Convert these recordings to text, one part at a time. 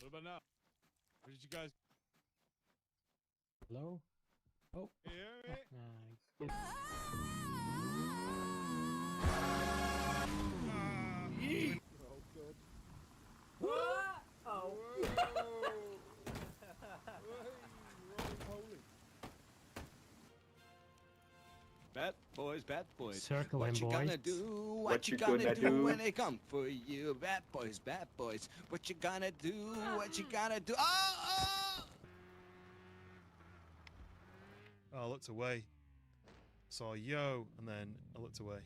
What about now? Where did you guys? Hello? Oh. Can you hear me? Oh, good. Oh. Bad boys. Circle What him, you boys. gonna do? What you gonna do when they come for you? Bad boys, bad boys. What you gonna do? What you gonna do? Oh! I looked away. Saw yo, and then I looked away.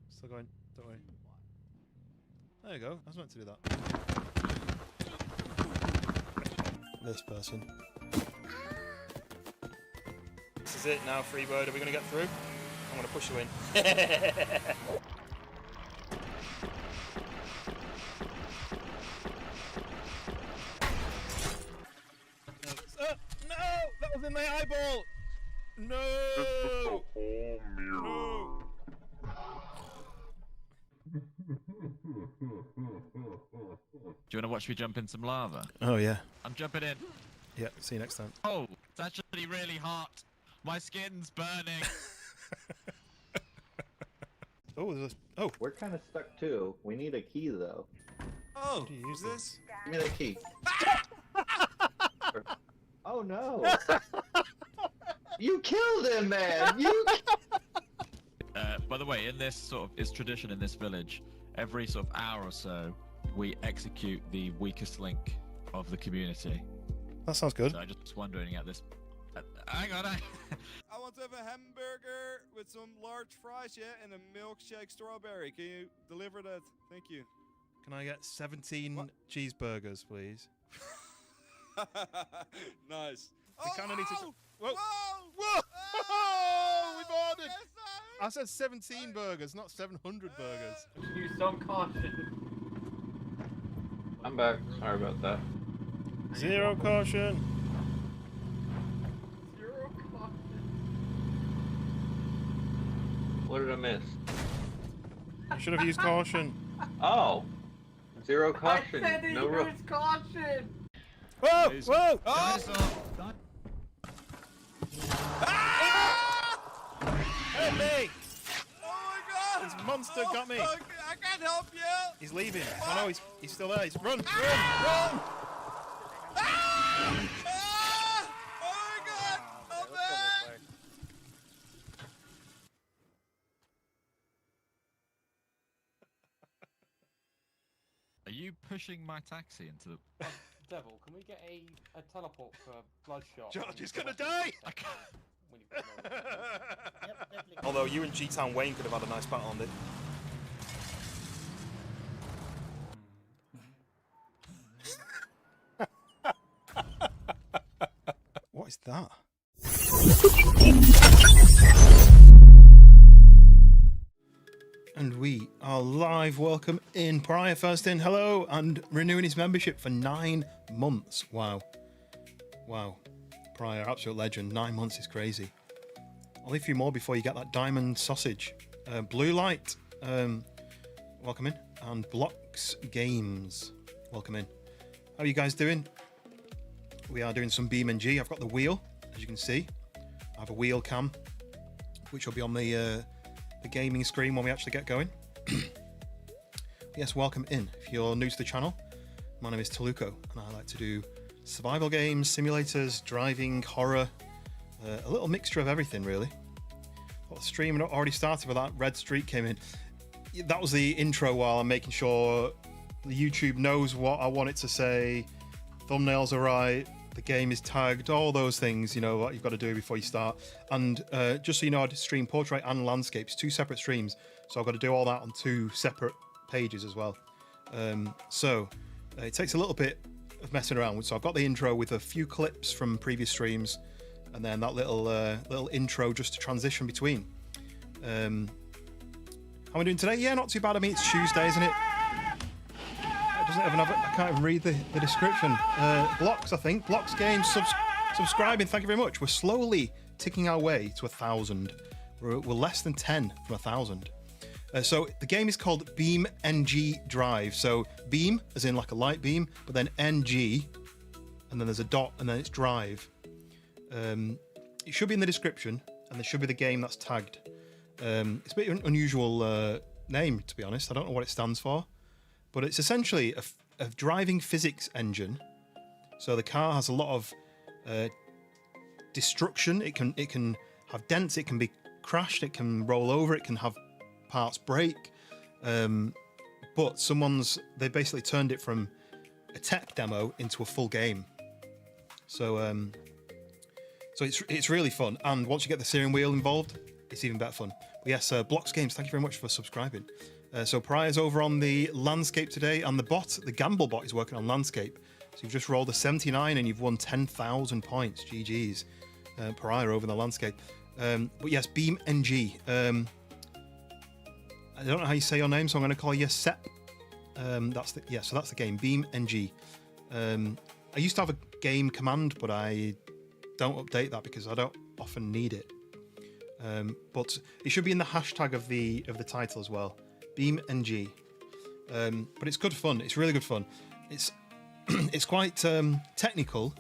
Still going, don't worry. There you go, I was meant to do that. This person. This is it now, Freebird. Are we going to get through? I'm going to push you in. No! That was in my eyeball! No! No! Do you want to watch me jump in some lava? Oh, yeah. I'm jumping in. Yeah, see you next time. Oh, it's actually really hot. My skin's burning. Oh, there's a... Oh! We're kind of stuck too. We need a key though. Oh! How do you use this? Give me the key. Oh no! You killed him, man! You. By the way, in this sort of, it's tradition in this village, every sort of hour or so, we execute the weakest link of the community. That sounds good. So I'm just wondering at this... hang on, I want to have a hamburger with some large fries, yeah, and a milkshake strawberry. Can you deliver that? Thank you. Can I get 17 cheeseburgers, please? Nice. We kind of need to... Whoa! Whoa! Whoa! Oh! We've ordered! Yes, I said 17 burgers, not 700 burgers. Use some caution. I'm back. Sorry about that. Zero caution. Zero caution. What did I miss? I should have used caution. Oh, zero I caution. said to No room. use caution. Whoa! Nice. Whoa! Oh! Help me! Oh my god! This monster got me. I can't help you! He's leaving. Oh no, he's still there. He's run! Run! Run! Ah! Ah! Oh my god! Help me! Are you pushing my taxi into the... Devil, can we get a teleport for Bloodshot? George is gonna die! I can't... Although you and G-Town Wayne could have had a nice battle on it. What is that? And we are live. Welcome in. Prior first in. Hello. And renewing his membership for 9 months. Wow. Wow. Prior, absolute legend. 9 months is crazy. Only a few more before you get that diamond sausage. Blue Light, welcome in. And Blocks Games, welcome in. How are you guys doing? We are doing some BeamNG. I've got the wheel, as you can see. I have a wheel cam, which will be on the gaming screen when we actually get going. Yes, welcome in. If you're new to the channel, my name is Taluko, and I like to do survival games, simulators, driving, horror, a little mixture of everything, really. Well, the stream had already started, but that red streak came in. That was the intro while I'm making sure the YouTube knows what I want it to say, thumbnails are right, the game is tagged, all those things, you know, what you've got to do before you start. And just so you know, I stream portrait and landscapes, 2 separate streams, so I've got to do all that on 2 separate pages as well. So it takes a little bit of messing around with. So I've got the intro with a few clips from previous streams, and then that little intro just to transition between. How am I doing today? Yeah, not too bad. I mean, it's Tuesday, isn't it? It doesn't even have. I can't even read the description. Blocks, I think. Blocks Games subscribing. Thank you very much. We're slowly ticking our way to 1,000. We're less than 10 from 1,000. So the game is called BeamNG.drive. So beam, as in like a light beam, but then NG, and then there's a dot, and then it's drive. It should be in the description, and there should be the game that's tagged. It's a bit of an unusual name, to be honest. I don't know what it stands for, but it's essentially a driving physics engine. So the car has a lot of destruction. It can have dents. It can be crashed. It can roll over. It can have parts break. But they basically turned it from a tech demo into a full game. So it's really fun. And once you get the steering wheel involved, it's even better fun. But yes, Blocks Games, thank you very much for subscribing. So Pariah's over on the landscape today, and the Gamble bot is working on landscape. So you've just rolled a 79 and you've won 10,000 points. GG's. Pariah over in the landscape. But yes, BeamNG. I don't know how you say your name, so I'm going to call you Sep. So that's the game, BeamNG. I used to have a game command, but I don't update that because I don't often need it. But it should be in the hashtag of the title as well, BeamNG. But it's good fun. It's really good fun. It's quite technical,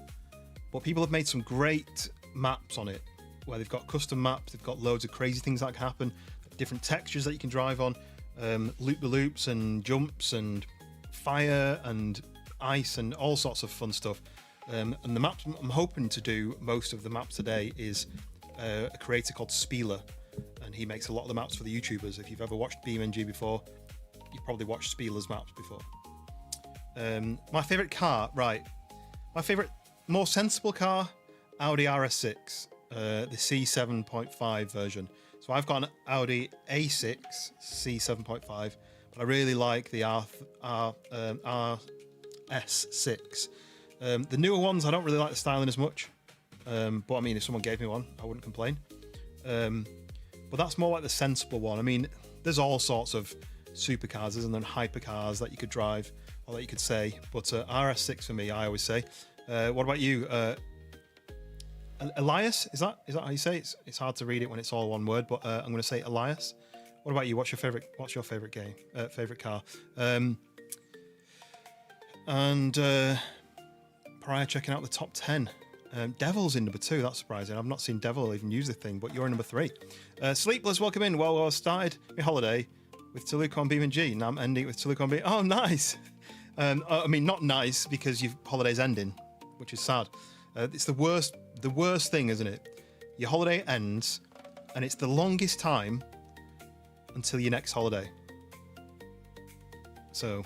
but people have made some great maps on it, where they've got custom maps. They've got loads of crazy things that can happen, different textures that you can drive on, loop-the-loops and jumps and fire and ice and all sorts of fun stuff. And the maps I'm hoping to do most of the maps today is a creator called Spieler, and he makes a lot of the maps for the YouTubers. If you've ever watched BeamNG before, you've probably watched Spieler's maps before. My favourite car, right? My favourite, more sensible car, Audi RS6, the C7.5 version. So I've got an Audi A6 C7.5, but I really like the RS6. The newer ones, I don't really like the styling as much. But I mean, if someone gave me one, I wouldn't complain. But that's more like the sensible one. I mean, there's all sorts of supercars, isn't there? Hypercars that you could drive, or that you could say. But RS6 for me, I always say. What about you? Elias? Is that how you say it? It's hard to read it when it's all one word, but I'm going to say Elias. What about you? What's your favorite game? Favorite car? Pariah checking out the top 10. Devil's in number 2. That's surprising. I've not seen Devil even use the thing, but you're in number 3. Sleepless, welcome in. Well, I started my holiday with Toluca on BeamNG. Now I'm ending it with Toluca on Beam. Oh, nice. I mean, not nice because your holiday's ending, which is sad. It's the worst thing, isn't it? Your holiday ends, and it's the longest time until your next holiday. So,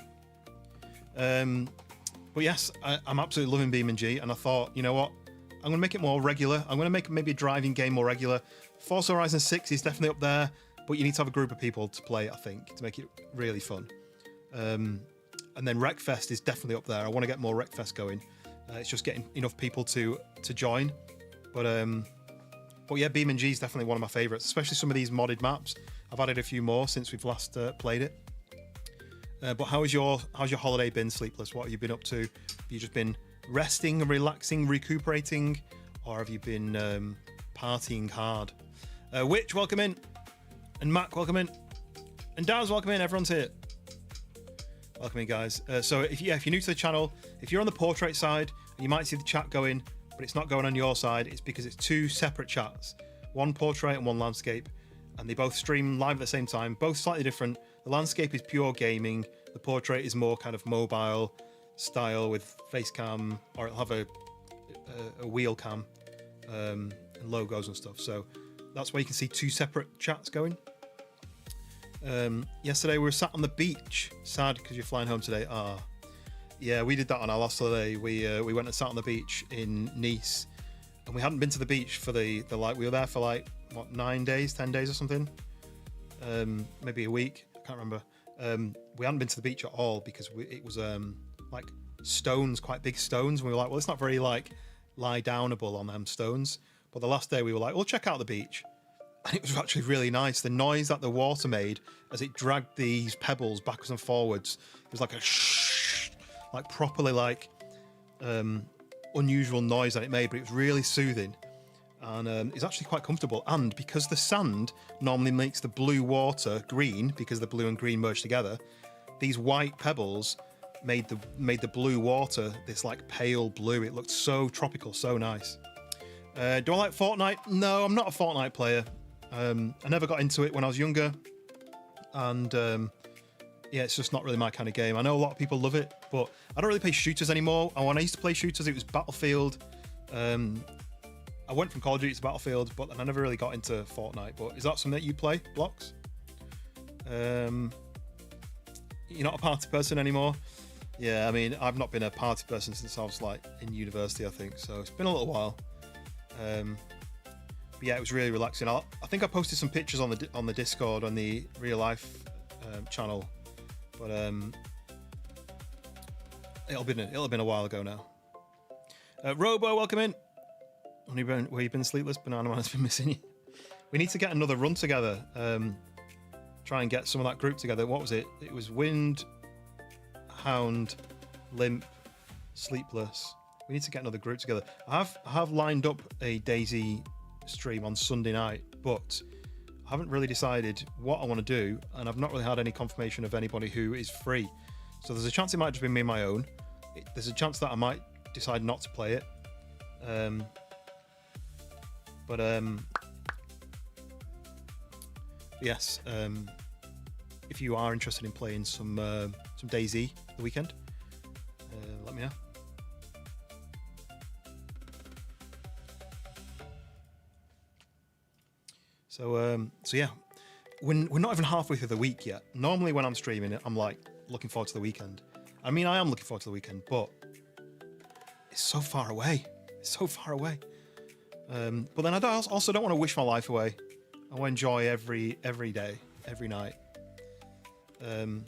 but yes, I'm absolutely loving BeamNG, and I thought, you know what? I'm going to make it more regular. I'm going to make maybe a driving game more regular. Forza Horizon 6 is definitely up there, but you need to have a group of people to play it, I think, to make it really fun. And then Wreckfest is definitely up there. I want to get more Wreckfest going. It's just getting enough people to join. But yeah, BeamNG is definitely one of my favourites, especially some of these modded maps. I've added a few more since we've last played it. But how's your holiday been, Sleepless? What have you been up to? Have you just been resting and relaxing, recuperating, or have you been partying hard? Witch, welcome in, and Mac, welcome in, and Daz, welcome in. Everyone's here. Welcome in, guys. So if you're new to the channel, if you're on the portrait side, you might see the chat going, but it's not going on your side. It's because it's two separate chats, one portrait and one landscape, and they both stream live at the same time, both slightly different. The landscape is pure gaming. The portrait is more kind of mobile style with face cam, or it'll have a wheel cam and logos and stuff. So that's why you can see two separate chats going. Yesterday we were sat on the beach. Sad because you're flying home today. Yeah, we did that on our last holiday. We went and sat on the beach in Nice, and we hadn't been to the beach for the like. We were there for like what, 9 days, 10 days or something. Maybe a week. I can't remember. We hadn't been to the beach at all because it was like stones, quite big stones. And we were like, well, it's not very like lie downable on them stones. But the last day we were like, we'll check out the beach. And it was actually really nice. The noise that the water made as it dragged these pebbles backwards and forwards, it was like a shh, like properly like unusual noise that it made, but it was really soothing. and it's actually quite comfortable. And because the sand normally makes the blue water green, because the blue and green merge together, these white pebbles made the blue water this like pale blue. It looked so tropical, so nice. Do I like Fortnite? No, I'm not a Fortnite player. I never got into it when I was younger, and yeah, it's just not really my kind of game. I know a lot of people love it, but I don't really play shooters anymore. And when I used to play shooters, it was Battlefield. I went from Call of Duty to Battlefield, but then I never really got into Fortnite. But is that something that you play, Blocks? You're not a party person anymore? Yeah, I mean, I've not been a party person since I was like in university, I think. So it's been a little while. But yeah, it was really relaxing. I think I posted some pictures on the Discord on the real life channel, but it'll been a while ago now. Robo, welcome in. Where you been, Sleepless? Banana Man has been missing you. We need to get another run together. Try and get some of that group together. What was it? It was Wind, Hound, Limp, Sleepless. We need to get another group together. I have lined up a DayZ stream on Sunday night, but I haven't really decided what I want to do, and I've not really had any confirmation of anybody who is free. So there's a chance it might just be me on my own. There's a chance that I might decide not to play it. But yes, if you are interested in playing some DayZ the weekend, let me know. So yeah, we're not even halfway through the week yet. Normally when I'm streaming, I'm like looking forward to the weekend. I mean, I am looking forward to the weekend, but it's so far away. It's so far away. But then I also don't want to wish my life away. I want to enjoy every day, every night. You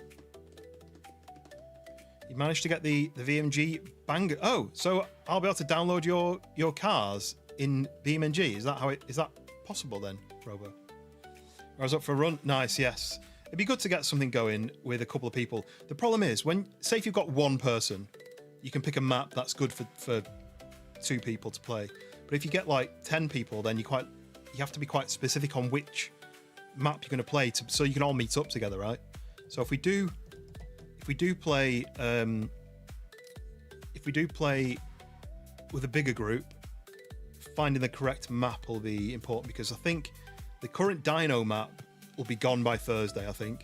managed to get the BeamNG banger. Oh, so I'll be able to download your cars in BeamNG. Is that possible then, Robo? I was up for a run. Nice, yes. It'd be good to get something going with a couple of people. The problem is say if you've got one person, you can pick a map that's good for 2 people to play. But if you get like 10 people, then you have to be quite specific on which map you're going to play so you can all meet up together, right? So if we do play with a bigger group, finding the correct map will be important, because I think the current Dino map will be gone by Thursday. I think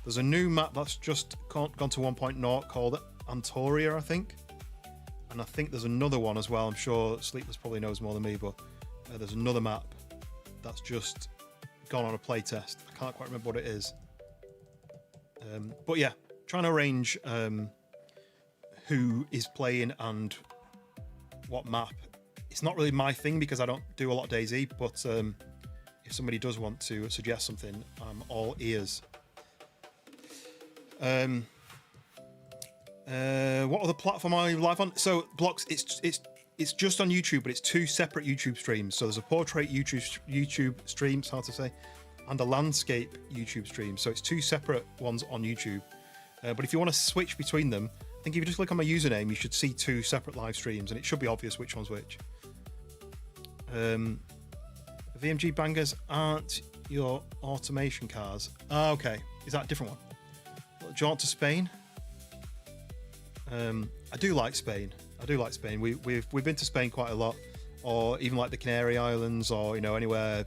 there's a new map that's just gone to 1.0 called Antoria, I think. And I think there's another one as well. I'm sure Sleepless probably knows more than me, but there's another map that's just gone on a play test. I can't quite remember what it is. But yeah, trying to arrange who is playing and what map. It's not really my thing because I don't do a lot of DayZ, but if somebody does want to suggest something, I'm all ears. What other platform are you live on? So Blocks, it's just on YouTube, but it's 2 separate YouTube streams. So there's a portrait YouTube stream, it's hard to say, and a landscape YouTube stream. So it's 2 separate ones on YouTube. But if you want to switch between them, I think if you just click on my username, you should see 2 separate live streams, and it should be obvious which one's which. VMG bangers aren't your automation cars. Ah, okay. Is that a different one? Jaunt to Spain. I do like Spain. We've been to Spain quite a lot, or even like the Canary Islands, or anywhere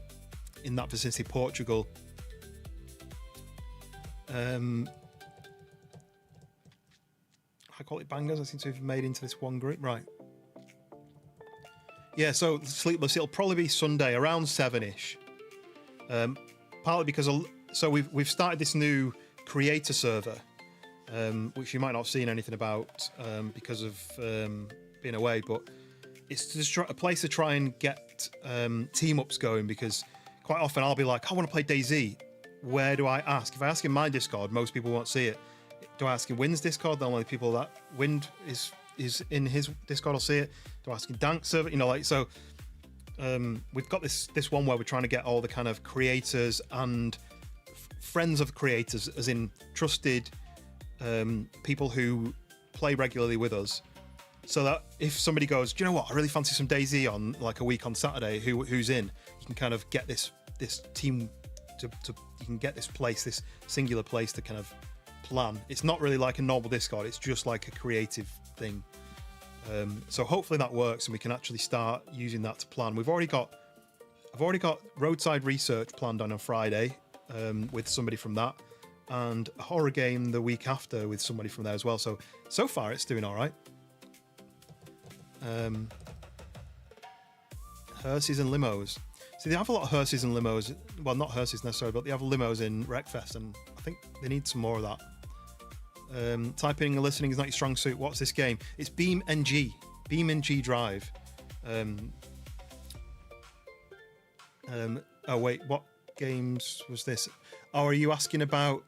in that vicinity, Portugal. High quality bangers I seem to have made into this one group, right? Yeah, so Sleepless, it'll probably be Sunday around 7ish. Partly because we've started this new creator server, which you might not have seen anything about because of being away, but it's just a place to try and get team ups going, because quite often I'll be like, I want to play DayZ. Where do I ask? If I ask in my Discord, most people won't see it. Do I ask in Wind's Discord? The only people that Wind is in his Discord will see it. Do I ask in Dank's server? So we've got this one where we're trying to get all the kind of creators and friends of creators, as in trusted people who play regularly with us, so that if somebody goes, do you know what, I really fancy some DayZ on like a week on Saturday, who's in, you can kind of get this team to you can get this singular place to kind of plan. It's not really like a normal Discord, it's just like a creative thing. So hopefully that works and we can actually start using that to plan. I've already got roadside research planned on Friday with somebody from that, and a horror game the week after with somebody from there as well. So far it's doing all right. Hearses and limos. See, they have a lot of hearses and limos. Well, not hearses necessarily, but they have limos in Wreckfest, and I think they need some more of that. Typing and listening is not your strong suit. What's this game? It's BeamNG. BeamNG.drive. Oh wait, what games was this? Oh, are you asking about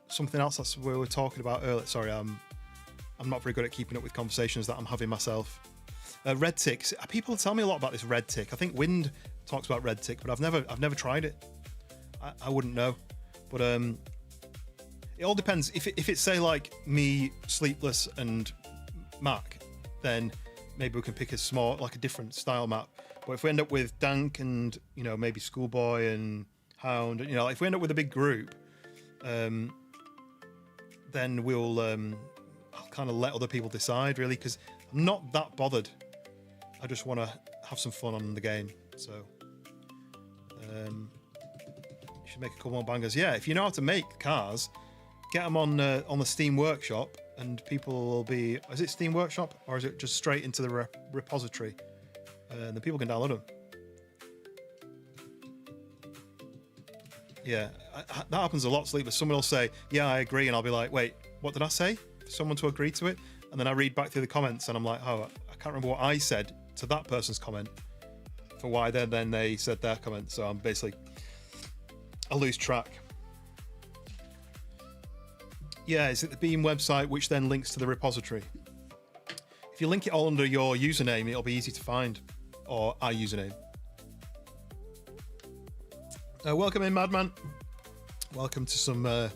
something else? That's what we were talking about earlier. Sorry, I'm not very good at keeping up with conversations that I'm having myself. Red Tick. People tell me a lot about this Red Tick. I think Wind talks about Red Tick, but I've never tried it. I wouldn't know. But it all depends. If it's say like me, Sleepless, and Mac, then maybe we can pick a different style map. But if we end up with Dank and maybe Schoolboy and Hound, if we end up with a big group, then we'll I'll kind of let other people decide really, because I'm not that bothered. I just want to have some fun on the game. So you should make a couple more bangers. Yeah, if you know how to make cars, get them on the Steam Workshop, and people will be. Is it Steam Workshop or is it just straight into the repository? And the people can download them. Yeah, that happens a lot, Sleepless. Someone will say, yeah, I agree, and I'll be like, wait, what did I say? For someone to agree to it? And then I read back through the comments, and I'm like, oh, I can't remember what I said to that person's comment for why then they said their comment. So I'm basically, I lose track. Yeah, is it the Beam website, which then links to the repository? If you link it all under your username, it'll be easy to find, or our username. Welcome in, Madman. Welcome to some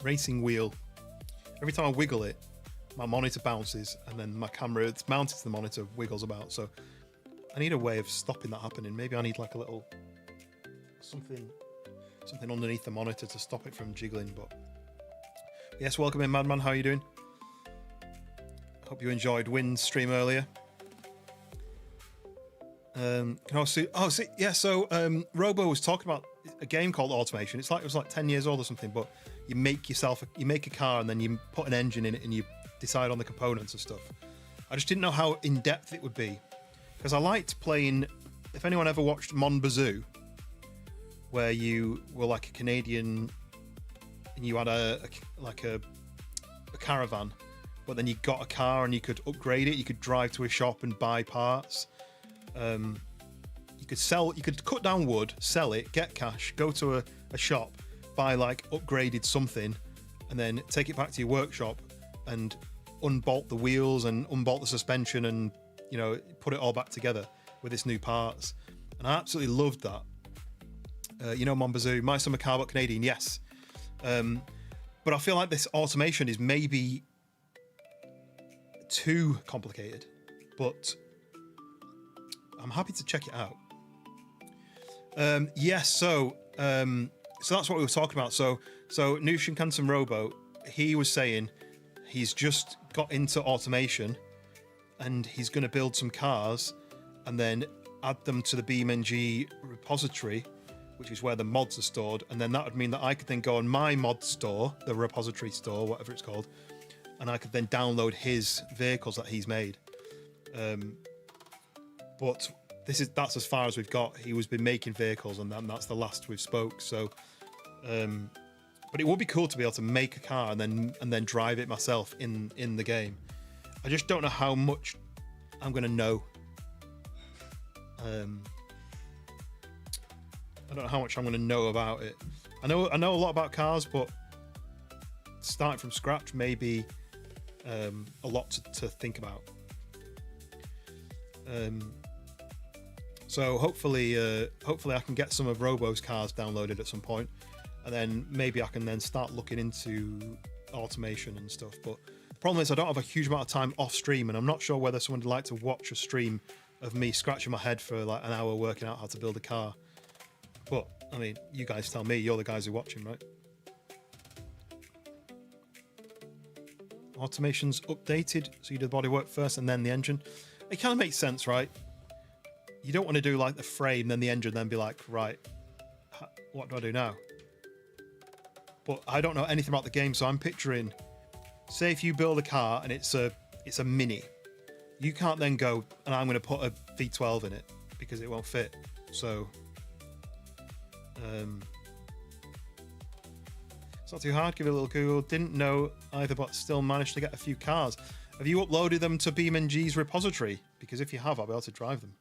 racing wheel. Every time I wiggle it, my monitor bounces, and then my camera, it's mounted to the monitor, wiggles about. So I need a way of stopping that happening. Maybe I need like a little something underneath the monitor to stop it from jiggling. But yes, welcome in, Madman. How are you doing? Hope you enjoyed Wind's stream earlier. Robo was talking about a game called Automation. It was like 10 years old or something, but you make a car and then you put an engine in it and you decide on the components and stuff. I just didn't know how in depth it would be, because I liked playing. If anyone ever watched Mon Bazoo, where you were like a Canadian and you had a caravan, but then you got a car and you could upgrade it. You could drive to a shop and buy parts. You could cut down wood, sell it, get cash, go to a shop, buy like upgraded something, and then take it back to your workshop and unbolt the wheels and unbolt the suspension and put it all back together with its new parts. And I absolutely loved that. Mon Bazoo, My Summer Car But Canadian, yes. But I feel like this automation is maybe too complicated, but I'm happy to check it out. Yes, so that's what we were talking about. So Nushin Kansen Robo, he was saying he's just got into automation and he's going to build some cars and then add them to the BeamNG repository, which is where the mods are stored, and then that would mean that I could then go on my mod store, the repository store, whatever it's called, and I could then download his vehicles that he's made. But that's as far as we've got. He was been making vehicles, and that's the last we've spoke. So, but it would be cool to be able to make a car and then drive it myself in the game. I just don't know how much I'm going to know. I don't know how much I'm going to know about it. I know a lot about cars, but starting from scratch may be a lot to think about. So hopefully I can get some of Robo's cars downloaded at some point, and then maybe I can then start looking into automation and stuff. But the Problem is, I don't have a huge amount of time off stream, and I'm not sure whether someone would like to watch a stream of me scratching my head for like an hour working out how to build a car. But I mean, you guys tell me. You're the guys who are watching, right? Automation's updated, so you do the bodywork first and then the engine. It kind of makes sense, right? You don't want to do like the frame, then the engine, then be like, right, what do I do now? But I don't know anything about the game, so I'm picturing, say if you build a car and it's a Mini, you can't then go and I'm going to put a V12 in it because it won't fit. So it's not too hard. Give it a little Google. Didn't know either, but still managed to get a few cars. Have you uploaded them to BeamNG's repository? Because if you have, I'll be able to drive them.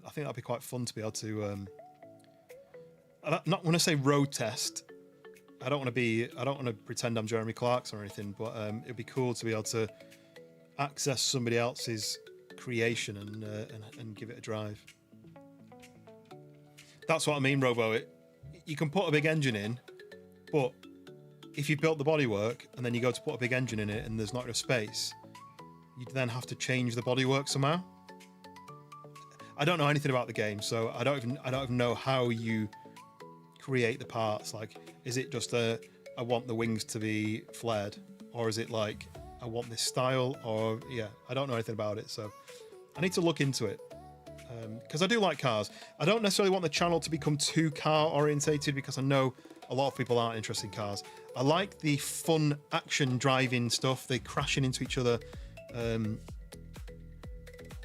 I think that'd be quite fun to be able to. I don't want to say road test. I don't want to pretend I'm Jeremy Clarkson or anything, but it'd be cool to be able to access somebody else's creation and give it a drive. That's what I mean, Robo. You can put a big engine in, but if you built the bodywork and then you go to put a big engine in it and there's not enough space, you'd then have to change the bodywork somehow. I don't know anything about the game, so I don't even know how you create the parts. Like, is it just I want the wings to be flared, or is it like I want this style, or yeah, I don't know anything about it, so I need to look into it. Because I do like cars. I don't necessarily want the channel to become too car orientated, because I know a lot of people aren't interested in cars. I like the fun action driving stuff, the crashing into each other,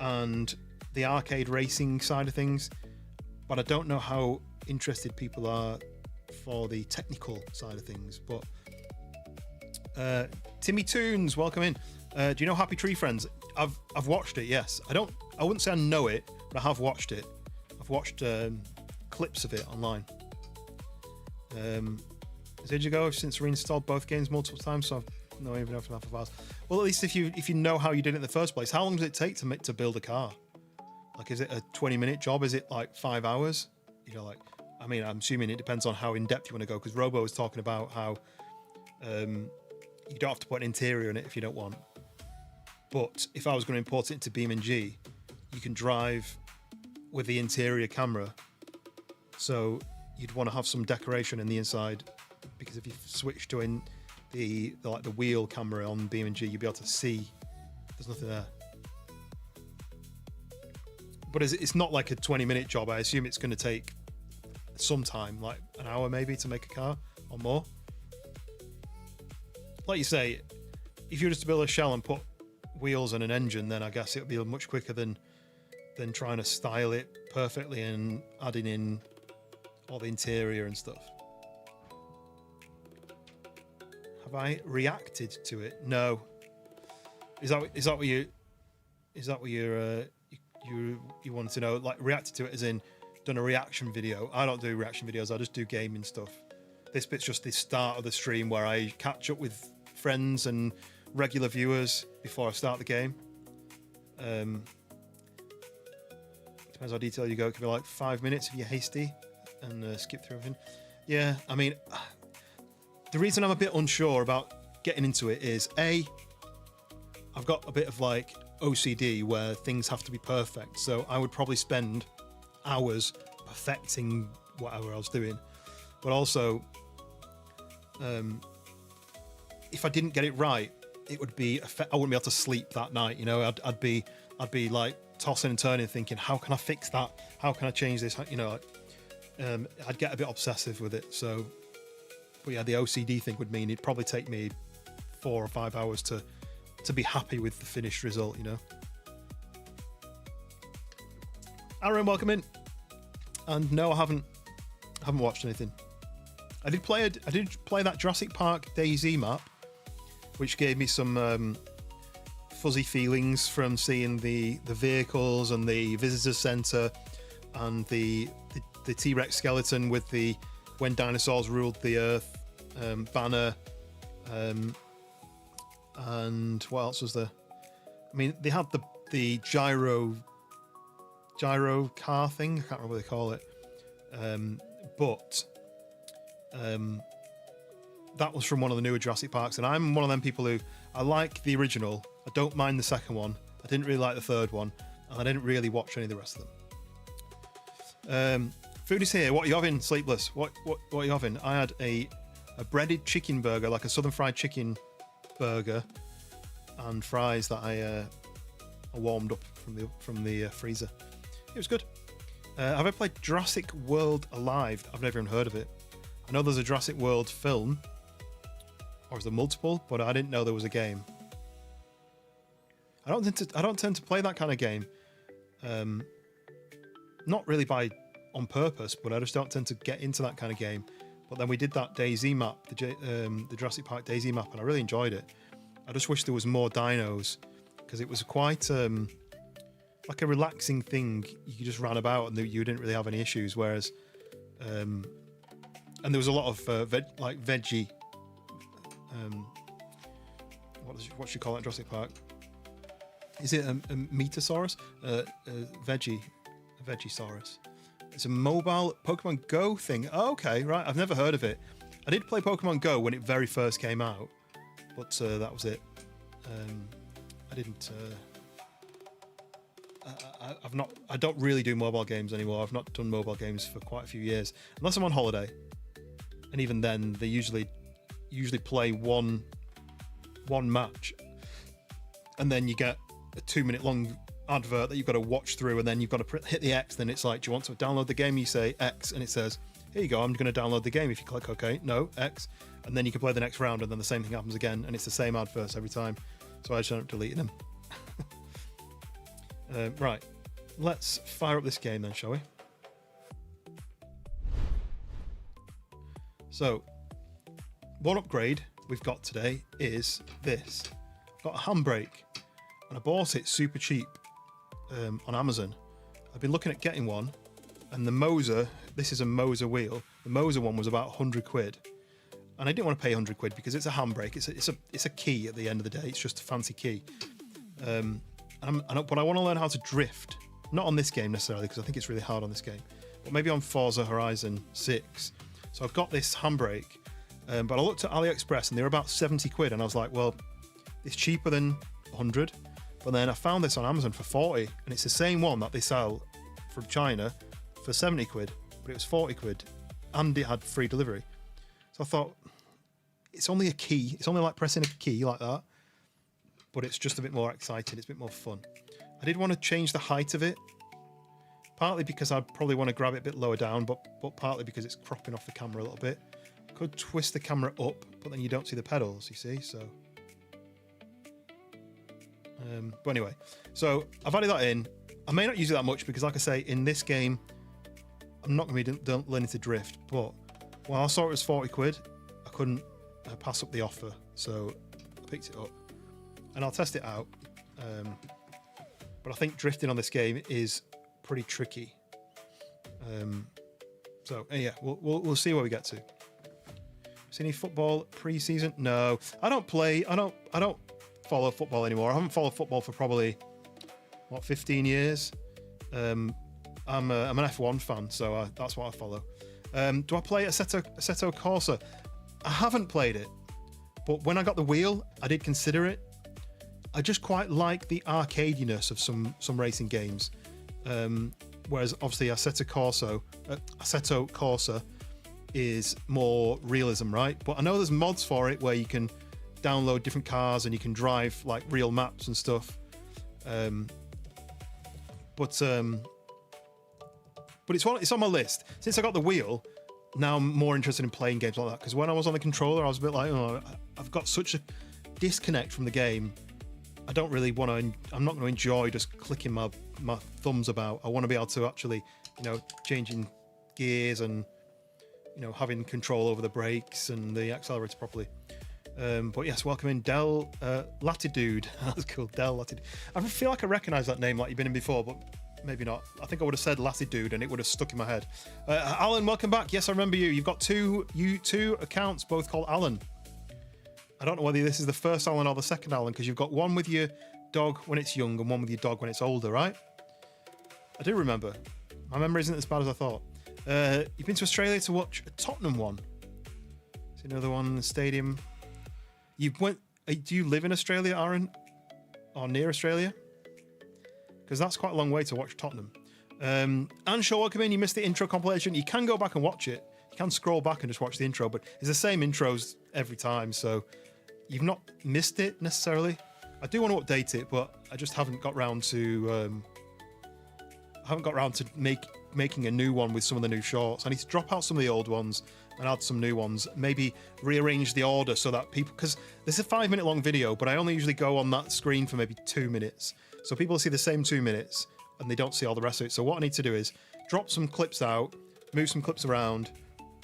and the arcade racing side of things, but I don't know how interested people are for the technical side of things. But Timmy Toons, welcome in. Do you know Happy Tree Friends? I've watched it, yes. I wouldn't say I know it, but I have watched it. I've watched clips of it online. It's ages ago, since reinstalled both games multiple times, so I don't even know if enough of ours. Well, at least if you know how you did it in the first place, how long does it take to build a car? Like, is it a 20-minute job? Is it like 5 hours? You know, like, I mean, I'm assuming it depends on how in depth you want to go, because Robo was talking about how you don't have to put an interior in it if you don't want. But if I was going to import it into BeamNG, you can drive with the interior camera. So you'd want to have some decoration in the inside, because if you switch to the wheel camera on BeamNG, you'll be able to see there's nothing there. But it's not like a 20-minute job. I assume it's going to take some time, like an hour maybe, to make a car or more. Like you say, if you were just to build a shell and put wheels and an engine, then I guess it would be much quicker than trying to style it perfectly and adding in all the interior and stuff. Have I reacted to it? No. Is that what you wanted to know? Like, reacted to it as in done a reaction video? I don't do reaction videos. I just do gaming stuff. This bit's just the start of the stream where I catch up with friends and regular viewers before I start the game. Depends how detailed you go. It could be like 5 minutes if you're hasty and skip through everything. Yeah, I mean, the reason I'm a bit unsure about getting into it is I've got a bit of like OCD where things have to be perfect. So I would probably spend hours perfecting whatever I was doing. But also, if I didn't get it right, it would be I wouldn't be able to sleep that night. You know, I'd be like tossing and turning, thinking, how can I fix that? How can I change this? You know, I'd get a bit obsessive with it. So, but yeah, the OCD thing would mean it'd probably take me 4 or 5 hours to be happy with the finished result. You know. Aaron, welcome in. And no, I haven't watched anything. I did play that Jurassic Park DayZ map, which gave me some fuzzy feelings from seeing the vehicles and the visitor center and the T-Rex skeleton with the when dinosaurs ruled the earth banner, and what else was there? I mean, they had the gyro car thing. I can't remember what they call it, but that was from one of the newer Jurassic Parks, and I'm one of them people who I like the original. I don't mind the second one. I didn't really like the third one, and I didn't really watch any of the rest of them. Food is here. What are you having, Sleepless? What are you having? I had a breaded chicken burger, like a southern fried chicken burger, and fries that I warmed up from the freezer. It was good. Have I played Jurassic World Alive? I've never even heard of it. I know there's a Jurassic World film, or is there multiple? But I didn't know there was a game. I don't tend to play that kind of game. Not really on purpose, but I just don't tend to get into that kind of game. But then we did that DayZ map, the Jurassic Park DayZ map, and I really enjoyed it. I just wish there was more dinos, because it was quite like a relaxing thing. You just ran about and you didn't really have any issues. Whereas, and there was a lot of veggie. What should you call it in Jurassic Park? Is it a Metasaurus? Vegisaurus. It's a mobile Pokemon Go thing. Oh, okay, right. I've never heard of it. I did play Pokemon Go when it very first came out, but that was it. I didn't. I don't really do mobile games anymore. I've not done mobile games for quite a few years, unless I'm on holiday, and even then, they usually play one match, and then you get a 2-minute long advert that you've got to watch through, and then you've got to hit the X. Then it's like, do you want to download the game? You say X, and it says, here you go, I'm going to download the game. If you click OK, no, X, and then you can play the next round, and then the same thing happens again, and it's the same adverts every time. So I just end up deleting them. Right, let's fire up this game then, shall we? So, one upgrade we've got today is this. I've got a handbrake, and I bought it super cheap on Amazon. I've been looking at getting one, and the Moser, this is a Moser wheel. The Moser one was about 100 quid, and I didn't want to pay 100 quid because it's a handbrake. It's a key at the end of the day. It's just a fancy key. But I want to learn how to drift. Not on this game necessarily, because I think it's really hard on this game, but maybe on Forza Horizon 6. So I've got this handbrake, but I looked at AliExpress and they were about 70 quid, and I was like, well, it's cheaper than 100. But then I found this on Amazon for 40, and it's the same one that they sell from China for 70 quid, but it was 40 quid, and it had free delivery. So I thought, it's only a key. It's only like pressing a key like that, but it's just a bit more exciting. It's a bit more fun. I did want to change the height of it, partly because I'd probably want to grab it a bit lower down, but partly because it's cropping off the camera a little bit. Could twist the camera up, but then you don't see the pedals, you see, so. But anyway, so I've added that in. I may not use it that much because, like I say, in this game, I'm not going to be learning to drift, but while I saw it was 40 quid, I couldn't pass up the offer, so I picked it up. And I'll test it out. But I think drifting on this game is pretty tricky. So yeah, we'll see where we get to. See any football pre-season? No, I don't follow football anymore. I haven't followed football for probably 15 years. I'm an F1 fan, so that's what I follow. Do I play Assetto Corsa? I haven't played it, but when I got the wheel, I did consider it. I just quite like the arcadiness of some racing games, whereas obviously Assetto Corsa is more realism, right? But I know there's mods for it where you can download different cars and you can drive like real maps and stuff. But it's on my list. Since I got the wheel, now I'm more interested in playing games like that, because when I was on the controller, I was a bit like, oh, I've got such a disconnect from the game. I don't really want to. I'm not going to enjoy just clicking my thumbs about. I want to be able to actually, changing gears and having control over the brakes and the accelerator properly. But yes, welcome in Del Latitude. That's cool, Del Latitude. I feel like I recognise that name, like you've been in before, but maybe not. I think I would have said Latitude and it would have stuck in my head. Alan, welcome back. Yes, I remember you. You've got two accounts, both called Alan. I don't know whether this is the first Alan or the second Alan, because you've got one with your dog when it's young and one with your dog when it's older, right? I do remember. My memory isn't as bad as I thought. You've been to Australia to watch a Tottenham one. Another one in the stadium. Do you live in Australia, Aaron? Or near Australia? Because that's quite a long way to watch Tottenham. Anshaw, welcome in. You missed the intro compilation. You can go back and watch it. You can scroll back and just watch the intro, but it's the same intros every time, so you've not missed it necessarily. I do want to update it, but I just haven't got round to making a new one with some of the new shorts. I need to drop out some of the old ones and add some new ones. Maybe rearrange the order so that people, because this is a 5-minute long video, but I only usually go on that screen for maybe 2 minutes. So people see the same 2 minutes and they don't see all the rest of it. So what I need to do is drop some clips out, move some clips around,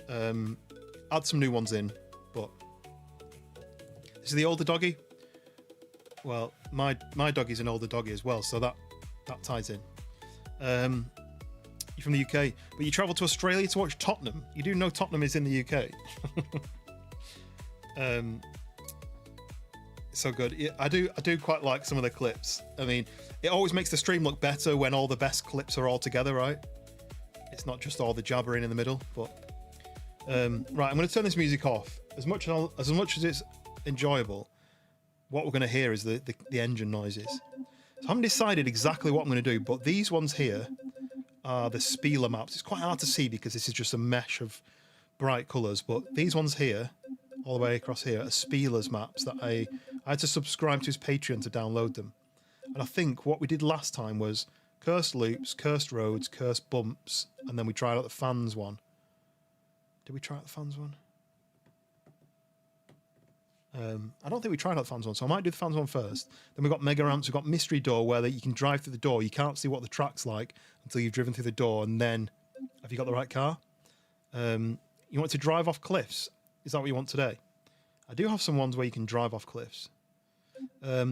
add some new ones in. But this is the older doggy. Well, my doggy's an older doggy as well, so that ties in. You're from the UK, but you travel to Australia to watch Tottenham. You do know Tottenham is in the UK. So good. Yeah, I do quite like some of the clips. I mean, it always makes the stream look better when all the best clips are all together, right? It's not just all the jabbering in the middle. But right, I'm going to turn this music off. As much as it's enjoyable, what we're going to hear is the engine noises. So I haven't decided exactly what I'm going to do, but these ones here are the Spieler maps. It's quite hard to see because this is just a mesh of bright colours, but these ones here, all the way across here, are Spieler's maps that I had to subscribe to his Patreon to download them. And I think what we did last time was cursed loops, cursed roads, cursed bumps, and then we tried out the fans one. Did we try out the fans one? I don't think we tried out the fans one, so I might do the fans one first. Then we've got mega ramps, we've got mystery door where you can drive through the door. You can't see what the track's like until you've driven through the door, and then have you got the right car? You want to drive off cliffs? Is that what you want today? I do have some ones where you can drive off cliffs.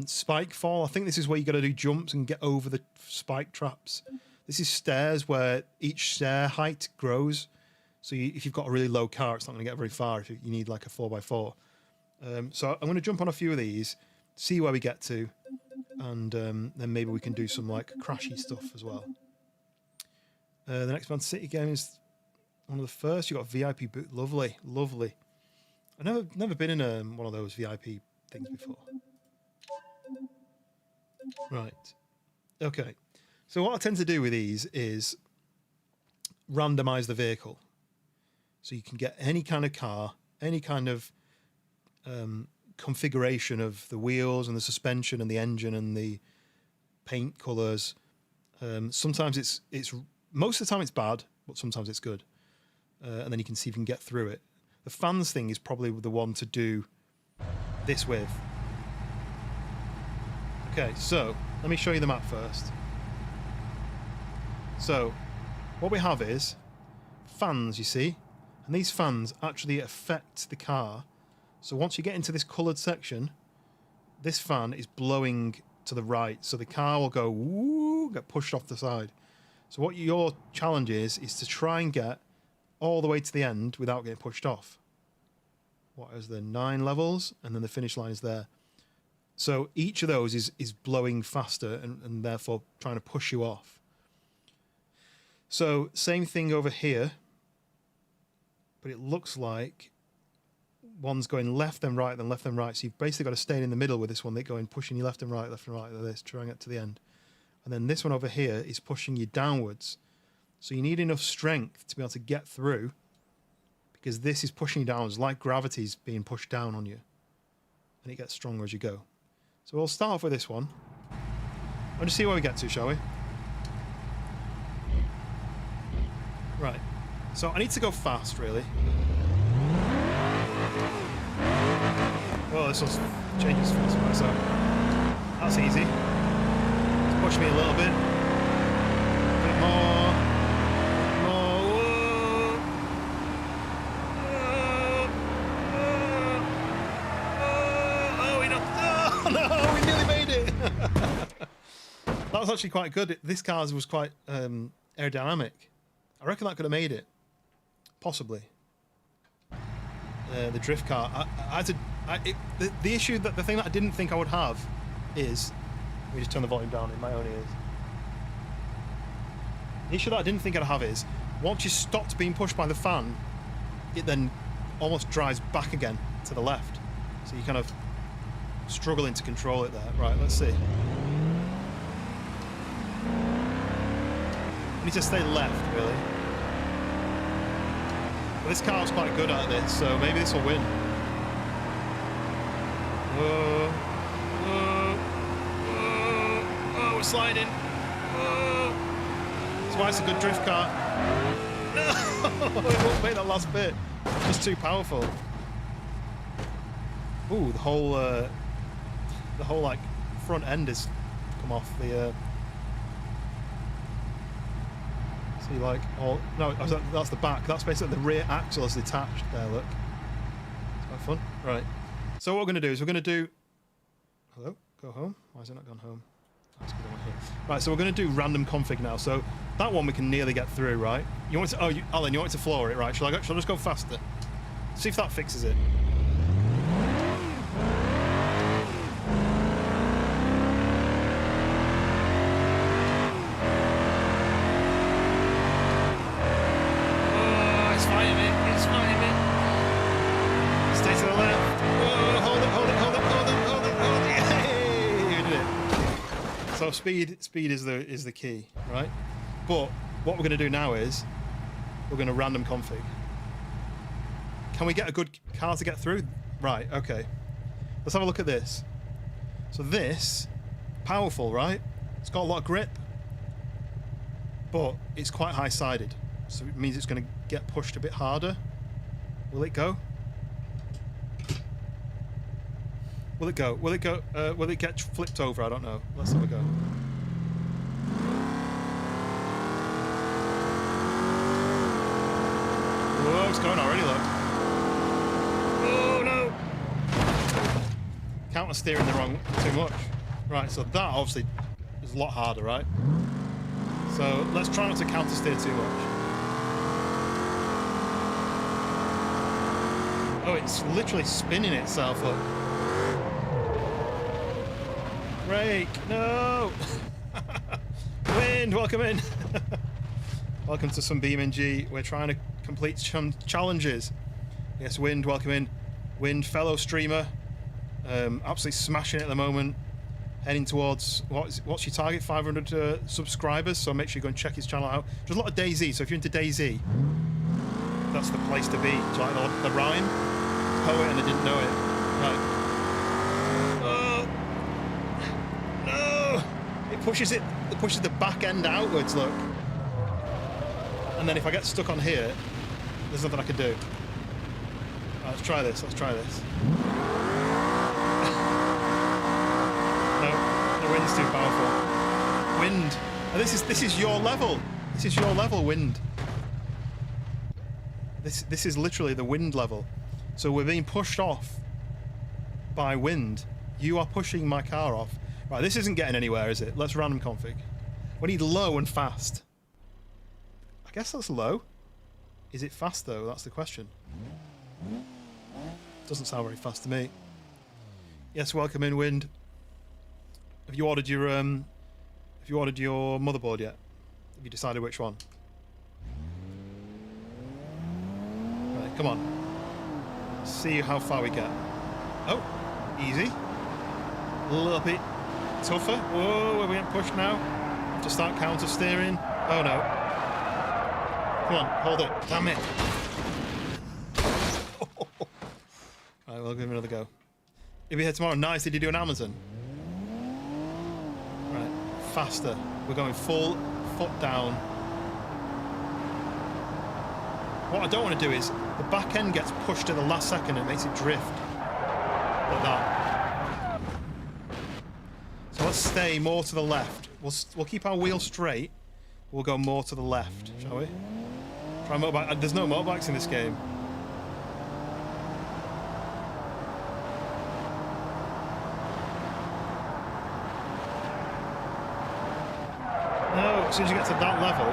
Spike fall, I think this is where you got to do jumps and get over the spike traps. This is stairs where each stair height grows. So if you've got a really low car, it's not going to get very far if you need like a 4x4. So I'm going to jump on a few of these, see where we get to, and then maybe we can do some like crashy stuff as well. The next Man City game is one of the first. You got VIP boot, lovely, lovely. I've never been in one of those VIP things before. Right. Okay. So what I tend to do with these is randomize the vehicle, so you can get any kind of car, any kind of configuration of the wheels and the suspension and the engine and the paint colors. Sometimes it's most of the time it's bad, but sometimes it's good, and then you can see if you can get through it. The fans thing is probably the one to do this with. Okay, so let me show you the map first. So what we have is fans, you see, and these fans actually affect the car. So once you get into this coloured section, this fan is blowing to the right, so the car will go woo, get pushed off the side. So what your challenge is to try and get all the way to the end without getting pushed off. What is the 9 levels? And then the finish line is there. So each of those is blowing faster and therefore trying to push you off. So same thing over here, but it looks like one's going left then right then left then right. So you've basically got to stay in the middle with this one. They're going pushing you left and right like this, trying to get to the end. And then this one over here is pushing you downwards. So you need enough strength to be able to get through, because this is pushing you downwards like gravity's being pushed down on you. And it gets stronger as you go. So we'll start off with this one. We'll just see where we get to, shall we? Right. So I need to go fast, really. Oh, this one's changes fast, right? So that's easy. Let's push me a little bit. A bit more. No, we nearly made it. That was actually quite good. This car was quite aerodynamic. I reckon that could have made it. Possibly. The drift car. The issue, the thing that I didn't think I would have is, let me just turn the volume down in my own ears. The issue that I didn't think I'd have is, once you stopped being pushed by the fan, it then almost drives back again to the left. So you're kind of struggling to control it there. Right, let's see. We need to stay left, really. But this car's quite good at this, so maybe this will win. Whoa. Whoa. Whoa. Oh, we're sliding. Whoa. That's why it's a good drift car. No! It won't make that last bit. It's just too powerful. Ooh, the whole like front end has come off the. See, like all no, that's the back. That's basically the rear axle is detached. There, look. It's quite fun. Right. So what we're going to do is we're going to do. Hello, go home. Why has it not gone home? That's good. One here. Right. So we're going to do random config now. So that one we can nearly get through, right? You want to? Oh, Alan, you want to floor it, right? Shall I just go faster? See if that fixes it. So speed is the key, right? But what we're going to do now is we're going to random config. Can we get a good car to get through? Right, okay. Let's have a look at this. So this, powerful, right? It's got a lot of grip, but it's quite high-sided. So it means it's going to get pushed a bit harder. Will it go? Will it go? Will it go? Will it get flipped over? I don't know. Let's have a go. Whoa, it's going already, look. Oh, no! Counter steering the wrong too much. Right, so that obviously is a lot harder, right? So let's try not to counter steer too much. Oh, it's literally spinning itself, look. Brake! No! Wind, welcome in! Welcome to some BeamNG. We're trying to complete some challenges. Yes, Wind, welcome in. Wind, fellow streamer. Absolutely smashing it at the moment. Heading towards, what's your target? 500 subscribers, so make sure you go and check his channel out. There's a lot of DayZ, so if you're into DayZ, that's the place to be. Do you like the rhyme? Poet and I didn't know it. Right. It pushes the back end outwards, look. And then if I get stuck on here, there's nothing I can do. Right, let's try this. No, the wind's too powerful. Wind. And this is your level. This is your level, Wind. This is literally the Wind level. So we're being pushed off by Wind. You are pushing my car off. Right, this isn't getting anywhere, is it? Let's random config. We need low and fast. I guess that's low. Is it fast though? That's the question. Doesn't sound very fast to me. Yes, welcome in, Wind. Have you ordered your motherboard yet? Have you decided which one? Right, come on. See how far we get. Oh, easy. A little bit tougher. Whoa, we're getting pushed now. Have to start counter steering. Oh no. Come on, hold it. Damn it. Alright, we'll give it another go. You'll be here tomorrow. Nice. Did you do an Amazon? Right, faster. We're going full foot down. What I don't want to do is the back end gets pushed to the last second and it makes it drift. Like that. So let's stay more to the left. We'll keep our wheel straight. We'll go more to the left, shall we? Try motorbike. There's no motorbikes in this game. No, as soon as you get to that level.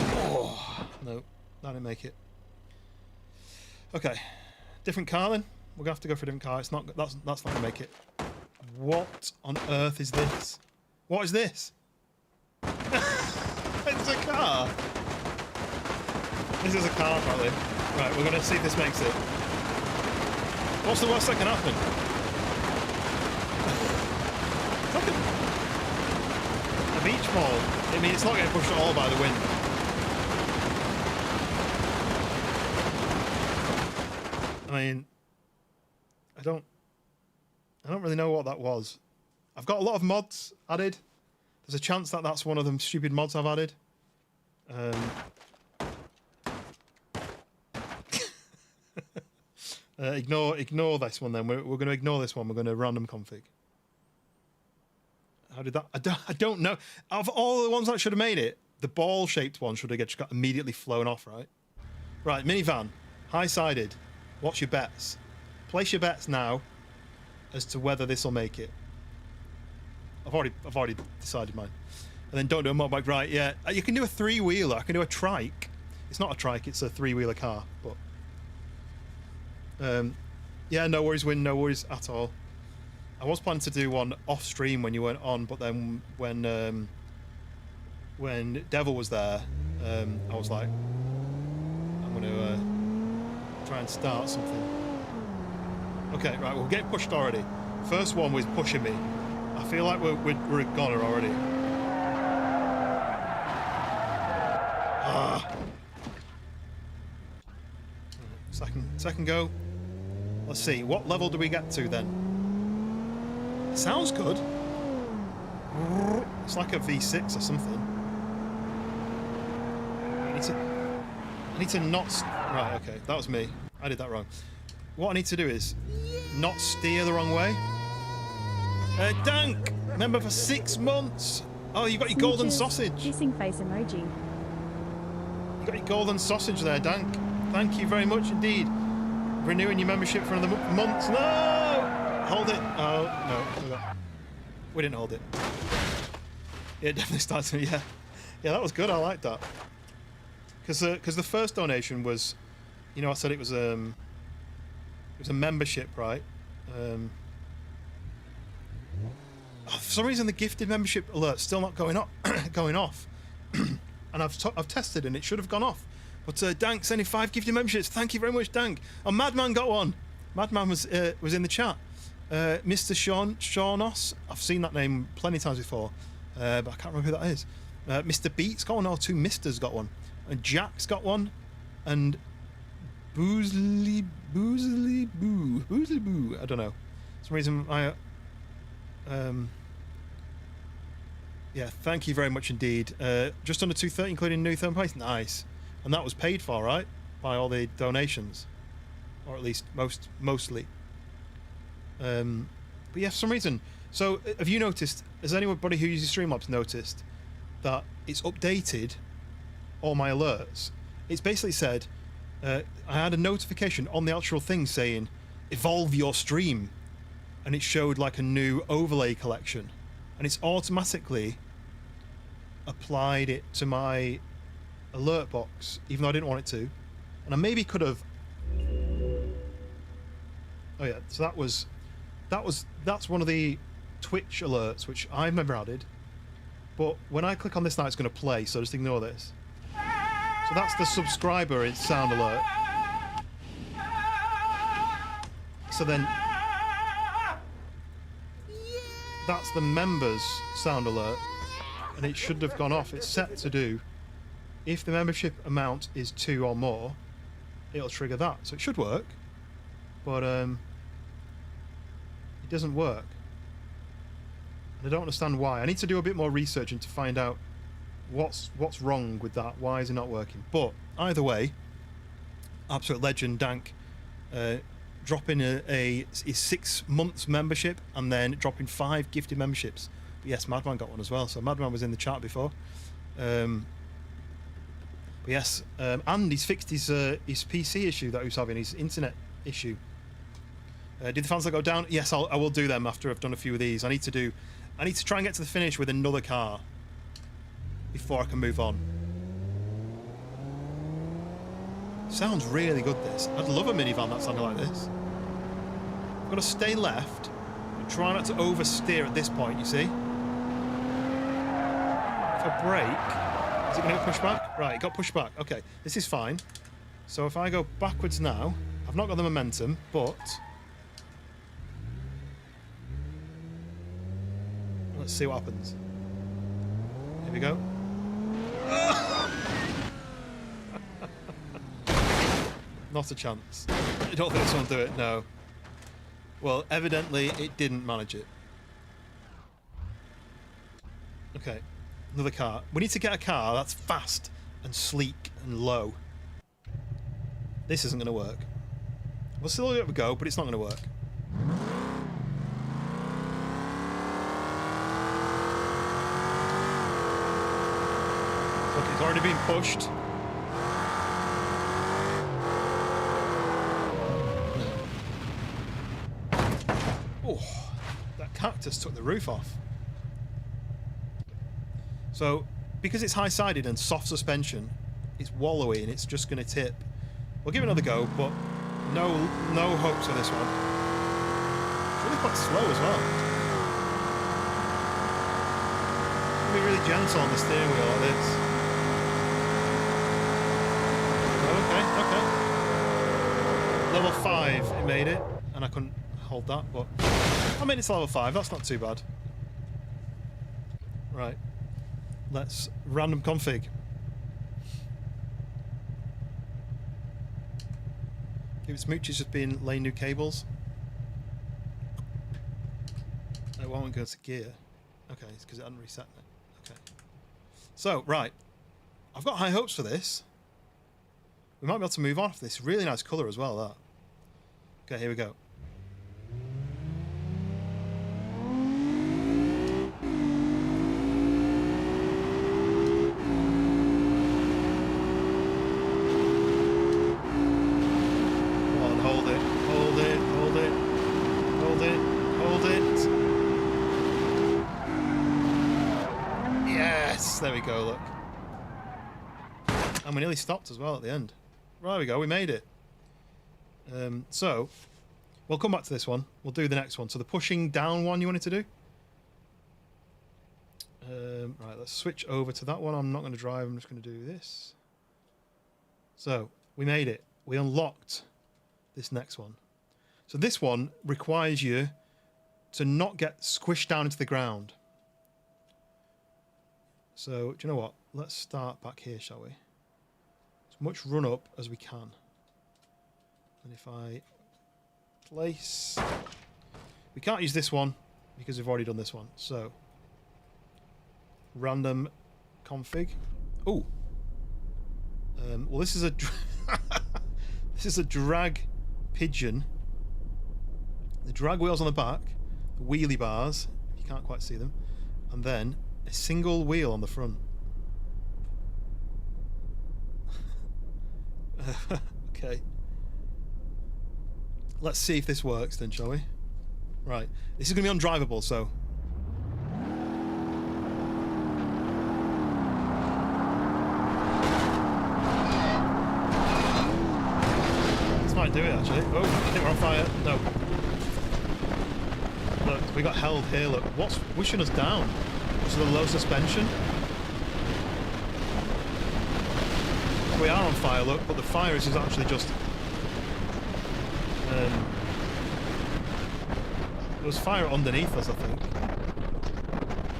Oh, no, that didn't make it. Okay. Different car then? We're gonna have to go for a different car. It's not. That's not gonna make it. What on earth is this? What is this? It's a car. This is a car, probably. Right, we're gonna see if this makes it. What's the worst that can happen? It's like a beach ball. I mean, it's not getting pushed at all by the wind. I mean, I don't really know what that was. I've got a lot of mods added. There's a chance that that's one of them stupid mods I've added. Ignore this one then. We're going to ignore this one. We're going to random config. How did that? I don't know. Of all the ones that should have made it, the ball-shaped one should have just got immediately flown off, right? Right, minivan, high-sided. What's your bets? Place your bets now as to whether this will make it. I've already decided mine. And then don't do a motorbike, right? Yeah, you can do a three-wheeler. I can do a trike. It's not a trike. It's a three-wheeler car. But yeah, no worries, Win. No worries at all. I was planning to do one off stream when you weren't on, but then when Devil was there, I was like, I'm gonna try and start something. Okay, right, we'll get pushed already. First one was pushing me. I feel like we're a goner already. Second go. Let's see, what level do we get to then? It sounds good. It's like a V6 or something. I need to not... Right, okay, that was me. I did that wrong. What I need to do is not steer the wrong way. Dank, member for 6 months. Oh, you got your golden sausage. Kissing face emoji. You got your golden sausage there, Dank. Thank you very much indeed. Renewing your membership for another month. No! Hold it. Oh, no. We didn't hold it. Yeah, it definitely starts me, yeah. Yeah, that was good. I like that. Because the first donation was, you know, I said it was a membership, right? For some reason, the gifted membership alert's still not going off. And I've tested and it should have gone off. But Dank sending 5 gifted memberships. Thank you very much, Dank. And Madman got one. Madman was in the chat. Mr. Shaunos. I've seen that name plenty of times before, but I can't remember who that is. Mr. Beats got one. Or 2 Misters got one. And Jack's got one. And Boozly Boo. I don't know. For some reason yeah, thank you very much indeed. Just under 230, including new third place. Nice. And that was paid for, right? By all the donations. Or at least mostly. But yeah, for some reason. So, have you noticed, has anybody who uses Streamlabs noticed that it's updated all my alerts? It's basically said, I had a notification on the actual thing saying, evolve your stream. And it showed like a new overlay collection. And it's automatically applied it to my alert box, even though I didn't want it to. And I maybe could have... Oh yeah, so that's one of the Twitch alerts, which I've never added. But when I click on this now, it's going to play, so just ignore this. So that's the subscriber sound alert. So then... That's the members sound alert. And it should have gone off. It's set to do... If the membership amount is 2 or more, it'll trigger that. So it should work. But it doesn't work. And I don't understand why. I need to do a bit more research and to find out what's wrong with that. Why is it not working? But either way, absolute legend Dank dropping his 6 months membership and then dropping 5 gifted memberships. But yes, Madman got one as well. So Madman was in the chat before. But yes, and he's fixed his PC issue that he was having, his internet issue. Did the fans that go down? Yes, I will do them after I've done a few of these. I need to try and get to the finish with another car before I can move on. Sounds really good, this. I'd love a minivan that sounded like this. I've got to stay left and try not to oversteer at this point, you see? If I brake, is it going to get pushed back? Right, it got pushed back. Okay, this is fine. So if I go backwards now, I've not got the momentum, but... Let's see what happens. Here we go. Not a chance. I don't think this one will do it, no. Well, evidently it didn't manage it. Okay, another car. We need to get a car that's fast and sleek and low. This isn't going to work. We'll still give it a go, but it's not going to work. Look, it's already been pushed. Oh, that cactus took the roof off. So, because it's high-sided and soft suspension, it's wallowy and it's just going to tip. We'll give it another go, but no hopes for this one. It's really quite slow as well. It's going to be really gentle on the steering wheel like this. Okay. Level 5, it made it, and I couldn't hold that, but I made it to level 5, that's not too bad. Right. Let's random config. Give it Smooch has just been laying new cables. It won't go to gear. Okay, it's because it hadn't reset it. Okay. So, right. I've got high hopes for this. We might be able to move on for this. Really nice colour as well, that. Okay, here we go. There we go, look. And we nearly stopped as well at the end. Right, there we go, we made it. So, we'll come back to this one. We'll do the next one. So the pushing down one you wanted to do? Right, let's switch over to that one. I'm not going to drive, I'm just going to do this. So, we made it. We unlocked this next one. So this one requires you to not get squished down into the ground. So, do you know what? Let's start back here, shall we? As much run up as we can. And if I place... We can't use this one because we've already done this one. So, random config. Oh! Well, this is a... this is a drag pigeon. The drag wheels on the back, the wheelie bars, you can't quite see them, and then a single wheel on the front. Okay. Let's see if this works then, shall we? Right. This is going to be undrivable, so... This might do it, actually. Oh, I think we're on fire. No. Look, we got held here, look. What's pushing us down? To the low suspension. We are on fire, look, but the fire is actually just... there was fire underneath us, I think.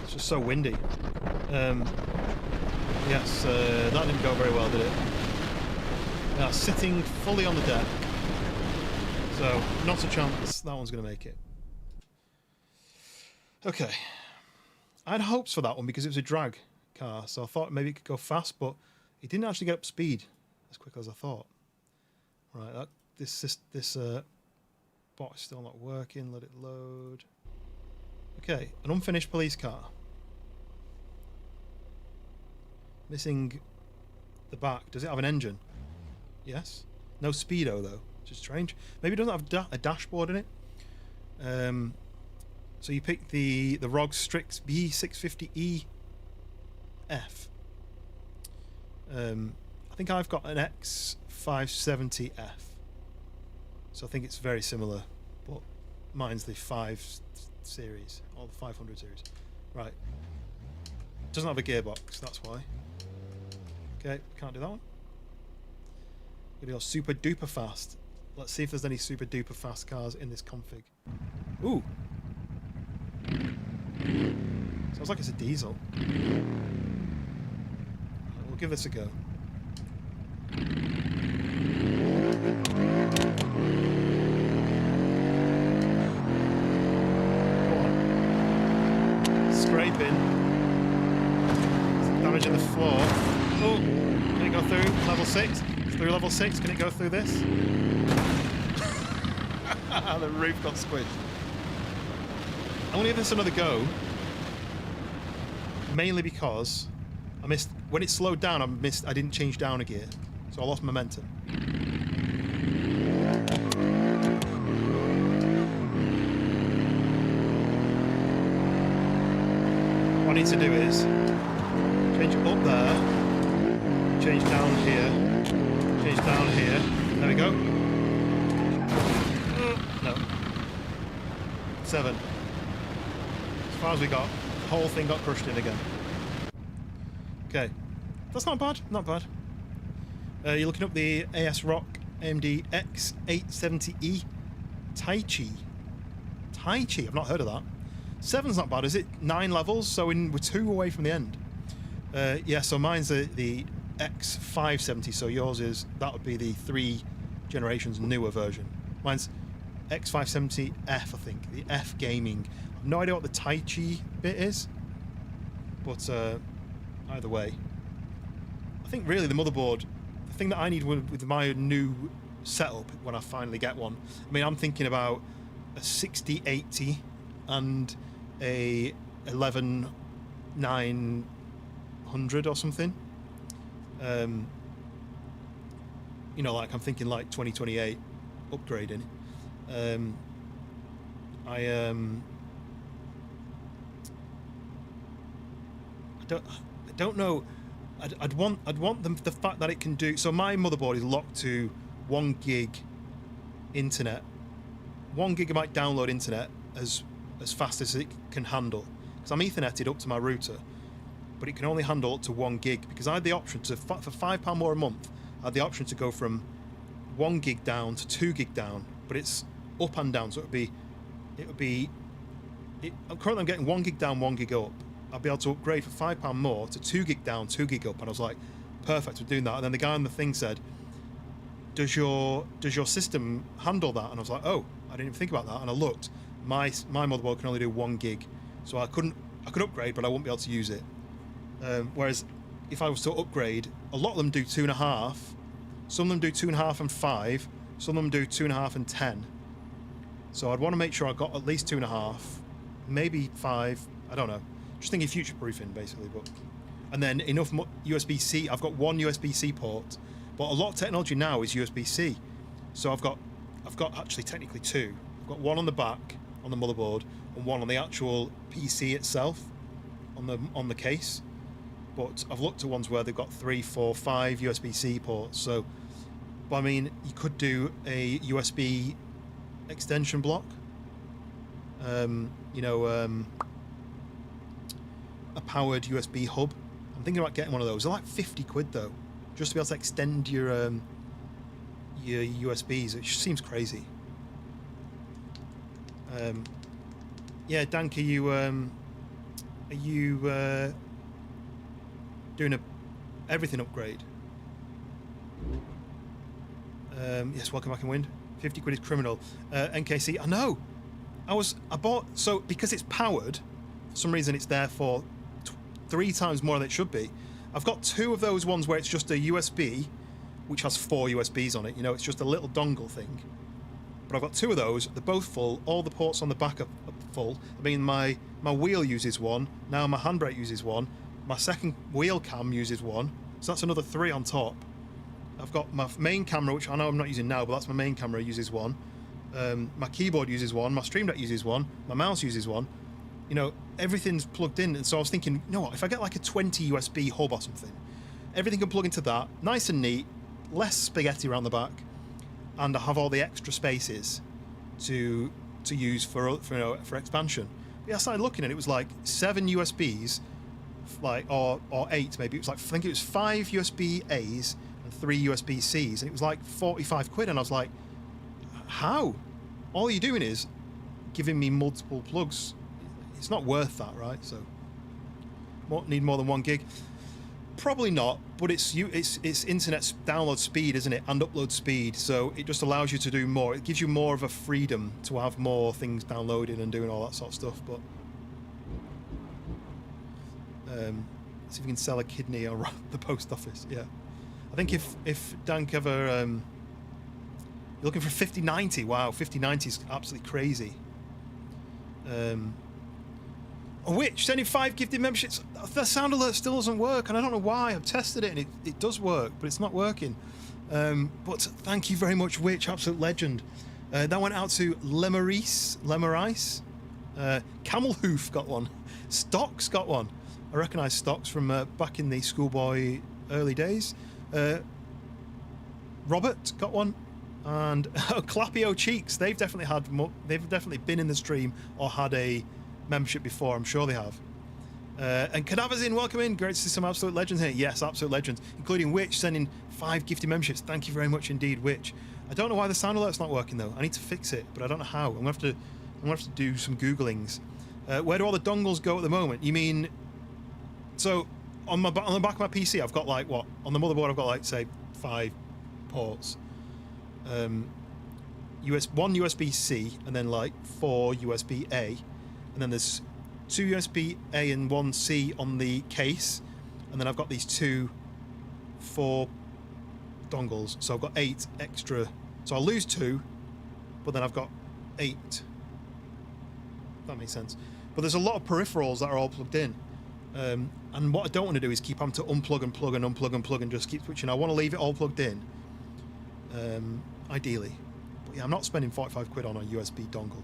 It's just so windy. Yes, that didn't go very well, did it? We are sitting fully on the deck. So, not a chance that one's going to make it. Okay. I had hopes for that one because it was a drag car, so I thought maybe it could go fast, but it didn't actually get up speed as quick as I thought. Right, this bot is still not working. Let it load. Okay, an unfinished police car. Missing the back. Does it have an engine? Yes. No speedo though, which is strange. Maybe it doesn't have a dashboard in it. So you pick the ROG Strix B650EF. I think I've got an X570F. So I think it's very similar, but mine's the 5 series, or the 500 series. Right. Doesn't have a gearbox, that's why. Okay, can't do that one. Gonna go super duper fast. Let's see if there's any super duper fast cars in this config. Ooh. Sounds like it's a diesel. We'll give this a go. Scraping. Some damage in the floor. Oh, can it go through level 6? Through level 6, can it go through this? The roof got squished. I'm gonna give this another go. Mainly because I missed when it slowed down. I didn't change down a gear, so I lost momentum. What I need to do is change up there, change down here, change down here. There we go. No. 7. As far as we got, the whole thing got crushed in again. Okay, that's not bad. Not bad. You're looking up the AS Rock AMD X870E Tai Chi. I've not heard of that. 7's not bad, is it? 9 levels, so we're 2 away from the end. Yeah, so mine's the X570, so yours is, that would be the 3 generations newer version. Mine's X570F, I think, the F gaming. I've no idea what the Tai Chi bit is, but either way. I think really the motherboard, the thing that I need with my new setup when I finally get one, I mean, I'm thinking about a 6080 and a 11900 or something. You know, like I'm thinking like 2028 upgrading. I don't know. I'd want the fact that it can do. So my motherboard is locked to 1 gig internet, 1 gigabyte download internet as fast as it can handle. Because I'm Etherneted up to my router, but it can only handle up to 1 gig. Because I had the option to, for £5 more a month, I had the option to go from 1 gig down to 2 gig down, but it's up and down. So currently I'm getting 1 gig down, 1 gig up. I'll be able to upgrade for £5 more to 2 gig down, 2 gig up, and I was like, perfect, we're doing that. And then the guy on the thing said, does your system handle that? And I was like, oh, I didn't even think about that. And I looked, my motherboard can only do 1 gig, so I could upgrade, but I wouldn't be able to use it. Whereas if I was to upgrade, a lot of them do 2.5, some of them do 2.5 and 5, some of them do 2.5 and 10. So I'd want to make sure I got at least 2.5, maybe 5, I don't know. Just thinking future-proofing, basically. And then enough USB-C. I've got 1 USB-C port, but a lot of technology now is USB-C. So I've got actually technically 2. I've got 1 on the back on the motherboard and 1 on the actual PC itself on the case. But I've looked at ones where they've got 3, 4, 5 USB-C ports. So, but I mean, you could do a USB extension block. A powered USB hub. I'm thinking about getting one of those. They're like 50 quid though, just to be able to extend your USBs. It just seems crazy. Yeah, Dank, are you doing a everything upgrade? Yes, welcome back in wind. 50 quid is criminal. NKC, I know. I bought, so because it's powered, for some reason it's there for 3 times more than it should be. I've got 2 of those ones where it's just a USB, which has 4 USBs on it. You know, it's just a little dongle thing. But I've got 2 of those. They're both full. All the ports on the back are full. I mean, my wheel uses 1. Now my handbrake uses 1. My second wheel cam uses 1. So that's another 3 on top. I've got my main camera, which I know I'm not using now, but that's my main camera, uses 1. My keyboard uses 1. My Stream Deck uses 1. My mouse uses 1. You know, everything's plugged in. And so I was thinking, you know what, if I get like a 20 USB hub or something, everything can plug into that, nice and neat, less spaghetti around the back, and I have all the extra spaces to use for expansion. But yeah, I started looking and it was like 7 USBs like or 8 maybe. It was like, I think it was 5 USB A's and 3 USB C's, and it was like 45 quid. And I was like, how? All you're doing is giving me multiple plugs. It's not worth that, right? So need more than 1 gig. Probably not, but it's internet download speed, isn't it, and upload speed, so it just allows you to do more. It gives you more of a freedom to have more things downloaded and doing all that sort of stuff. But see if we can sell a kidney or rob the post office. Yeah, I think if Dank ever you're looking for 5090. Wow, 5090 is absolutely crazy. Which sending 5 gifted memberships. The sound alert still doesn't work, and I don't know why. I've tested it and it does work, but it's not working. But thank you very much, Witch, absolute legend. That went out to Lemarice, Camel Hoof got one, Stocks got one. I recognise Stocks from back in the schoolboy early days. Robert got one, and Clappy O Cheeks. They've definitely been in the stream or had a membership before. I'm sure they have. And Cadavers in, welcome in. Great to see some absolute legends here. Yes, absolute legends, including Witch sending 5 gifted memberships. Thank you very much indeed, Witch. I don't know why the sound alert's not working though. I need to fix it, but I don't know how. I'm gonna have to do some googlings. Where do all the dongles go at the moment? You mean? So on the back of my PC, I've got like what? On the motherboard, I've got like say 5 ports. One USB-C and then like 4 USB-A. And then there's 2 USB-A and 1 C on the case, and then I've got these 4 dongles, so I've got 8 extra. So I'll lose 2, but then I've got 8. That makes sense. But there's a lot of peripherals that are all plugged in, and what I don't want to do is keep having to unplug and plug and unplug and plug and just keep switching. I want to leave it all plugged in, ideally. But yeah, I'm not spending 45 quid on a USB dongle.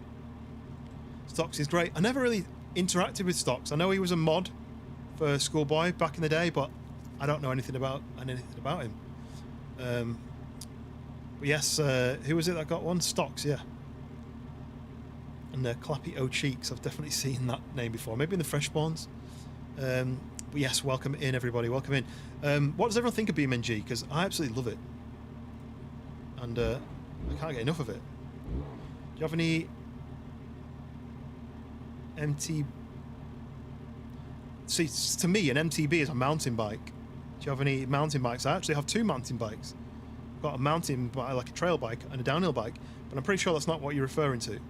Stocks is great. I never really interacted with Stocks. I know he was a mod for Schoolboy back in the day, but I don't know anything about him. But yes, who was it that got one? Stocks, yeah. And Clappy O Cheeks, I've definitely seen that name before. Maybe in the Fresh Spawns. But yes, welcome in, everybody. Welcome in. What does everyone think of BeamNG? Because I absolutely love it. And I can't get enough of it. Do you have any See, to me, an MTB is a mountain bike. Do you have any mountain bikes? I actually have 2 mountain bikes. I've got a mountain bike, like a trail bike, and a downhill bike, but I'm pretty sure that's not what you're referring to.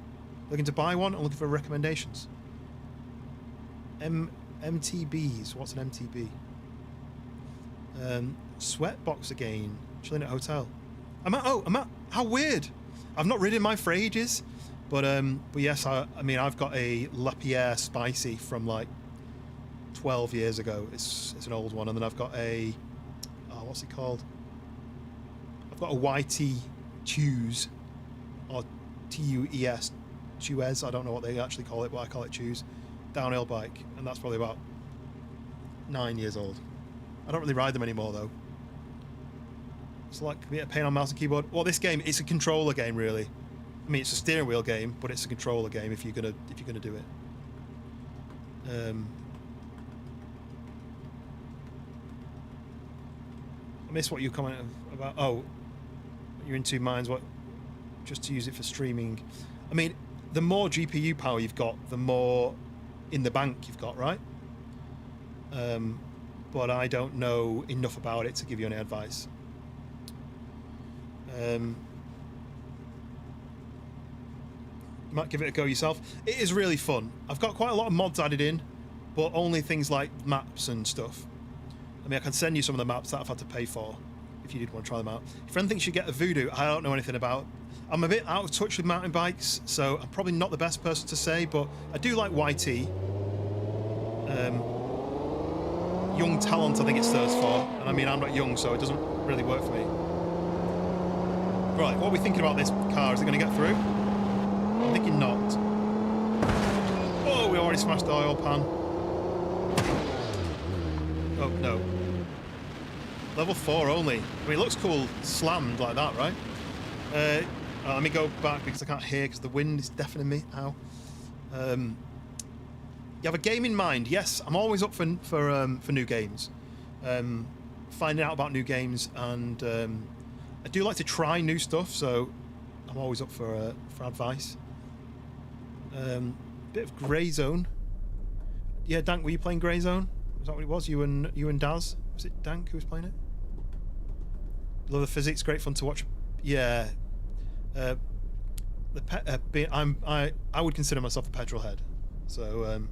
Looking to buy one? I'm looking for recommendations. MTBs. What's an MTB? Sweatbox again. Chilling at a hotel. I'm at. How weird. I've not ridden mine for ages. But yes, I mean, I've got a Lapierre Spicy from like 12 years ago. It's an old one. And then I've got a, what's it called? I've got a YT Choose, or TUES, Tuez. I don't know what they actually call it, but I call it Choose. Downhill bike. And that's probably about 9 years old. I don't really ride them anymore though. It's like a bit of pain on mouse and keyboard. Well, this game, it's a controller game really. I mean, it's a steering wheel game, but it's a controller game if you're gonna do it. I missed what you commented about. Oh, you're in 2 minds. What? Just to use it for streaming. I mean, the more GPU power you've got, the more in the bank you've got, right? But I don't know enough about it to give you any advice. You might give it a go yourself. It is really fun. I've got quite a lot of mods added in, but only things like maps and stuff. I mean, I can send you some of the maps that I've had to pay for if you did want to try them out. If anyone thinks you get a Voodoo, I don't know anything about. I'm a bit out of touch with mountain bikes, so I'm probably not the best person to say, but I do like YT. Young Talent, I think it stands for. And I mean, I'm not young, so it doesn't really work for me. Right, what are we thinking about this car? Is it going to get through? I'm thinking not. Oh, we already smashed the oil pan. Oh, no. Level 4 only. I mean, it looks cool slammed like that, right? Let me go back because I can't hear because the wind is deafening me. Ow. you have a game in mind. Yes, I'm always up for new games, finding out about new games, and I do like to try new stuff. So I'm always up for advice. Bit of Grey Zone. Yeah, Dank, were you playing Grey Zone? Was that what it was? You and Daz? Was it Dank who was playing it? Love the physics, great fun to watch. Yeah. I would consider myself a petrol head, so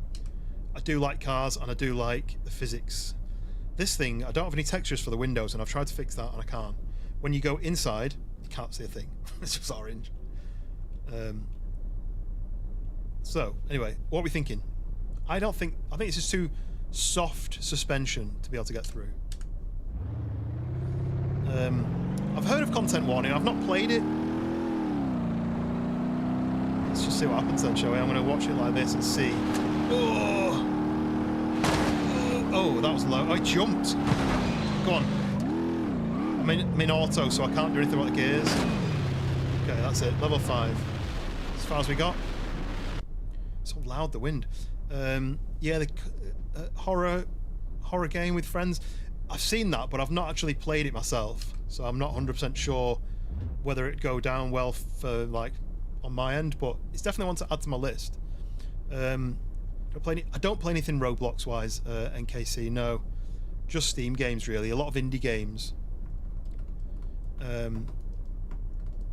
I do like cars and I do like the physics. This thing, I don't have any textures for the windows, and I've tried to fix that and I can't. When you go inside, you can't see a thing. It's just orange. So anyway, what are we thinking? I think it's just too soft suspension to be able to get through. I've heard of content warning. I've not played it. Let's just see what happens then, shall we? I'm going to watch it like this and see. Oh, oh, that was low. I jumped. Go on. I'm in auto, so I can't do anything about the gears. Okay, that's it. Level 5. As far as we got. So loud, the wind. Yeah, the horror game with friends. I've seen that, but I've not actually played it myself, so I'm not 100% sure whether it'd go down well for like on my end. But it's definitely one to add to my list. I don't play anything Roblox wise, NKC. No, just Steam games really. A lot of indie games. Let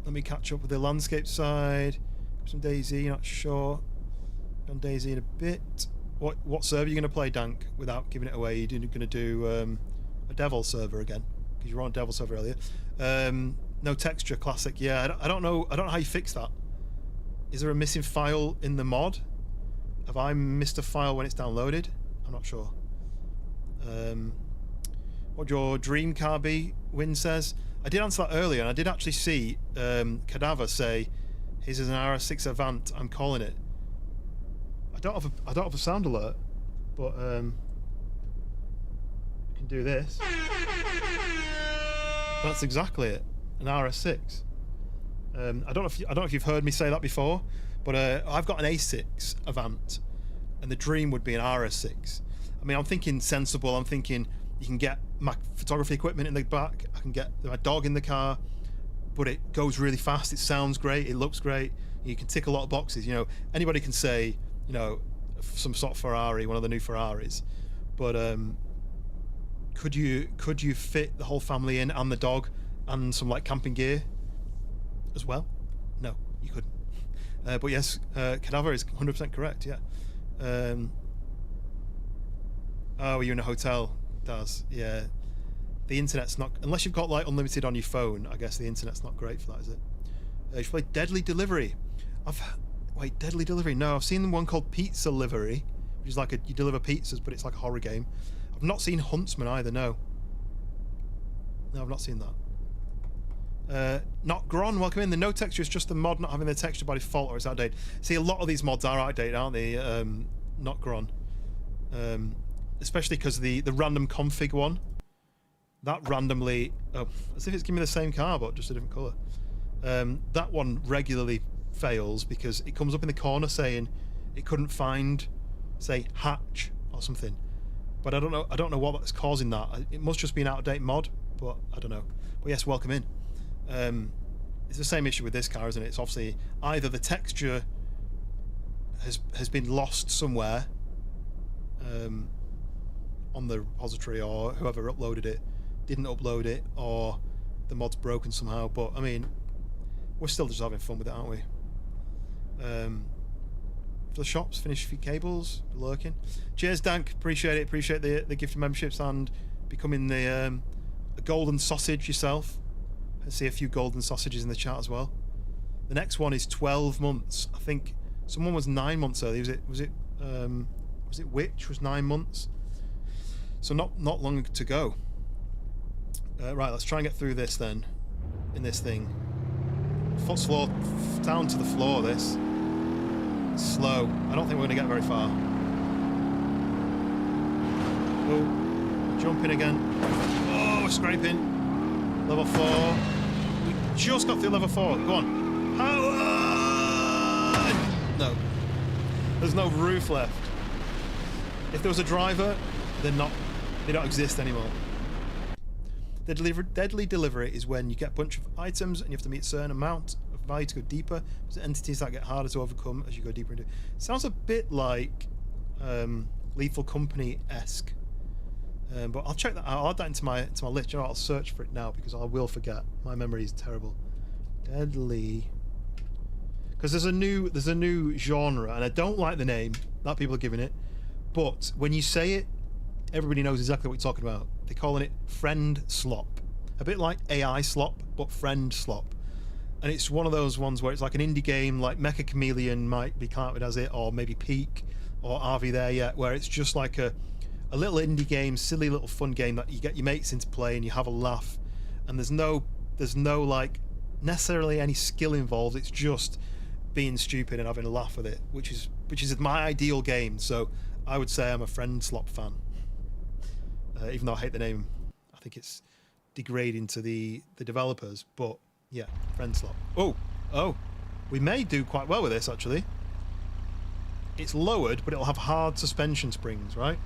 me catch up with the landscape side. Some DayZ, not sure. On DayZ in a bit. What server are you going to play, Dank? Without giving it away, you're going to do a Devil server again because you were on Devil server earlier. No texture, classic. Yeah, I don't know how you fix that. Is there a missing file in the mod? Have I missed a file when it's downloaded? I'm not sure. What your dream car be? Win says. I did answer that earlier, and I did actually see Cadaver say, "His is an RS6 Avant. I'm calling it." I don't have a sound alert, but I can do this. That's exactly it, an RS6. I don't know if you've heard me say that before, but I've got an A6 Avant, and the dream would be an RS6. I mean, I'm thinking sensible. I'm thinking you can get my photography equipment in the back. I can get my dog in the car, but it goes really fast. It sounds great. It looks great. You can tick a lot of boxes. You know, anybody can say, you know, some sort of Ferrari, one of the new Ferraris, but could you fit the whole family in and the dog and some like camping gear as well? No, you couldn't. But yes, Cadaver is 100% correct. Yeah. Oh, you're in a hotel, Daz. Yeah. The internet's not, unless you've got like unlimited on your phone. I guess the internet's not great for that, is it? You should play Deadly Delivery. Wait, Deadly Delivery? No, I've seen one called Pizza Livery, which is like you deliver pizzas, but it's like a horror game. I've not seen Huntsman either, no. No, I've not seen that. Not Gron, welcome in. The no texture is just the mod not having the texture by default, or it's outdated. See, a lot of these mods are outdated, aren't they? Not Gron. Especially because the random config one, that randomly, as if it's giving me the same car, but just a different colour. That one regularly fails because it comes up in the corner saying it couldn't find, say, hatch or something, but I don't know what that's causing that. It must just be an out-of-date mod, but I don't know. But yes, welcome in. It's the same issue with this car, isn't it? It's obviously either the texture has been lost somewhere on the repository, or whoever uploaded it didn't upload it, or the mod's broken somehow. But I mean, we're still just having fun with it, aren't we? For the shops, finish a few cables, lurking. Cheers, Dank. Appreciate it. Appreciate the gift of memberships and becoming a golden sausage yourself. I see a few golden sausages in the chat as well. The next one is 12 months. I think someone was 9 months early. Was it Witch was 9 months? So not long to go. Right, let's try and get through this then. In this thing. Foot slow down to the floor. This. Slow. I don't think we're going to get very far. Oh, jumping again. Oh, we're scraping. Level 4. We just got through level 4. Go on. Howard! No. There's no roof left. If there was a driver, they're not. They don't exist anymore. The deadly delivery is when you get a bunch of items and you have to meet a certain amount of value to go deeper. There's entities that get harder to overcome as you go deeper into it. Sounds a bit like Lethal Company-esque. But I'll check that out. I'll add that into my list. You know, I'll search for it now because I will forget. My memory is terrible. Deadly. Because there's a new genre, and I don't like the name that people are giving it. But when you say it, everybody knows exactly what you're talking about. They're calling it friend slop. A bit like AI slop, but friend slop. And it's one of those ones where it's like an indie game, like Mecha Chameleon might be counted as it, or maybe Peak, or Are We There Yet, where it's just like a little indie game, silly little fun game that you get your mates into play and you have a laugh. And there's no like necessarily any skill involved. It's just being stupid and having a laugh with it, which is my ideal game. So I would say I'm a friend slop fan. Even though I hate the name, I think it's degrading to the developers. But yeah, friend slop. Oh, we may do quite well with this actually. It's lowered, but it'll have hard suspension springs, right?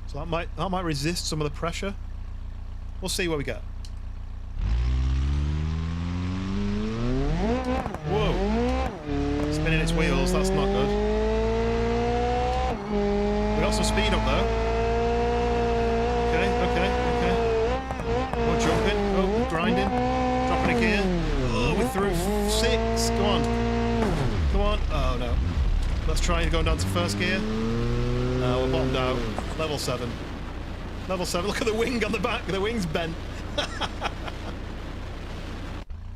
So that might resist some of the pressure. We'll see what we get. Whoa! Spinning its wheels. That's not good. We got some speed up though. Okay. We're jumping. Oh, we're grinding. Dropping a gear. Oh, we're through 6. Come on. Oh no. Let's try going down to first gear. No, we're bottomed out. Level 7. Level 7. Look at the wing on the back. The wing's bent.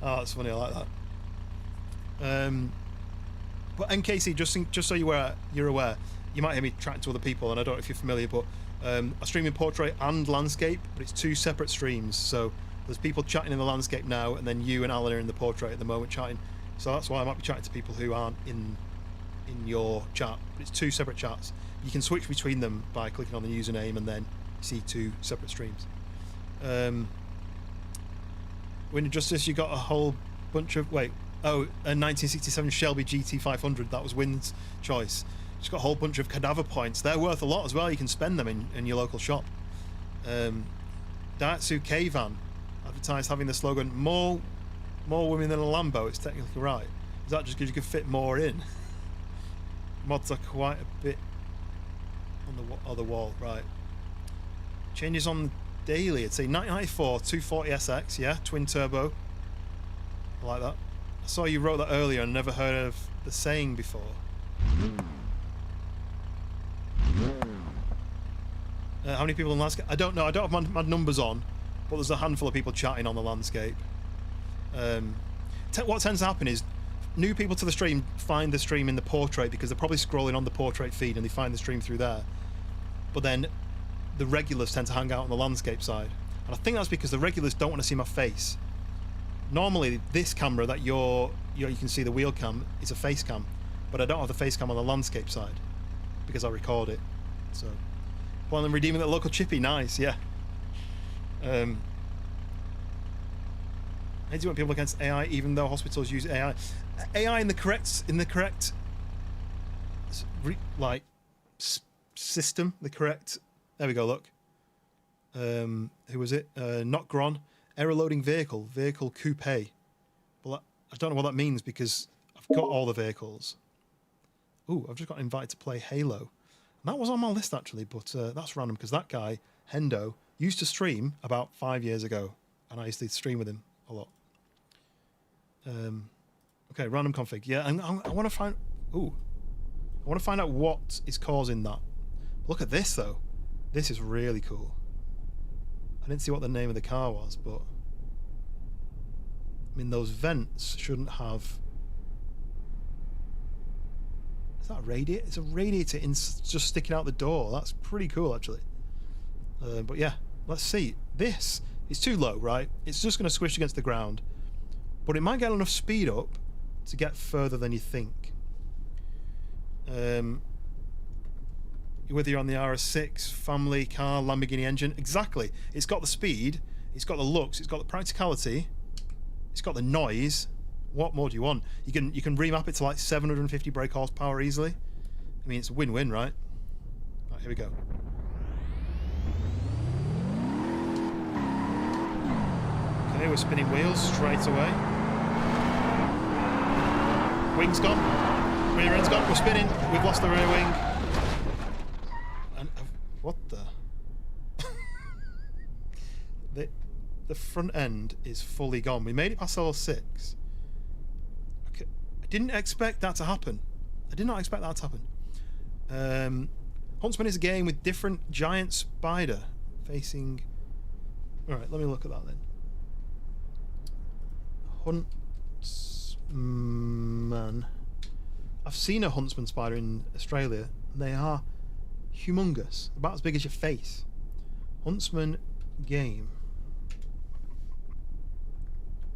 Oh, that's funny. I like that. But NKC, just so you're aware, you might hear me chatting to other people, and I don't know if you're familiar, but I stream in portrait and landscape, but it's 2 separate streams. So there's people chatting in the landscape now, and then you and Alan are in the portrait at the moment chatting. So that's why I might be chatting to people who aren't in your chat. But it's 2 separate chats. You can switch between them by clicking on the username and then see 2 separate streams. When Justice, you got a whole bunch of a 1967 Shelby GT500. That was Wynn's choice. It's got a whole bunch of cadaver points. They're worth a lot as well. You can spend them in your local shop. Daihatsu K-Van advertised having the slogan "More women than a Lambo." It's technically right. Is that just because you could fit more in? Mods are quite a bit on the other wall, right? Changes on daily. It's a 1994 240SX, yeah, twin turbo. I like that. I saw you wrote that earlier and never heard of the saying before. How many people in landscape? I don't know. I don't have my numbers on, but there's a handful of people chatting on the landscape. What tends to happen is new people to the stream find the stream in the portrait because they're probably scrolling on the portrait feed and they find the stream through there. But then the regulars tend to hang out on the landscape side. And I think that's because the regulars don't want to see my face. Normally, this camera that you can see the wheel cam is a face cam, but I don't have the face cam on the landscape side because I record it. So, plan on redeeming the local chippy. Nice, yeah. I do want people against AI, even though hospitals use AI. AI in the correct system. The correct. There we go. Look. Who was it? Not Gron. Error loading vehicle coupe. Well, I don't know what that means because I've got all the vehicles. Ooh, I've just got invited to play Halo. And that was on my list actually, but that's random because that guy, Hendo, used to stream about 5 years ago, and I used to stream with him a lot. Okay, random config. Yeah, I want to find. Ooh, I want to find out what is causing that. Look at this though. This is really cool. I didn't see what the name of the car was, but I mean those vents shouldn't have. Is that a radiator? It's a radiator just sticking out the door. That's pretty cool actually. But yeah, let's see. This is too low, right? It's just going to squish against the ground, but it might get enough speed up to get further than you think. Whether you're on the RS6, family car, Lamborghini engine, exactly. It's got the speed, it's got the looks, it's got the practicality, it's got the noise. What more do you want? You can remap it to like 750 brake horsepower easily. I mean, it's a win-win, right? Right, here we go. Okay, we're spinning wheels straight away. Wing's gone. Rear end's gone. We're spinning. We've lost the rear wing. And what the? The front end is fully gone. We made it past level 6. Okay. I didn't expect that to happen. I did not expect that to happen. Huntsman is a game with different giant spider facing... Alright, let me look at that then. Huntsman. I've seen a huntsman spider in Australia, and they are humongous, about as big as your face. Huntsman game.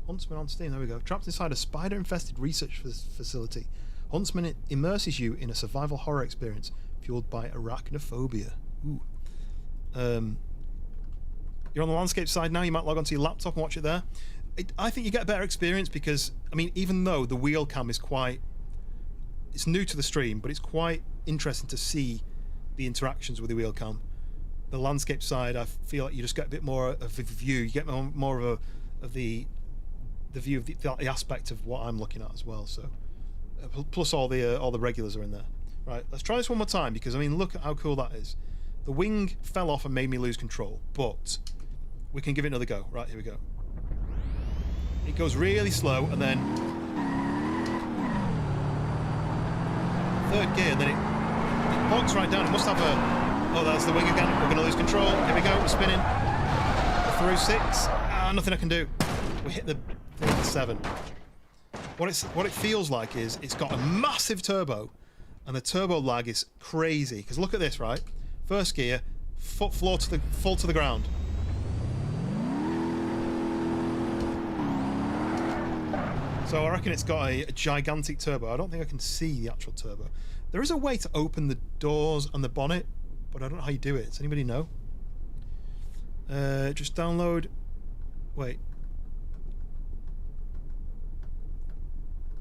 Huntsman on Steam, there we go. Trapped inside a spider-infested research facility, Huntsman immerses you in a survival horror experience fueled by arachnophobia. Ooh. You're on the landscape side now. You might log onto your laptop and watch it there. I think you get a better experience because, I mean, even though the wheel cam is quite... It's new to the stream, but it's quite interesting to see the interactions with the wheel cam. The landscape side, I feel like you just get a bit more of a view. You get more of the view of the aspect of what I'm looking at as well. So, plus all the regulars are in there. Right, let's try this one more time because, I mean, look at how cool that is. The wing fell off and made me lose control, but we can give it another go. Right, here we go. It goes really slow, and then third gear, and then it bogs right down. It must have a... Oh, that's the wing again. We're going to lose control. Here we go. We're spinning. We're through 6. Nothing I can do. We hit the 7. What it feels like is it's got a massive turbo, and the turbo lag is crazy. Because look at this, right? First gear, full to the ground. So I reckon it's got a gigantic turbo. I don't think I can see the actual turbo. There is a way to open the doors and the bonnet, but I don't know how you do it. Does anybody know? Just download... Wait.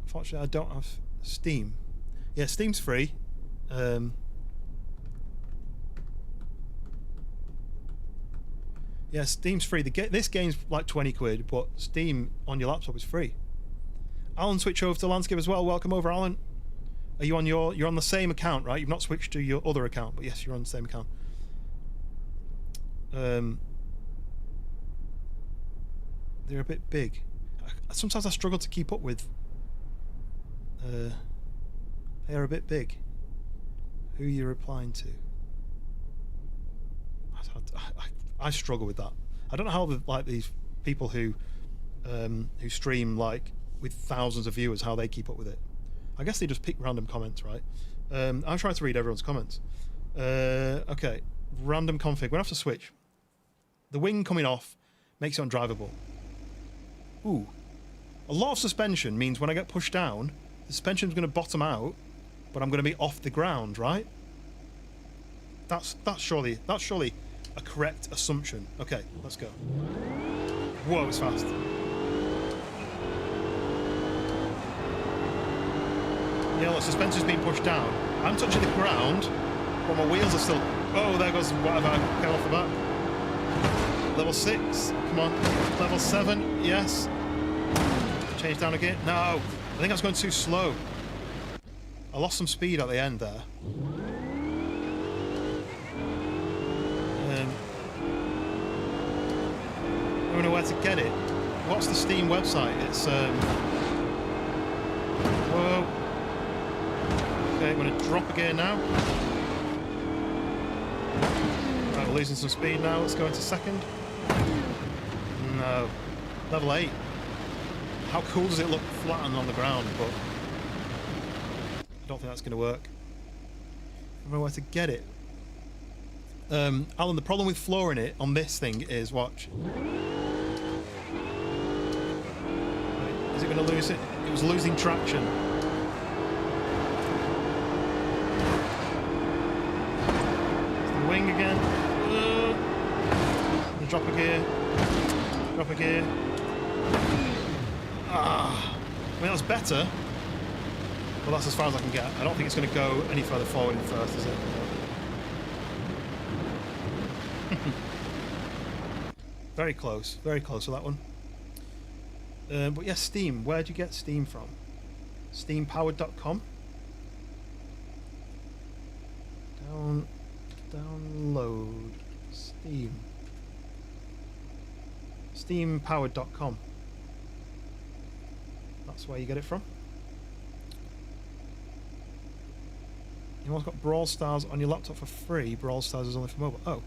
Unfortunately, I don't have Steam. Yeah, Steam's free. Yeah, Steam's free. This game's like 20 quid, but Steam on your laptop is free. Alan, switch over to Landscape as well. Welcome over, Alan. Are you on you're on the same account, right? You've not switched to your other account, but yes, you're on the same account. They're a bit big. Sometimes I struggle to keep up with. They are a bit big. Who are you replying to? I struggle with that. I don't know how these people who stream like with thousands of viewers, how they keep up with it. I guess they just pick random comments, right? I'm trying to read everyone's comments. Okay, random config. We're gonna have to switch. The wing coming off makes it undrivable. Ooh, a lot of suspension means when I get pushed down, the suspension's gonna bottom out, but I'm gonna be off the ground, right? That's surely a correct assumption. Okay, let's go. Whoa, it's fast. Yeah, look, suspension's being pushed down. I'm touching the ground, but my wheels are still... Oh, there goes whatever I came off the back. Level 6, come on. Level 7, yes. Change down again. No, I think I was going too slow. I lost some speed at the end there. I don't know where to get it. What's the Steam website? It's whoa. Okay, I'm gonna drop a gear now. Right, we're losing some speed now. Let's go into second. No. Level 8. How cool does it look flattened on the ground, but I don't think that's gonna work. I don't know where to get it. Alan, the problem with flooring it on this thing is, watch. Is it going to lose it? It was losing traction. It's the wing again. Drop a gear. Drop a gear. I mean, that's better. Well, that's as far as I can get. I don't think it's going to go any further forward in first, is it? Very close to that one. But yeah, Steam. Where'd you get Steam from? Steampowered.com. Download Steam. Steampowered.com. That's where you get it from. Anyone's got Brawl Stars on your laptop for free? Brawl Stars is only for mobile. Oh.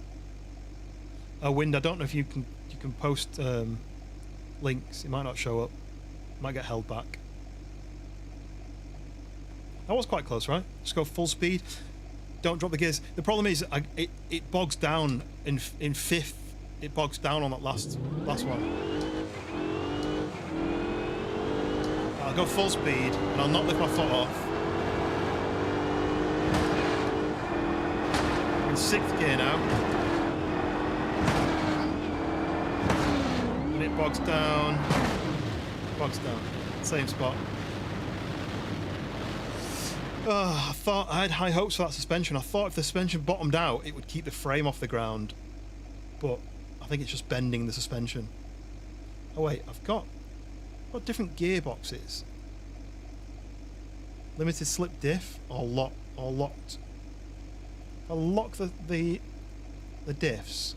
Oh, Wind. I don't know if you can post links. It might not show up. Might get held back. That was quite close, right? Just go full speed. Don't drop the gears. The problem is, it bogs down in fifth. It bogs down on that last one. I'll go full speed, and I'll not lift my foot off. I'm in 6th gear now. And it bogs down. Same spot. Oh, I thought I had high hopes for that suspension. I thought if the suspension bottomed out, it would keep the frame off the ground. But I think it's just bending the suspension. Oh wait, I've got different gearboxes. Limited slip diff or locked. I'll lock the diffs.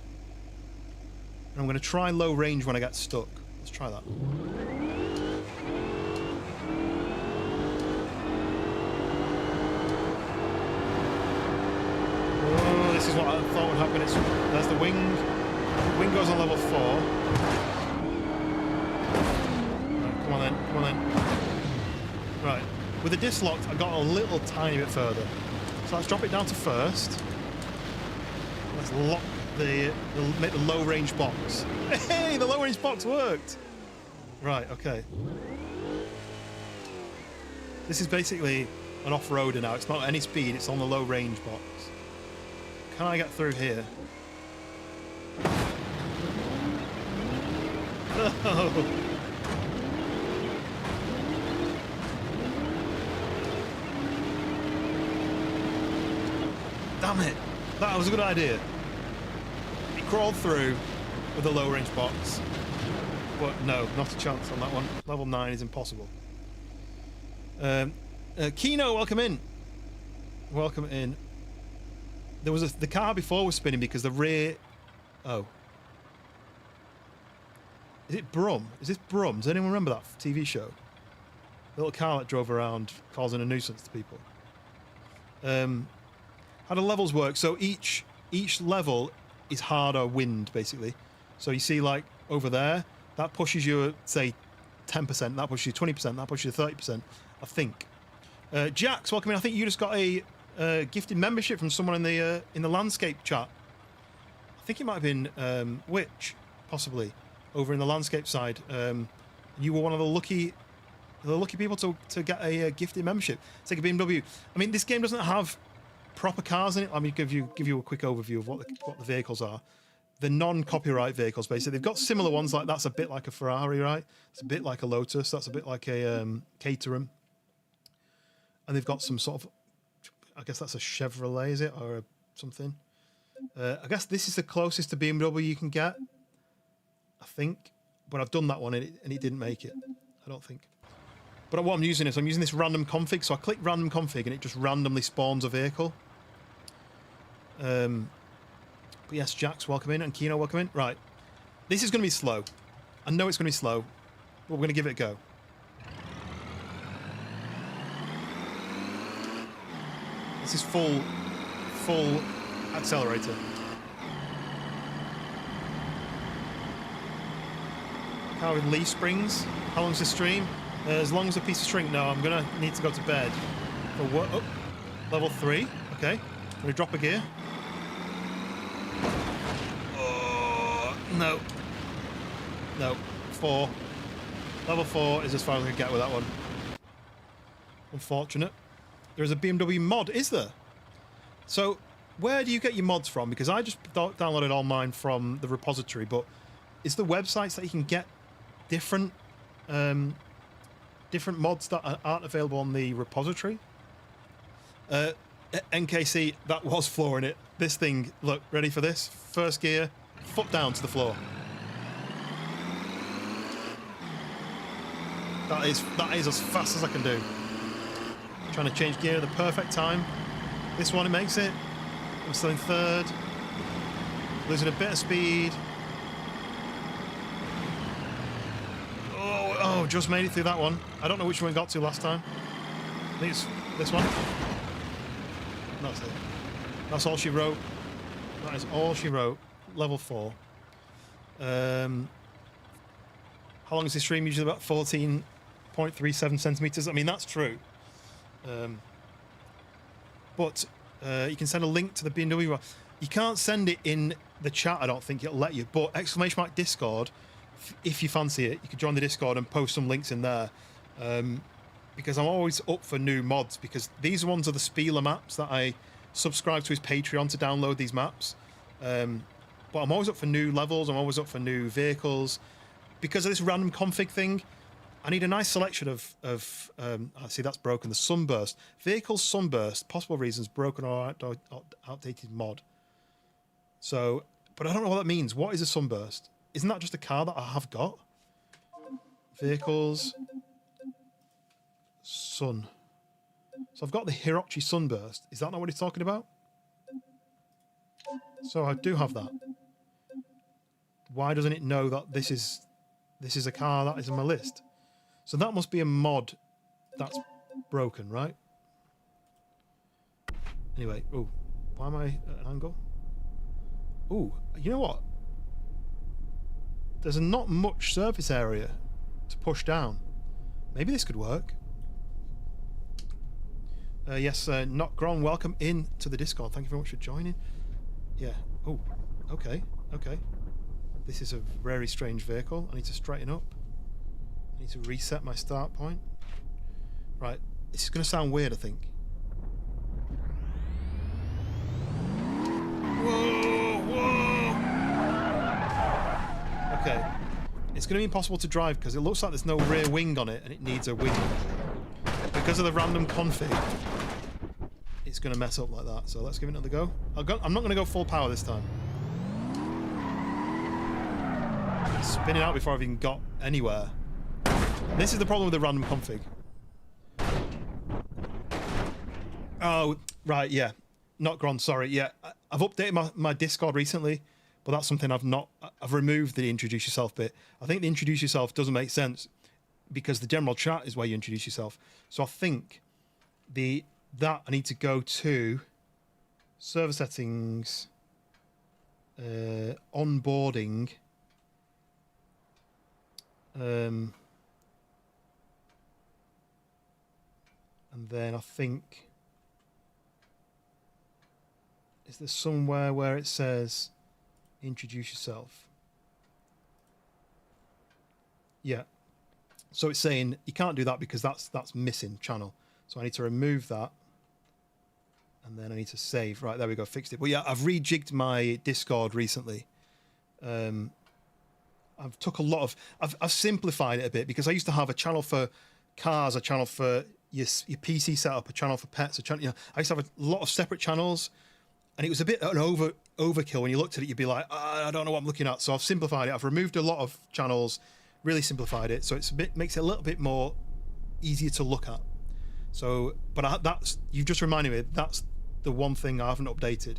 And I'm going to try low range when I get stuck. Let's try that. Oh, this is what I thought would happen. There's the wing. The wing goes on level 4. Right, come on then. Right. With the diffs locked, I got a little tiny bit further. So let's drop it down to first. Let's lock make the low range box. Hey, the low range box worked. Right, okay. This is basically an off-roader now. It's not at any speed, it's on the low range box. Can I get through here? No. Damn it. That was a good idea. He crawled through with a low range box. But no, not a chance on that one. Level 9 is impossible. Kino, welcome in. Welcome in. There was the car before was spinning because the rear... Oh. Is it Brum? Is this Brum? Does anyone remember that TV show? The little car that drove around causing a nuisance to people. How do levels work? So each level is harder wind, basically. So you see, like, over there, that pushes you, say, 10%, that pushes you 20%, that pushes you 30%, I think. Jax, welcome in. I think you just got a gifted membership from someone in the landscape chat. I think it might have been Witch, possibly, over in the landscape side. You were one of the lucky people to get a gifted membership. Take a BMW. I mean, this game doesn't have proper cars in it. Let me give you a quick overview of what the vehicles are. The non-copyright vehicles, basically. They've got similar ones, like that's a bit like a Ferrari, right? It's a bit like a Lotus. That's a bit like a Caterham. And they've got some sort of, I guess that's a Chevrolet, is it? Or something. I guess this is the closest to BMW you can get, I think. But I've done that one and it didn't make it, I don't think. But what I'm using is, I'm using this random config. So I click random config and it just randomly spawns a vehicle. But yes, Jax, welcome in, and Kino, welcome in. Right. This is going to be slow. I know it's going to be slow, but we're going to give it a go. This is full accelerator. Car with leaf springs. How long's the stream? As long as a piece of string. No, I'm going to need to go to bed. For what? Oh, level 3. Okay. I'm going to drop a gear. No. No. 4. Level 4 is as far as I can get with that one. Unfortunate. There is a BMW mod, is there? So, where do you get your mods from? Because I just downloaded all mine from the repository, but is the websites that you can get different mods that aren't available on the repository? NKC, that was flooring it. This thing, look, ready for this? First gear, foot down to the floor. That is as fast as I can do. Trying to change gear at the perfect time. This one, it makes it. I'm still in third. Losing a bit of speed. Oh, just made it through that one. I don't know which one we got to last time. I think it's this one. That's it. That's all she wrote. That is all she wrote. Level 4. How long is this stream? Usually about 14.37 centimeters. I mean, that's true. But you can send a link to the BMW. You can't send it in the chat, I don't think it'll let you. But ! Discord, if you fancy it, you can join the Discord and post some links in there. Because I'm always up for new mods, because these ones are the Spieler maps that I subscribe to his Patreon to download these maps. But I'm always up for new levels, I'm always up for new vehicles. Because of this random config thing, I need a nice selection of see, that's broken, the Sunburst. Vehicle Sunburst, possible reasons, broken or outdated mod. So, but I don't know what that means. What is a Sunburst? Isn't that just a car that I have got? Vehicles, Sun. So I've got the Hirochi Sunburst. Is that not what he's talking about? So I do have that. Why doesn't it know that this is a car that is in my list? So that must be a mod that's broken, right? Anyway, oh, why am I at an angle? Oh, you know what? There's not much surface area to push down. Maybe this could work. Yes, Not Gron, welcome in to the Discord. Thank you very much for joining. Yeah. Oh, okay, okay. This is a very strange vehicle. I need to straighten up. I need to reset my start point. Right, this is going to sound weird, I think. Whoa, whoa! Okay. It's going to be impossible to drive because it looks like there's no rear wing on it and it needs a wing. Because of the random config, it's going to mess up like that. So let's give it another go. I'm not going to go full power this time. It's spinning out before I've even got anywhere. This is the problem with the random config. Oh, right, yeah. Not Gron, sorry. Yeah, I've updated my Discord recently, but that's something I've removed the introduce yourself bit. I think the introduce yourself doesn't make sense because the general chat is where you introduce yourself. So I think I need to go to server settings, onboarding, and then I think, is there somewhere where it says introduce yourself? Yeah. So it's saying you can't do that because that's missing channel. So I need to remove that. And then I need to save. Right, there we go, fixed it. But yeah, I've rejigged my Discord recently. I've took a lot of... I've simplified it a bit because I used to have a channel for cars, a channel for your PC setup, a channel for pets, a channel... I used to have a lot of separate channels. And it was a bit an overkill. When you looked at it, you'd be like, I don't know what I'm looking at. So I've simplified it. I've removed a lot of channels, really simplified it. So makes it a little bit more easier to look at. So, but that's, you've just reminded me, that's the one thing I haven't updated.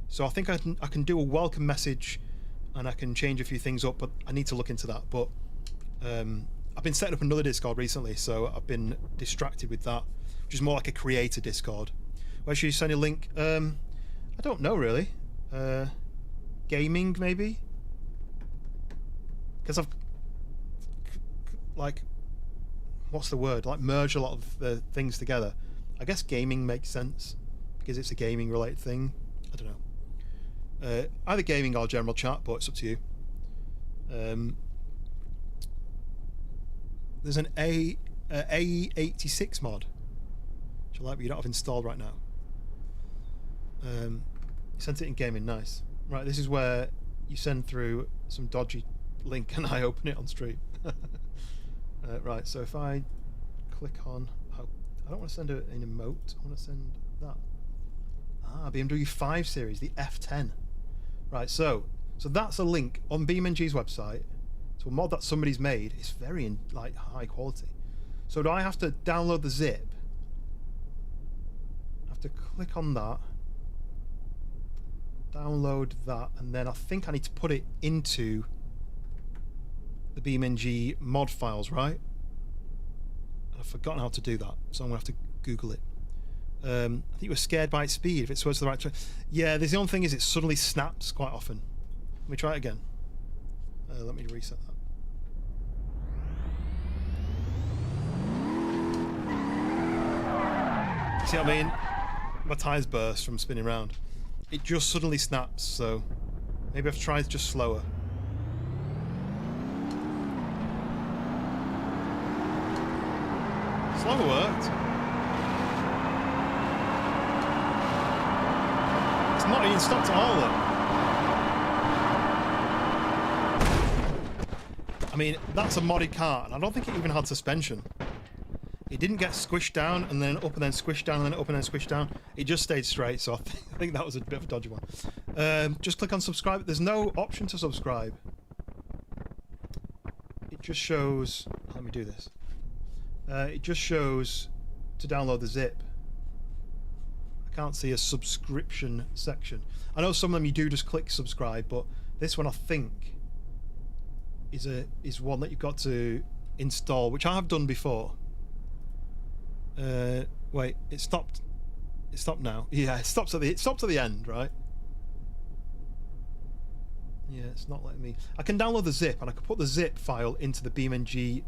So I think I can do a welcome message and I can change a few things up, but I need to look into that. But I've been setting up another Discord recently, so I've been distracted with that, which is more like a creator Discord. Where should you send a link? I don't know really. Gaming maybe? Because I've like, what's the word? Like merge a lot of the things together. I guess gaming makes sense because it's a gaming related thing. I don't know. Either gaming or general chat, but it's up to you. There's an A86 mod, which I like, but you don't have installed right now. You sent it in gaming, nice. Right, this is where you send through some dodgy link and I open it on stream. Right, so if I click on, I don't want to send an emote, I want to send that. BMW 5 Series, the F10. Right, so that's a link on BeamNG's website So a mod that somebody's made is very like high quality. So do I have to download the zip? I have to click on that, download that, and then I think I need to put it into the BeamNG mod files, right? I've forgotten how to do that, so I'm gonna have to Google it. I think you were scared by its speed. If it switches to the right track, yeah. The only thing is it suddenly snaps quite often. Let me try it again. Let me reset that. See what I mean? My tyres burst from spinning around. It just suddenly snaps, so maybe I've tried just slower. Slower worked. It's not even stopped at all though. I mean, that's a modded car, and I don't think it even had suspension. It didn't get squished down and then up and then squished down and then up and then squished down. It just stayed straight, so I think that was a bit of a dodgy one. Just click on subscribe. There's no option to subscribe. It just shows... Let me do this. It just shows to download the zip. I can't see a subscription section. I know some of them you do just click subscribe, but this one I think is one that you've got to install, which I have done before. Wait, it stopped. It stopped now. Yeah, it stops at the end, right? Yeah, it's not letting me. I can download the zip, and I can put the zip file into the BeamNG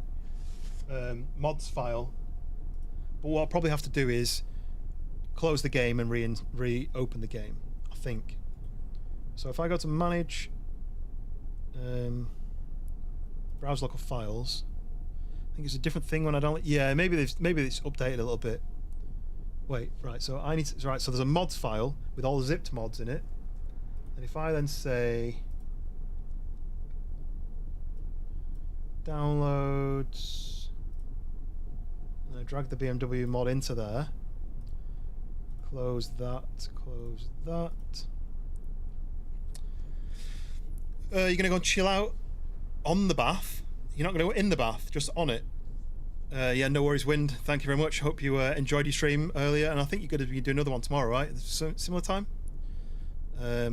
mods file. But what I'll probably have to do is close the game and reopen the game, I think. So if I go to manage, browse local files. I think it's a different thing when I don't. Yeah, maybe it's updated a little bit. Wait, right. So I need to. Right. So there's a mods file with all the zipped mods in it, and if I then say downloads, and I drag the BMW mod into there. Close that. Close that. You're gonna go and chill out on the bath. You're not going to go in the bath, just on it. Yeah, no worries, Wind. Thank you very much. Hope you enjoyed your stream earlier, and I think you're going to do another one tomorrow, right? Similar time. They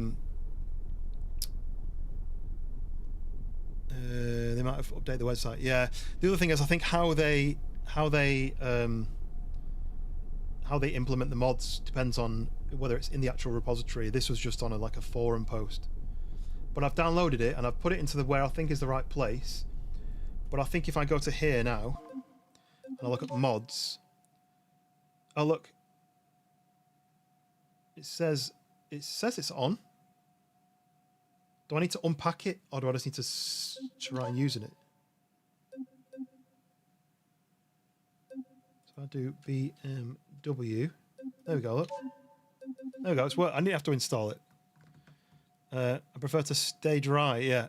might have updated the website. Yeah. The other thing is, I think how they implement the mods depends on whether it's in the actual repository. This was just on like a forum post, but I've downloaded it and I've put it into where I think is the right place. But I think if I go to here now, and I look at mods, oh look, it says it's on. Do I need to unpack it, or do I just need to try and using it? So I do BMW. There we go. Look, there we go. It's work. I didn't have to install it. I prefer to stay dry. Yeah.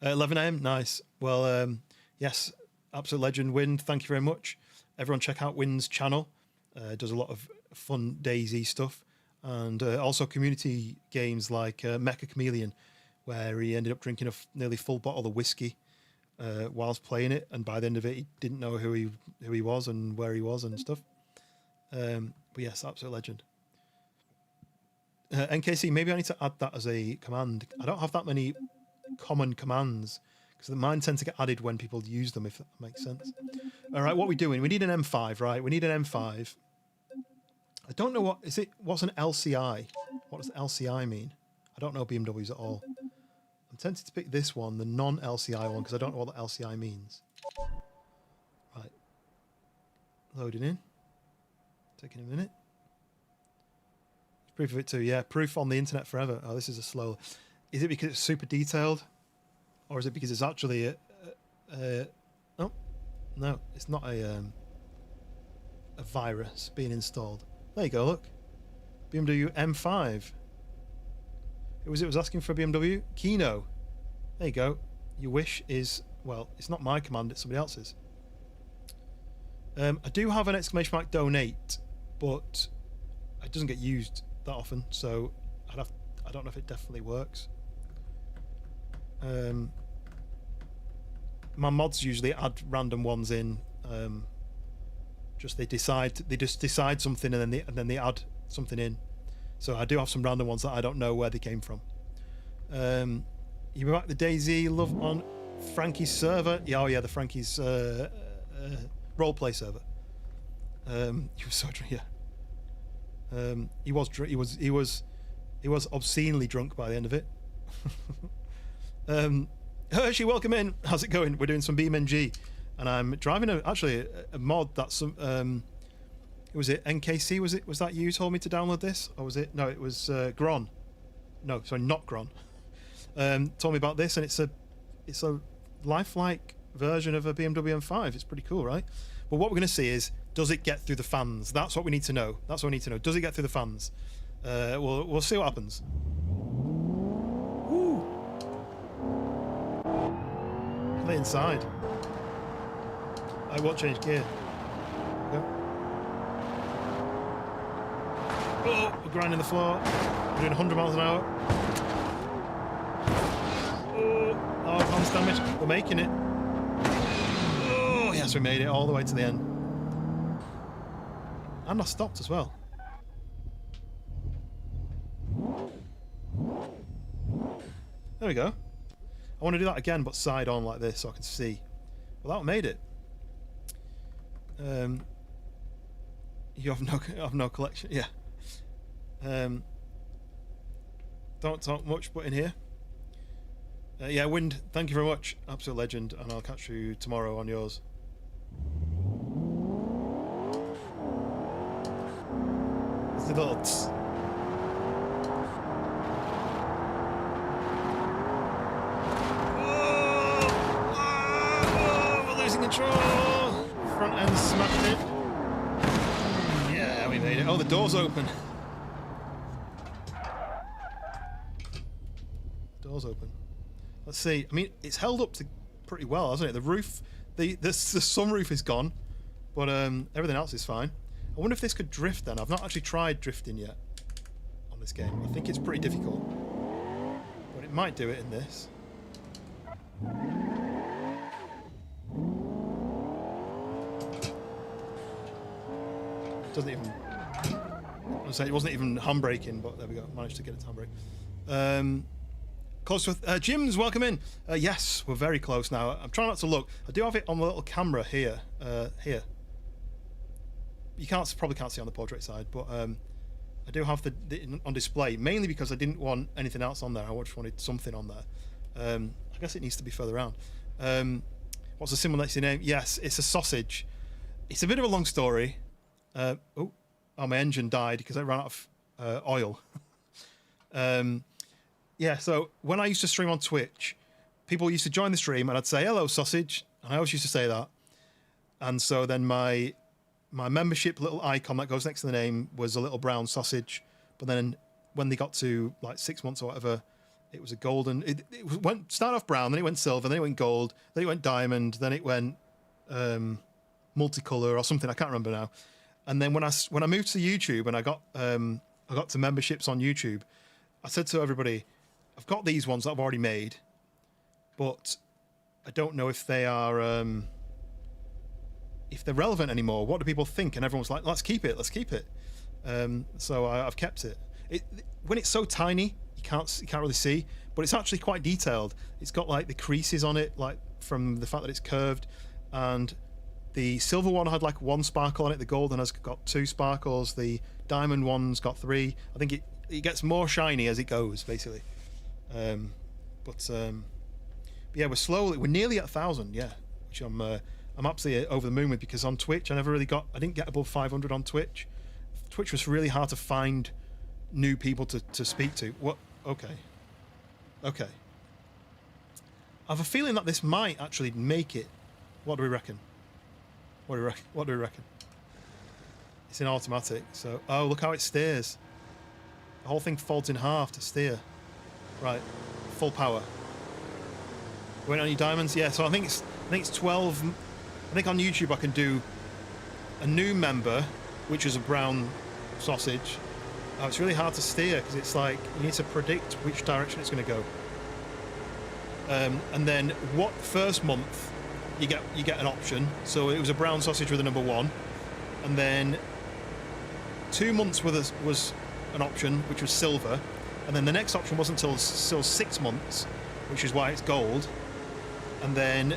11 AM, nice. Well, yes, absolute legend, Wind. Thank you very much. Everyone, check out Wind's channel. Does a lot of fun DayZ stuff, and also community games like Mecha Chameleon, where he ended up drinking a nearly full bottle of whiskey whilst playing it, and by the end of it, he didn't know who he was and where he was and stuff. But yes, absolute legend. NKC, maybe I need to add that as a command. I don't have that many common commands because mine tend to get added when people use them, if that makes sense. All right, what are we doing? We need an M5, right? We need an M5. I don't know what's an LCI? What does LCI mean? I don't know BMWs at all. I'm tempted to pick this one, the non-LCI one, because I don't know what the LCI means. Right. Loading in. Taking a minute. Proof of it too, yeah. Proof on the internet forever. Oh, this is a slow... Is it because it's super detailed? Or is it because it's actually oh, no, it's not a virus being installed. There you go, look. BMW M5. Who was it was asking for a BMW? Kino. There you go. Your wish is, well, it's not my command, it's somebody else's. I do have an exclamation mark donate, but it doesn't get used that often, so I don't know if it definitely works. my mods usually add random ones in. They just decide something and then they add something in. So I do have some random ones that I don't know where they came from. You back the DayZ love on Frankie's server? Yeah, oh yeah, the Frankie's roleplay server. He was so drunk. Yeah. He was obscenely drunk by the end of it. Hershey, welcome in. How's it going? We're doing some BeamNG, and I'm driving a mod that's was it NKC? Was that you told me to download this, or was it? No, it was Gron. No, sorry, not Gron. Told me about this, and it's a lifelike version of a BMW M5. It's pretty cool, right? But what we're going to see is, does it get through the fans? That's what we need to know. That's what we need to know. Does it get through the fans? We'll see what happens. Woo! Play inside. I won't change gear. Go. Oh, we're grinding the floor. We're doing 100 miles an hour. Oh, advanced damage. We're making it. Oh, yes, we made it all the way to the end. And I stopped as well. There we go. I want to do that again, but side on like this so I can see. Well, that made it. You have no collection. Yeah. Don't talk much, but in here. Yeah, Wind, thank you very much. Absolute legend, and I'll catch you tomorrow on yours. It's the little tss. We're losing control. Front end smashed it. Yeah, we made it. Oh, the door's open. Door's open. Let's see. I mean, it's held up to pretty well, hasn't it? The roof, the sunroof is gone, but everything else is fine. I wonder if this could drift then. I've not actually tried drifting yet on this game. I think it's pretty difficult, but it might do it in this. It doesn't even. I say it wasn't even handbraking, but there we go. Managed to get it to handbrake. Close with Jim's, welcome in. Yes, we're very close now. I'm trying not to look. I do have it on the little camera here. Here. You probably can't see on the portrait side, but I do have the on display, mainly because I didn't want anything else on there. I just wanted something on there. I guess it needs to be further around. What's the simulation name? Yes, it's a sausage. It's a bit of a long story. Oh, my engine died because I ran out of oil. Yeah, so when I used to stream on Twitch, people used to join the stream and I'd say, hello, sausage. And I always used to say that. And so then my membership little icon that goes next to the name was a little brown sausage. But then when they got to like 6 months or whatever, it was a golden. It started off brown, then it went silver, then it went gold, then it went diamond, then it went multicolor or something. I can't remember now. And then when I moved to YouTube and I got to memberships on YouTube, I said to everybody, I've got these ones that I've already made, but I don't know if they are if they're relevant anymore. What do people think? And everyone's like, let's keep it, let's keep it. So I've kept it. When it's so tiny, you can't really see, but it's actually quite detailed. It's got like the creases on it, like from the fact that it's curved, and the silver one had like 1 sparkle on it. The golden has got 2 sparkles. The diamond one's got 3. I think it gets more shiny as it goes, basically. But yeah, we're nearly at 1,000. Yeah, which I'm absolutely over the moon with, because on Twitch I didn't get above 500 on Twitch. Twitch was really hard to find new people to speak to. What? Okay. I have a feeling that this might actually make it. What do we reckon? What do we reckon? It's in automatic, so oh, look how it steers. The whole thing folds in half to steer. Right, full power. Went on your diamonds, yeah. So I think it's 12. I think on YouTube I can do a new member, which is a brown sausage. Oh, it's really hard to steer because it's like you need to predict which direction it's going to go. And then what first month you get an option. So it was a brown sausage with a number 1, and then 2 months was an option, which was silver, and then the next option wasn't until still 6 months, which is why it's gold, and then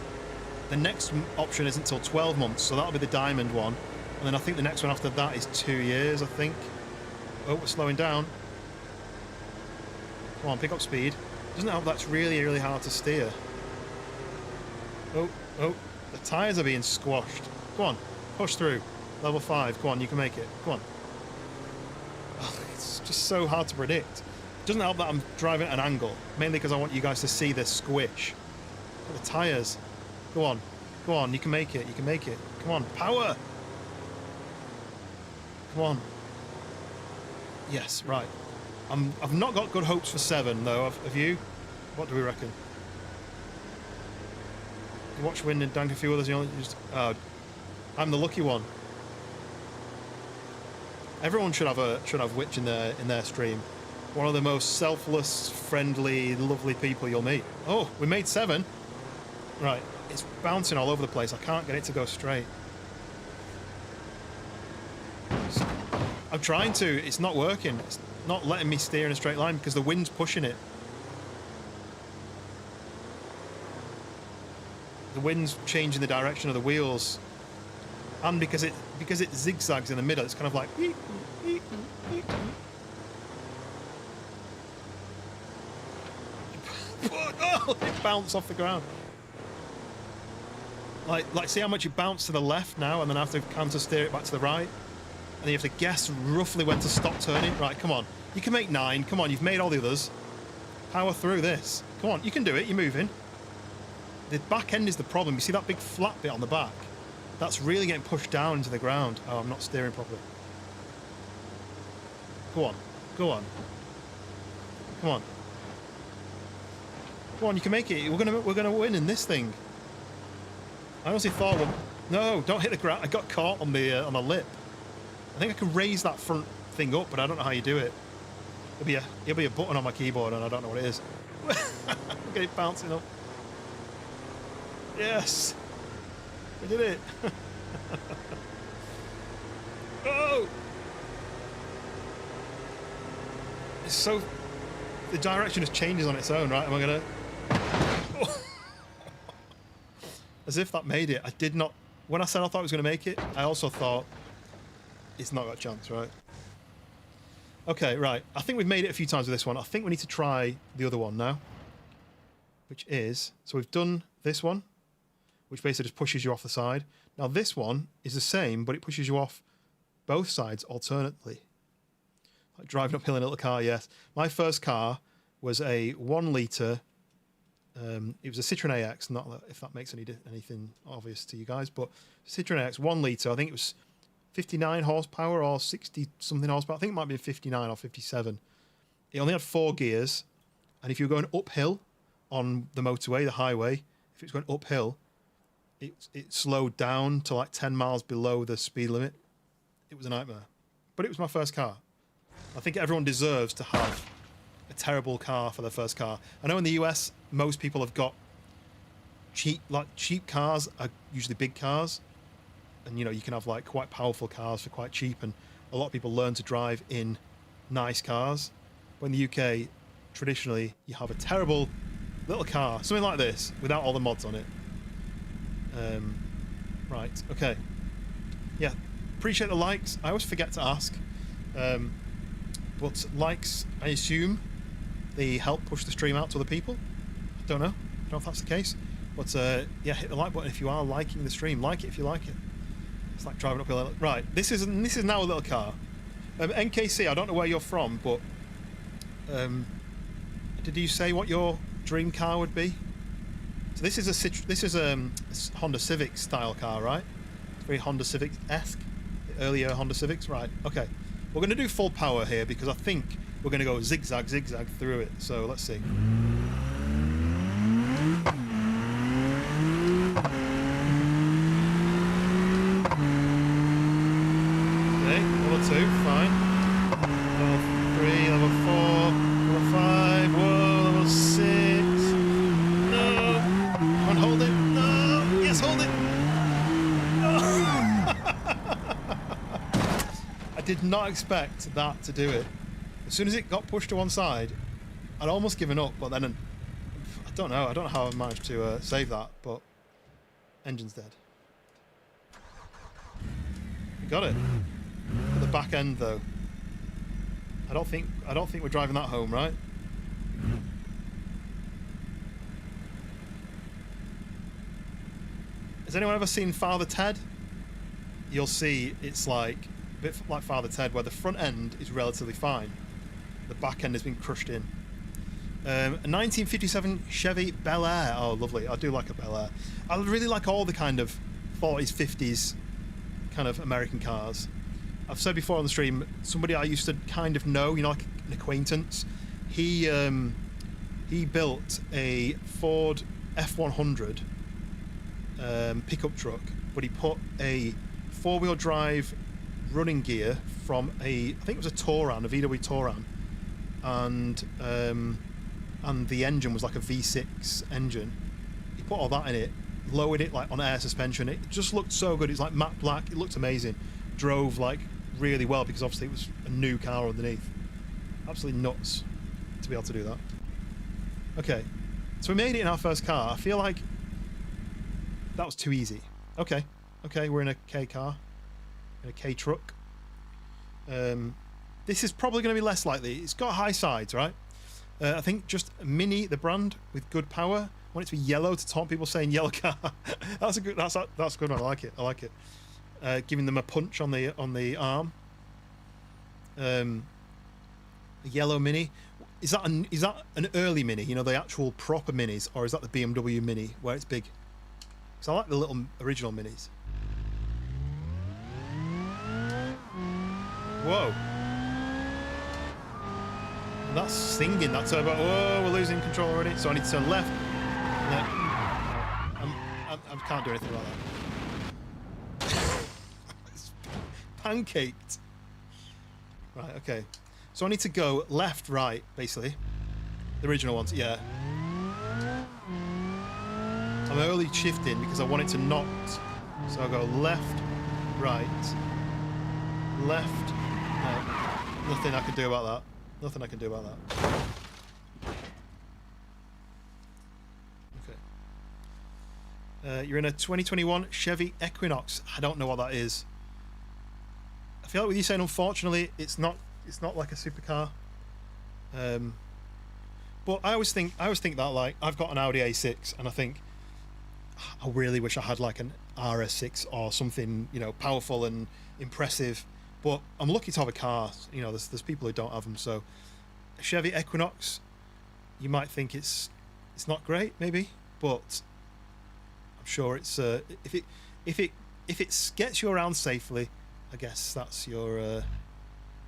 the next option isn't until 12 months, so that'll be the diamond one, and then I think the next one after that is 2 years, I think. Oh, we're slowing down. Come on, pick up speed. Doesn't it help that's really, really hard to steer? Oh, the tyres are being squashed. Go on, push through. Level 5, go on, you can make it. Go on. Oh, it's just so hard to predict. It doesn't help that I'm driving at an angle, mainly because I want you guys to see this squish. Look at the tyres. Go on, you can make it, Come on, power! Come on. Yes, right. I've not got good hopes for 7, though. Have you? What do we reckon? You watch Wind and dank a few others. You know, I'm the lucky one. Everyone should have Witch in their stream. One of the most selfless, friendly, lovely people you'll meet. Oh, we made 7. Right, it's bouncing all over the place. I can't get it to go straight. I'm trying to. It's not working. It's not letting me steer in a straight line because the wind's pushing it. The wind's changing the direction of the wheels, and because it zigzags in the middle, it's kind of like. Oh, it bounced off the ground. Like, see how much it bounced to the left now, and then I have to counter steer it back to the right. And then you have to guess roughly when to stop turning. Right, come on. You can make 9. Come on, you've made all the others. Power through this. Come on, you can do it. You're moving. The back end is the problem. You see that big flat bit on the back? That's really getting pushed down into the ground. Oh, I'm not steering properly. Go on. Go on. Come on. Come on, you can make it. We're gonna win in this thing. I honestly thought, well, no, don't hit the ground. I got caught on the lip. I think I can raise that front thing up, but I don't know how you do it. There'll be a button on my keyboard, and I don't know what it is. Look at it bouncing up. Yes, we did it. Oh, it's so. The direction just changes on its own, right? Am I gonna? As if that made it. I did not. When I said I thought I was going to make it, I also thought it's not got a chance, right? Okay, right. I think we've made it a few times with this one. I think we need to try the other one now, which is, so we've done this one, which basically just pushes you off the side. Now this one is the same, but it pushes you off both sides alternately. Like driving uphill in a little car, yes. My first car was a 1 litre. It was a Citroen AX, not that, if that makes anything obvious to you guys, but Citroen AX 1 litre. I think it was 59 horsepower or 60 something horsepower. I think it might be 59 or 57. It only had 4 gears, and if you were going uphill on the motorway, the highway, if it was going uphill, it slowed down to like 10 miles below the speed limit. It was a nightmare, but it was my first car. I think everyone deserves to have a terrible car for their first car. I know in the US, most people have got cheap cars are usually big cars, and you know, you can have like quite powerful cars for quite cheap, and a lot of people learn to drive in nice cars. But in the UK, traditionally, you have a terrible little car, something like this, without all the mods on it. Right, okay. Yeah, appreciate the likes. I always forget to ask. But likes, I assume, they help push the stream out to other people. I don't know if that's the case. But yeah, hit the like button if you are liking the stream. Like it if you like it. It's like driving uphill. Right, this is now a little car. NKC, I don't know where you're from, but did you say what your dream car would be? So this is a Honda Civic style car, right? It's very Honda Civic-esque. The earlier Honda Civics, right? Okay. We're going to do full power here because I think we're going to go zigzag through it. So let's see. Okay, level 2, fine. Level 3, level 4, level 5, whoa, level 6. No! Come on, hold it. No! Yes, hold did not expect that to do it. As soon as it got pushed to one side, I'd almost given up, but then I don't know how I managed to save that, but engine's dead. We got it. At the back end though. I don't think we're driving that home, right? Has anyone ever seen Father Ted? You'll see it's like a bit like Father Ted, where the front end is relatively fine. The back end has been crushed in. A 1957 Chevy Bel Air. Oh, lovely. I do like a Bel Air. I really like all the kind of 40s, 50s kind of American cars. I've said before on the stream, somebody I used to kind of know, you know, like an acquaintance, he built a Ford F100 pickup truck, but he put a four-wheel drive running gear from I think it was a Touran, a VW Touran, and the engine was like a V6 engine. He put all that in it, lowered it like on air suspension. It just looked so good. It's like matte black. It looked amazing. Drove like really well because obviously it was a new car underneath. Absolutely nuts to be able to do that. Okay, so we made it in our first car. I feel like that was too easy. Okay, we're in a K car, in a K truck. This is probably going to be less likely. It's got high sides, right? I think just Mini, the brand, with good power. I want it to be yellow to taunt people saying yellow car. That's a good one. I like it. Giving them a punch on the arm. A yellow Mini. Is that an early Mini? You know, the actual proper Minis, or is that the BMW Mini where it's big? Because I like the little original Minis. Whoa. That's singing, that turbo. Whoa, we're losing control already. So I need to turn left. I can't do anything about that. It's pancaked. Right, okay. So I need to go left, right, basically. The original ones, yeah. I'm early shifting because I want it to not. So I'll go left, right, left. No, nothing I can do about that. Nothing I can do about that. Okay. You're in a 2021 Chevy Equinox. I don't know what that is. I feel like with you saying unfortunately, it's not like a supercar. But I always think that, like, I've got an Audi A6 and I think I really wish I had like an RS6 or something, you know, powerful and impressive. But I'm lucky to have a car. You know, there's people who don't have them. So a Chevy Equinox, you might think it's not great, maybe, but I'm sure it's if it gets you around safely, I guess that's the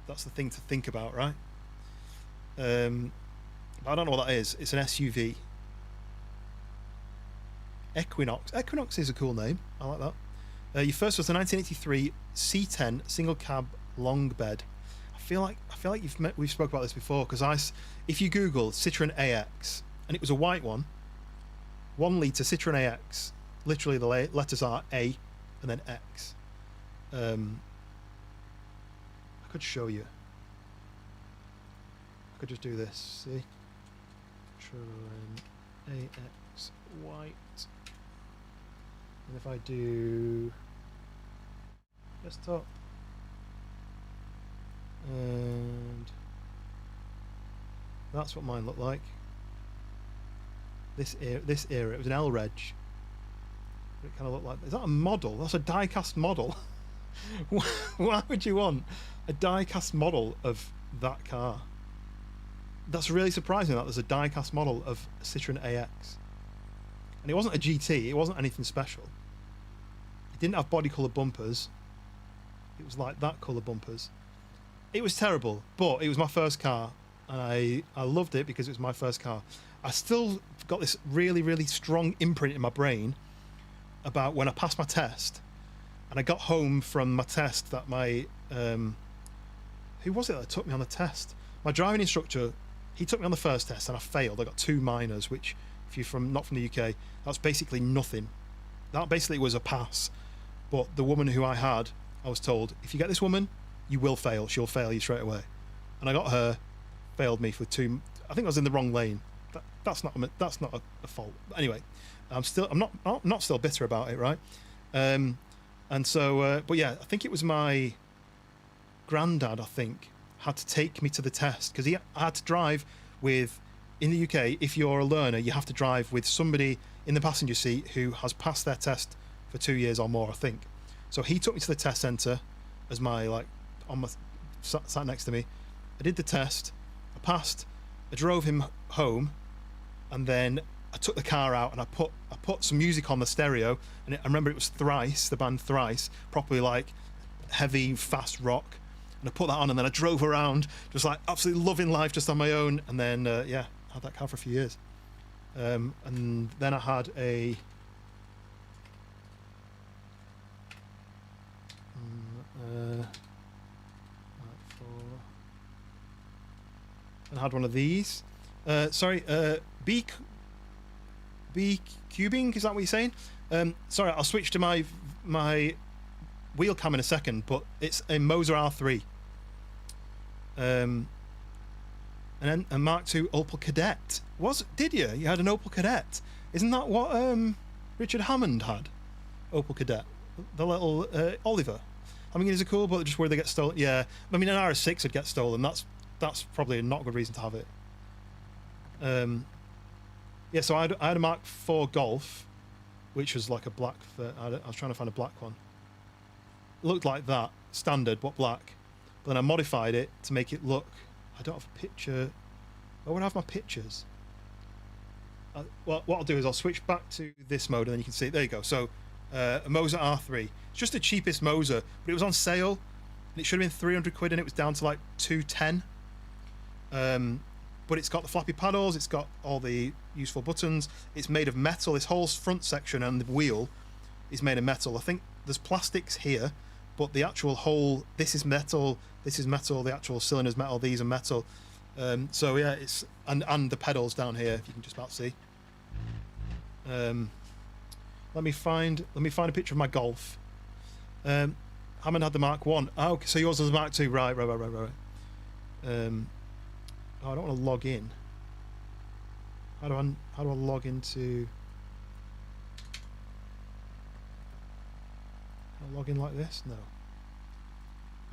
thing to think about, right? But I don't know what that is. It's an SUV. Equinox. Equinox is a cool name. I like that. Your first was the 1983 C10 single cab long bed. I feel like we've spoke about this before, because if you Google Citroen AX and it was a white one, 1 litre Citroen AX, literally the letters are A and then X. I could show you. I could just do this. See, Citroen AX white, and if I do desktop and that's what mine looked like. This era, it was an L-Reg. It kind of looked like. Is that a model? That's a die-cast model. Why would you want a die-cast model of that car? That's really surprising that there's a die-cast model of a Citroen AX, and it wasn't a GT. It wasn't anything special. It didn't have body colour bumpers. It was like that colour bumpers. It was terrible, but it was my first car, and I loved it because it was my first car. I still got this really, really strong imprint in my brain about when I passed my test, and I got home from my test that my who was it that took me on the test? My driving instructor, he took me on the first test and I failed. I got 2 minors, which if you're not from the UK, that's basically nothing. That basically was a pass. But the woman who I was told, if you get this woman, you will fail. She'll fail you straight away. And I got her, failed me for 2. I think I was in the wrong lane. That's not a fault. But anyway, I'm not still bitter about it, right? And so, but yeah, I think it was my granddad. I think had to take me to the test because I had to drive with. In the UK, if you're a learner, you have to drive with somebody in the passenger seat who has passed their test for 2 years or more, I think. So he took me to the test centre as my sat next to me. I did the test, I passed, I drove him home, and then I took the car out and I put some music on the stereo, and I remember it was Thrice, the band Thrice, properly like heavy, fast rock, and I put that on, and then I drove around, just like absolutely loving life just on my own, and then yeah, had that car for a few years. And then I had a and I had one of these. Sorry, B cubing, is that what you're saying? Sorry, I'll switch to my wheel cam in a second, but it's a Moser R3. And then a Mark II Opel Kadett. Did you? You had an Opel Kadett? Isn't that what Richard Hammond had? Opel Kadett, the little Oliver. I mean, is it cool? But just where they get stolen. Yeah, I mean, an RS6 would get stolen. That's probably not a good reason to have it. Yeah, so I had a Mark IV Golf, which was like a black. I was trying to find a black one. It looked like that, standard, but black. But then I modified it to make it look. I don't have a picture. Where would I have my pictures? Well, what I'll do is I'll switch back to this mode, and then you can see. There you go. So a Moser R3. It's just the cheapest Moser, but it was on sale, and it should have been 300 quid, and it was down to like 210. But it's got the flappy paddles, it's got all the useful buttons, it's made of metal. This whole front section and the wheel is made of metal. I think there's plastics here, but the actual whole, this is metal, the actual cylinder's metal, these are metal. So yeah, it's and the pedals down here, if you can just about see. Let me find a picture of my Golf. Hammond had the Mark 1. Oh, okay, so yours was the Mark 2, right. Oh, I don't want to log in. How do I log into? Can I log in like this? No. I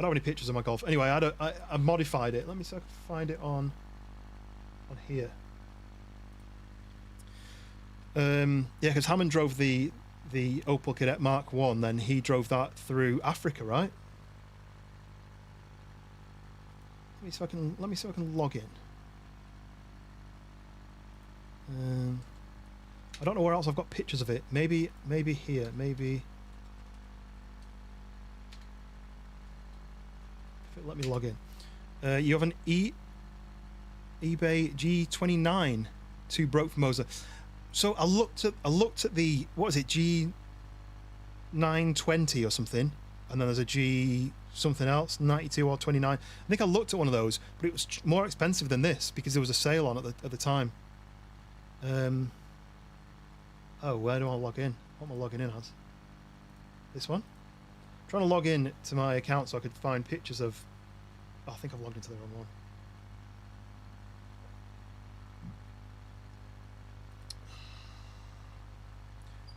don't have any pictures of my Golf. Anyway, I modified it. Let me see if I can find it on here. Yeah, because Hammond drove the Opel Kadett Mark 1, then he drove that through Africa, right? Let me see if I can log in. I don't know where else I've got pictures of it. Maybe here. Maybe if it let me log in. You have an eBay G29 2 broke from Moser. So I looked at the, what is it, G920 or something, and then there's a G something else, 92 or 29. I think I looked at one of those, but it was more expensive than this because there was a sale on at the time. Oh, where do I log in? What am I logging in as? This one? I'm trying to log in to my account so I could find pictures of. Oh, I think I've logged into the wrong one.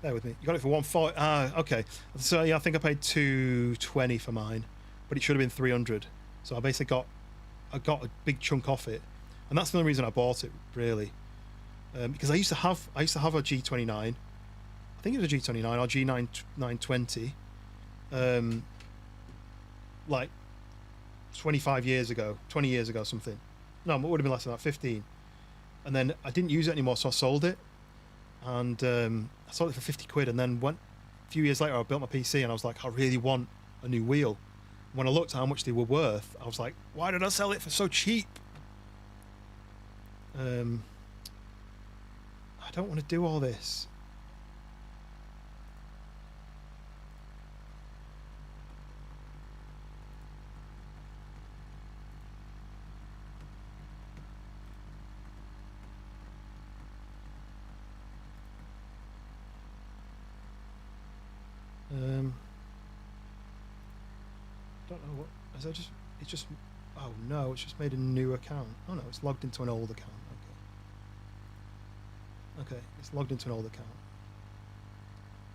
Bear with me. You got it for 140. Ah, okay. So yeah, I think I paid 220 for mine, but it should have been 300. So I basically got a big chunk off it, and that's the only reason I bought it, really. Because I used to have a G29. I think it was a G29 or G920. Like 25 years ago, 20 years ago, something. No, it would have been less than that, 15. And then I didn't use it anymore, so I sold it. And I sold it for 50 quid. And then a few years later, I built my PC, and I was like, I really want a new wheel. When I looked at how much they were worth, I was like, why did I sell it for so cheap? I don't want to do all this. don't know what. Is that just? It's just. Oh no! It's just made a new account. Oh no! It's logged into an old account. Okay. Okay. It's logged into an old account.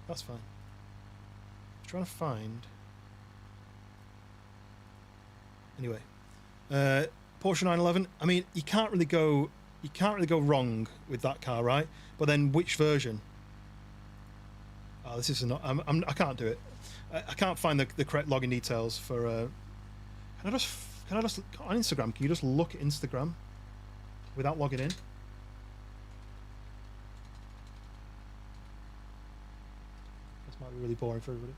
That's fine. I'm trying to find. Anyway, Porsche 911. I mean, you can't really go wrong with that car, right? But then which version? Oh, this is not. I can't do it. I can't find the correct login details for. Can I just on Instagram? Can you just look at Instagram without logging in? This might be really boring for everybody.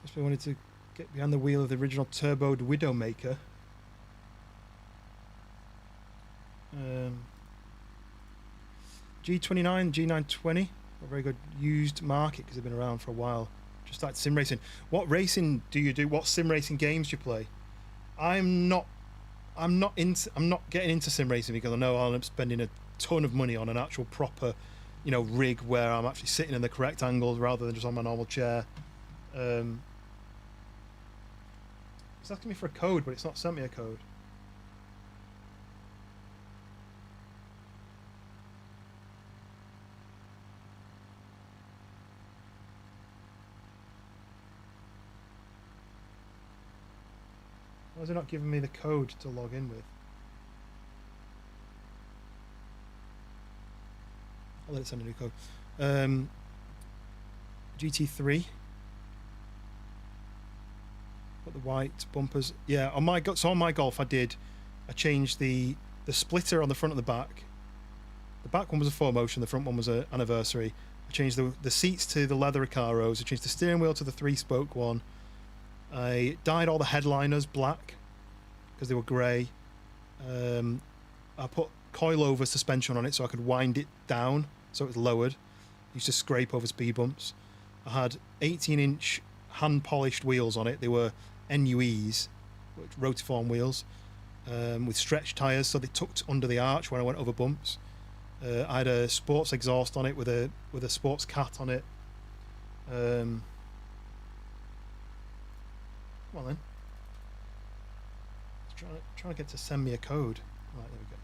Just wanted to get behind the wheel of the original turboed Widowmaker. G29, G920, a very good used market because they've been around for a while. Just like sim racing. What racing do you do? What sim racing games do you play? I'm not getting into sim racing because I know I'll end up spending a ton of money on an actual proper, rig where I'm actually sitting in the correct angles rather than just on my normal chair. It's asking me for a code, but it's not sent me a code. Why is it not giving me the code to log in with? I'll let it send a new code. GT3. Got the white bumpers. Yeah, on my Golf, I changed the splitter on the front and the back. The back one was a 4Motion, the front one was an Anniversary. I changed the seats to the leather Recaros. I changed the steering wheel to the 3-spoke one. I dyed all the headliners black because they were grey. I put coilover suspension on it so I could wind it down so it was lowered. Used to scrape over speed bumps. I had 18-inch hand-polished wheels on it. They were NUEs, rotiform wheels, with stretch tyres so they tucked under the arch when I went over bumps. I had a sports exhaust on it with a sports cat on it. Come on then. Trying to get to send me a code. Right, there we go.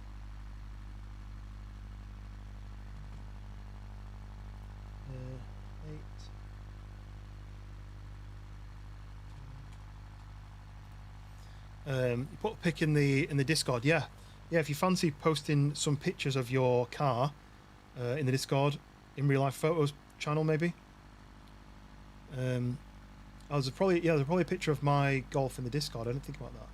You put a pic in the Discord, yeah. If you fancy posting some pictures of your car in the Discord, in real life photos channel maybe. There's probably a picture of my Golf in the Discord. I didn't think about that.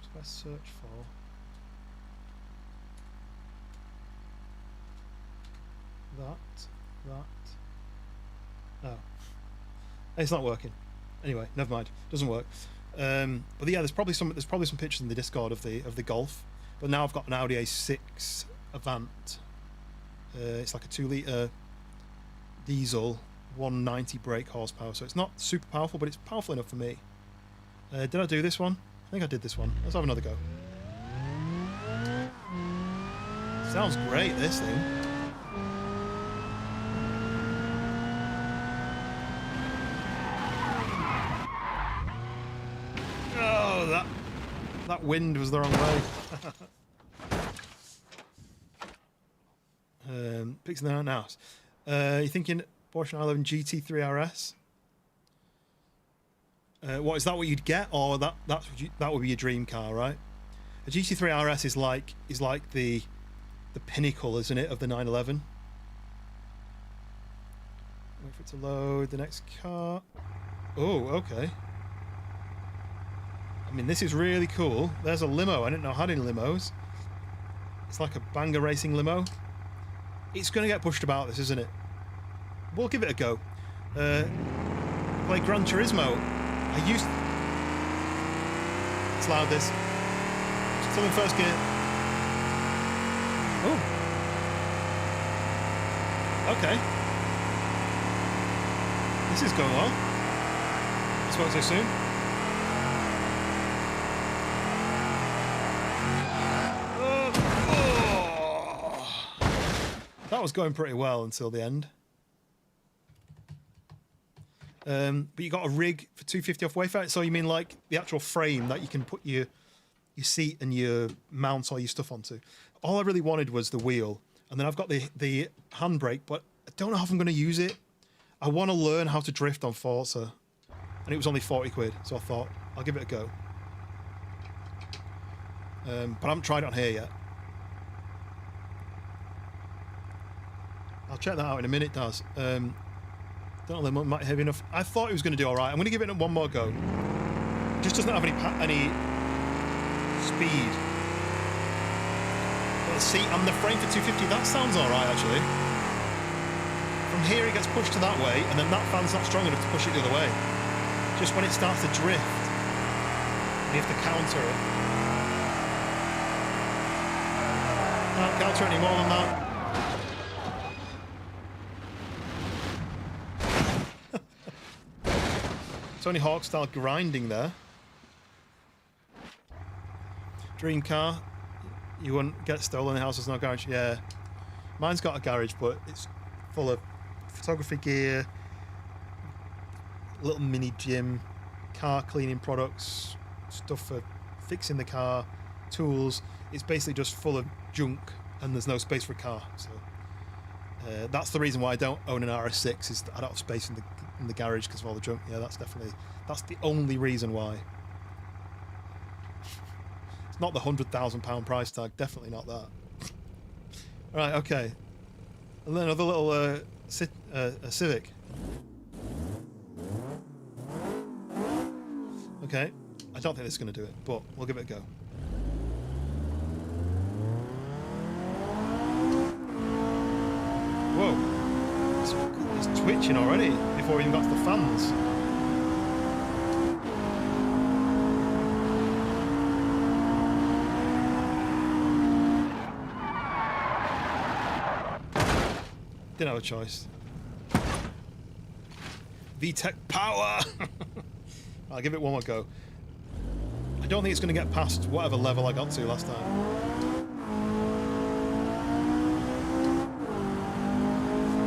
What do I search for? That. Oh, it's not working. Anyway, never mind. Doesn't work. But yeah, there's probably some pictures in the Discord of the Golf. But now I've got an Audi A6 Avant. It's like a 2-litre diesel, 190 brake horsepower. So it's not super powerful, but it's powerful enough for me. Did I do this one? I think I did this one. Let's have another go. Sounds great, this thing. Oh, that wind was the wrong way. Fixing that out now. You thinking Porsche 911 GT3 RS? What is that? What you'd get, or that would be your dream car, right? A GT3 RS is like the pinnacle, isn't it, of the 911? Wait for it to load the next car. Oh, okay. I mean, this is really cool. There's a limo. I didn't know I had any limos. It's like a banger racing limo. It's going to get pushed about, this, isn't it? We'll give it a go. Play Gran Turismo. It's loud, this. Still in first gear. Oh. Okay. This is going well. I spoke so soon. That was going pretty well until the end. But you got a rig for 250 off Wayfair. So you mean like the actual frame that you can put your seat and your mount all your stuff onto. All I really wanted was the wheel, and then I've got the handbrake, but I don't know how I'm going to use it. I want to learn how to drift on Forza, and it was only 40 quid, so I thought I'll give it a go. But I haven't tried it on here yet. I'll check that out in a minute, Daz. Don't know, they might be heavy enough. I thought it was going to do all right. I'm going to give it one more go. It just doesn't have any speed. But the seat and the frame for 250, that sounds all right, actually. From here, it gets pushed to that way, and then that fan's not strong enough to push it the other way. Just when it starts to drift, you have to counter it. Can't counter it any more than that. Tony Hawk style grinding there. Dream car. You wouldn't get stolen. The house has no garage. Yeah. Mine's got a garage, but it's full of photography gear, little mini gym, car cleaning products, stuff for fixing the car, tools. It's basically just full of junk, and there's no space for a car. So that's the reason why I don't own an RS6. Is I don't have space in the garage because of all the junk. Yeah, that's the only reason why. It's not the £100,000 price tag. Definitely not that. Right. Okay. And then another little Civic. Okay. I don't think this is going to do it, but we'll give it a go. Whoa. It's twitching already before we even got to the fans. Didn't have a choice. VTEC power! I'll give it one more go. I don't think it's going to get past whatever level I got to last time.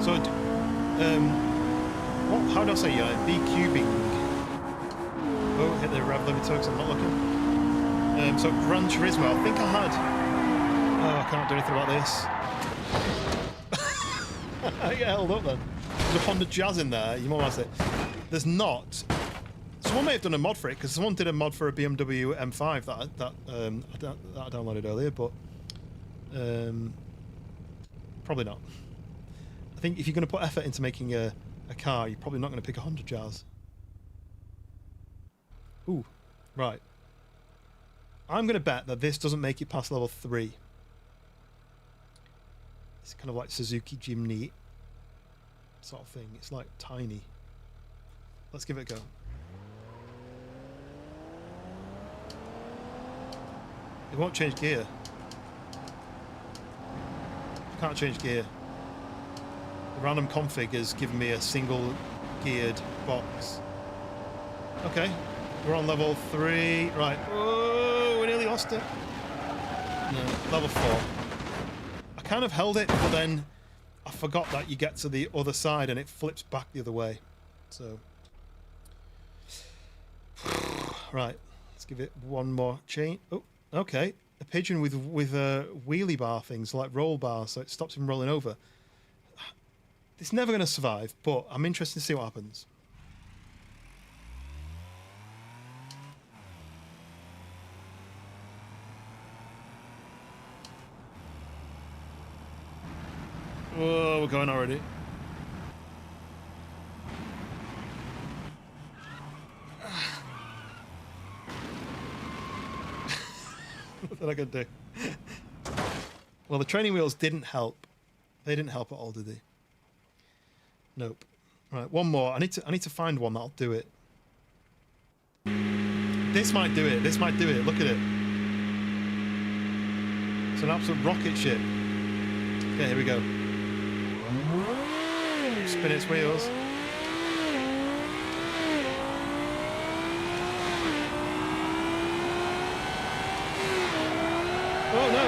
So, how do I say B-cubing? Oh, hit the rev limiter because I'm not looking. So, Gran Turismo, I think I had... Oh, I can't do anything about this. I get held up then. There's a Honda Jazz in there. You might want to say there's not. Someone may have done a mod for it because someone did a mod for a BMW M5 that I downloaded earlier, but probably not. I think if you're going to put effort into making a car, you're probably not going to pick a Honda Jazz. Ooh, right. I'm going to bet that this doesn't make it past level 3. It's kind of like Suzuki Jimny sort of thing. It's like tiny. Let's give it a go. It won't change gear. Can't change gear. The random config has given me a single geared box. Okay, we're on level 3. Right. Oh, we nearly lost it. No, level 4. I kind of held it, but then I forgot that you get to the other side and it flips back the other way. So, right, let's give it one more chain. Oh, okay, a pigeon with wheelie bar things like roll bars, so it stops him rolling over. It's never going to survive, but I'm interested to see what happens. Whoa, we're going already. Nothing I can do. Well, the training wheels didn't help. They didn't help at all, did they? Nope. Right, one more. I need to find one that'll do it. This might do it. This might do it. Look at it. It's an absolute rocket ship. Okay, here we go. Spin its wheels. Oh no!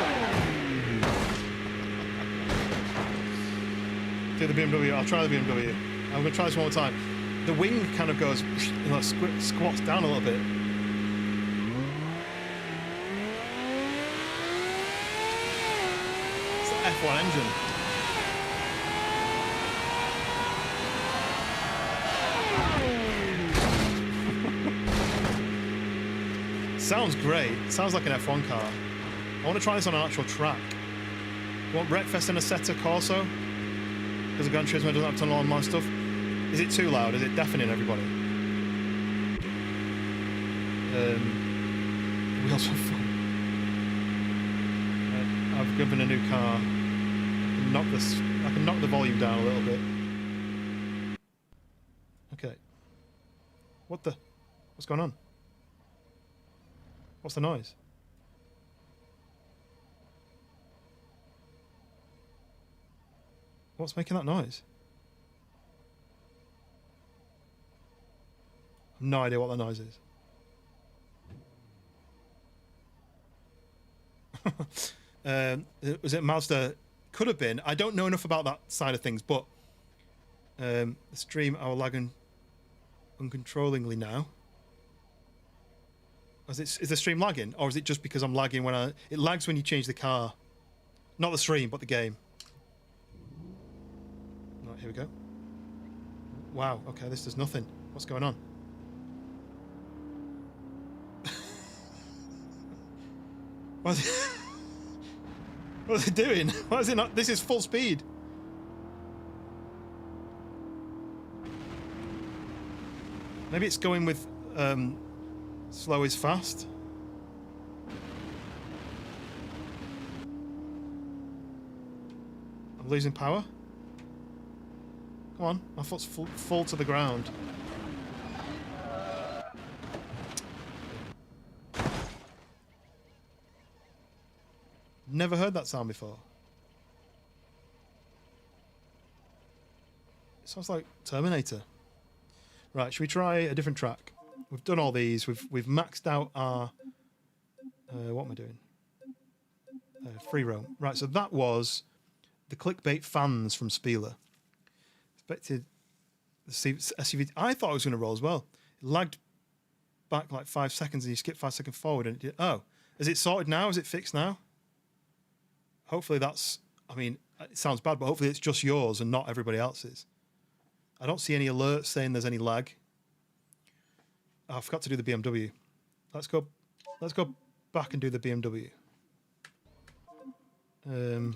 Do the BMW. I'll try the BMW. I'm gonna try this one more time. The wing kind of goes, squats down a little bit. It's the F1 engine. Sounds great. Sounds like an F1 car. I want to try this on an actual track. You want Wreckfest and a Assetto Corso? Because the Gran Turismo doesn't have to learn my stuff. Is it too loud? Is it deafening everybody? Wheels are fun. I've given a new car. I can knock the volume down a little bit. Okay. What's going on? What's the noise? What's making that noise? I have no idea what that noise is. Was it Mazda? Could have been. I don't know enough about that side of things, but the stream are lagging uncontrollably now. Is the stream lagging, or is it just because I'm lagging when it lags when you change the car? Not the stream, but the game. Right, here we go. Wow, okay, this does nothing. What's going on? What are they doing? Why is it not? This is full speed. Maybe it's going with slow is fast. I'm losing power. Come on, my foot's full to the ground. Never heard that sound before. It sounds like Terminator. Right, should we try a different track? We've done all these. We've maxed out our what am I doing? Free roam. Right, so that was the clickbait fans from Spieler. Expected the SUV. I thought it was going to roll as well. It lagged back like 5 seconds, and you skipped 5 seconds forward, and it did. Oh, is it sorted now? Is it fixed now? Hopefully that's. I mean, it sounds bad, but hopefully it's just yours and not everybody else's. I don't see any alerts saying there's any lag. Oh, I forgot to do the BMW. Let's go back and do the BMW. So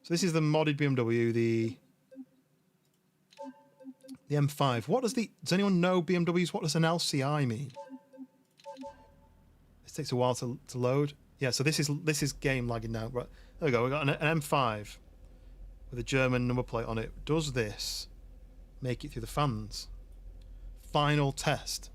this is the modded BMW, the M5. Does anyone know BMWs? What does an LCI mean? This takes a while to load. Yeah, so this is game lagging now. Right, there we go. We got an M5 with a German number plate on it. Does this make it through the fans? Final test.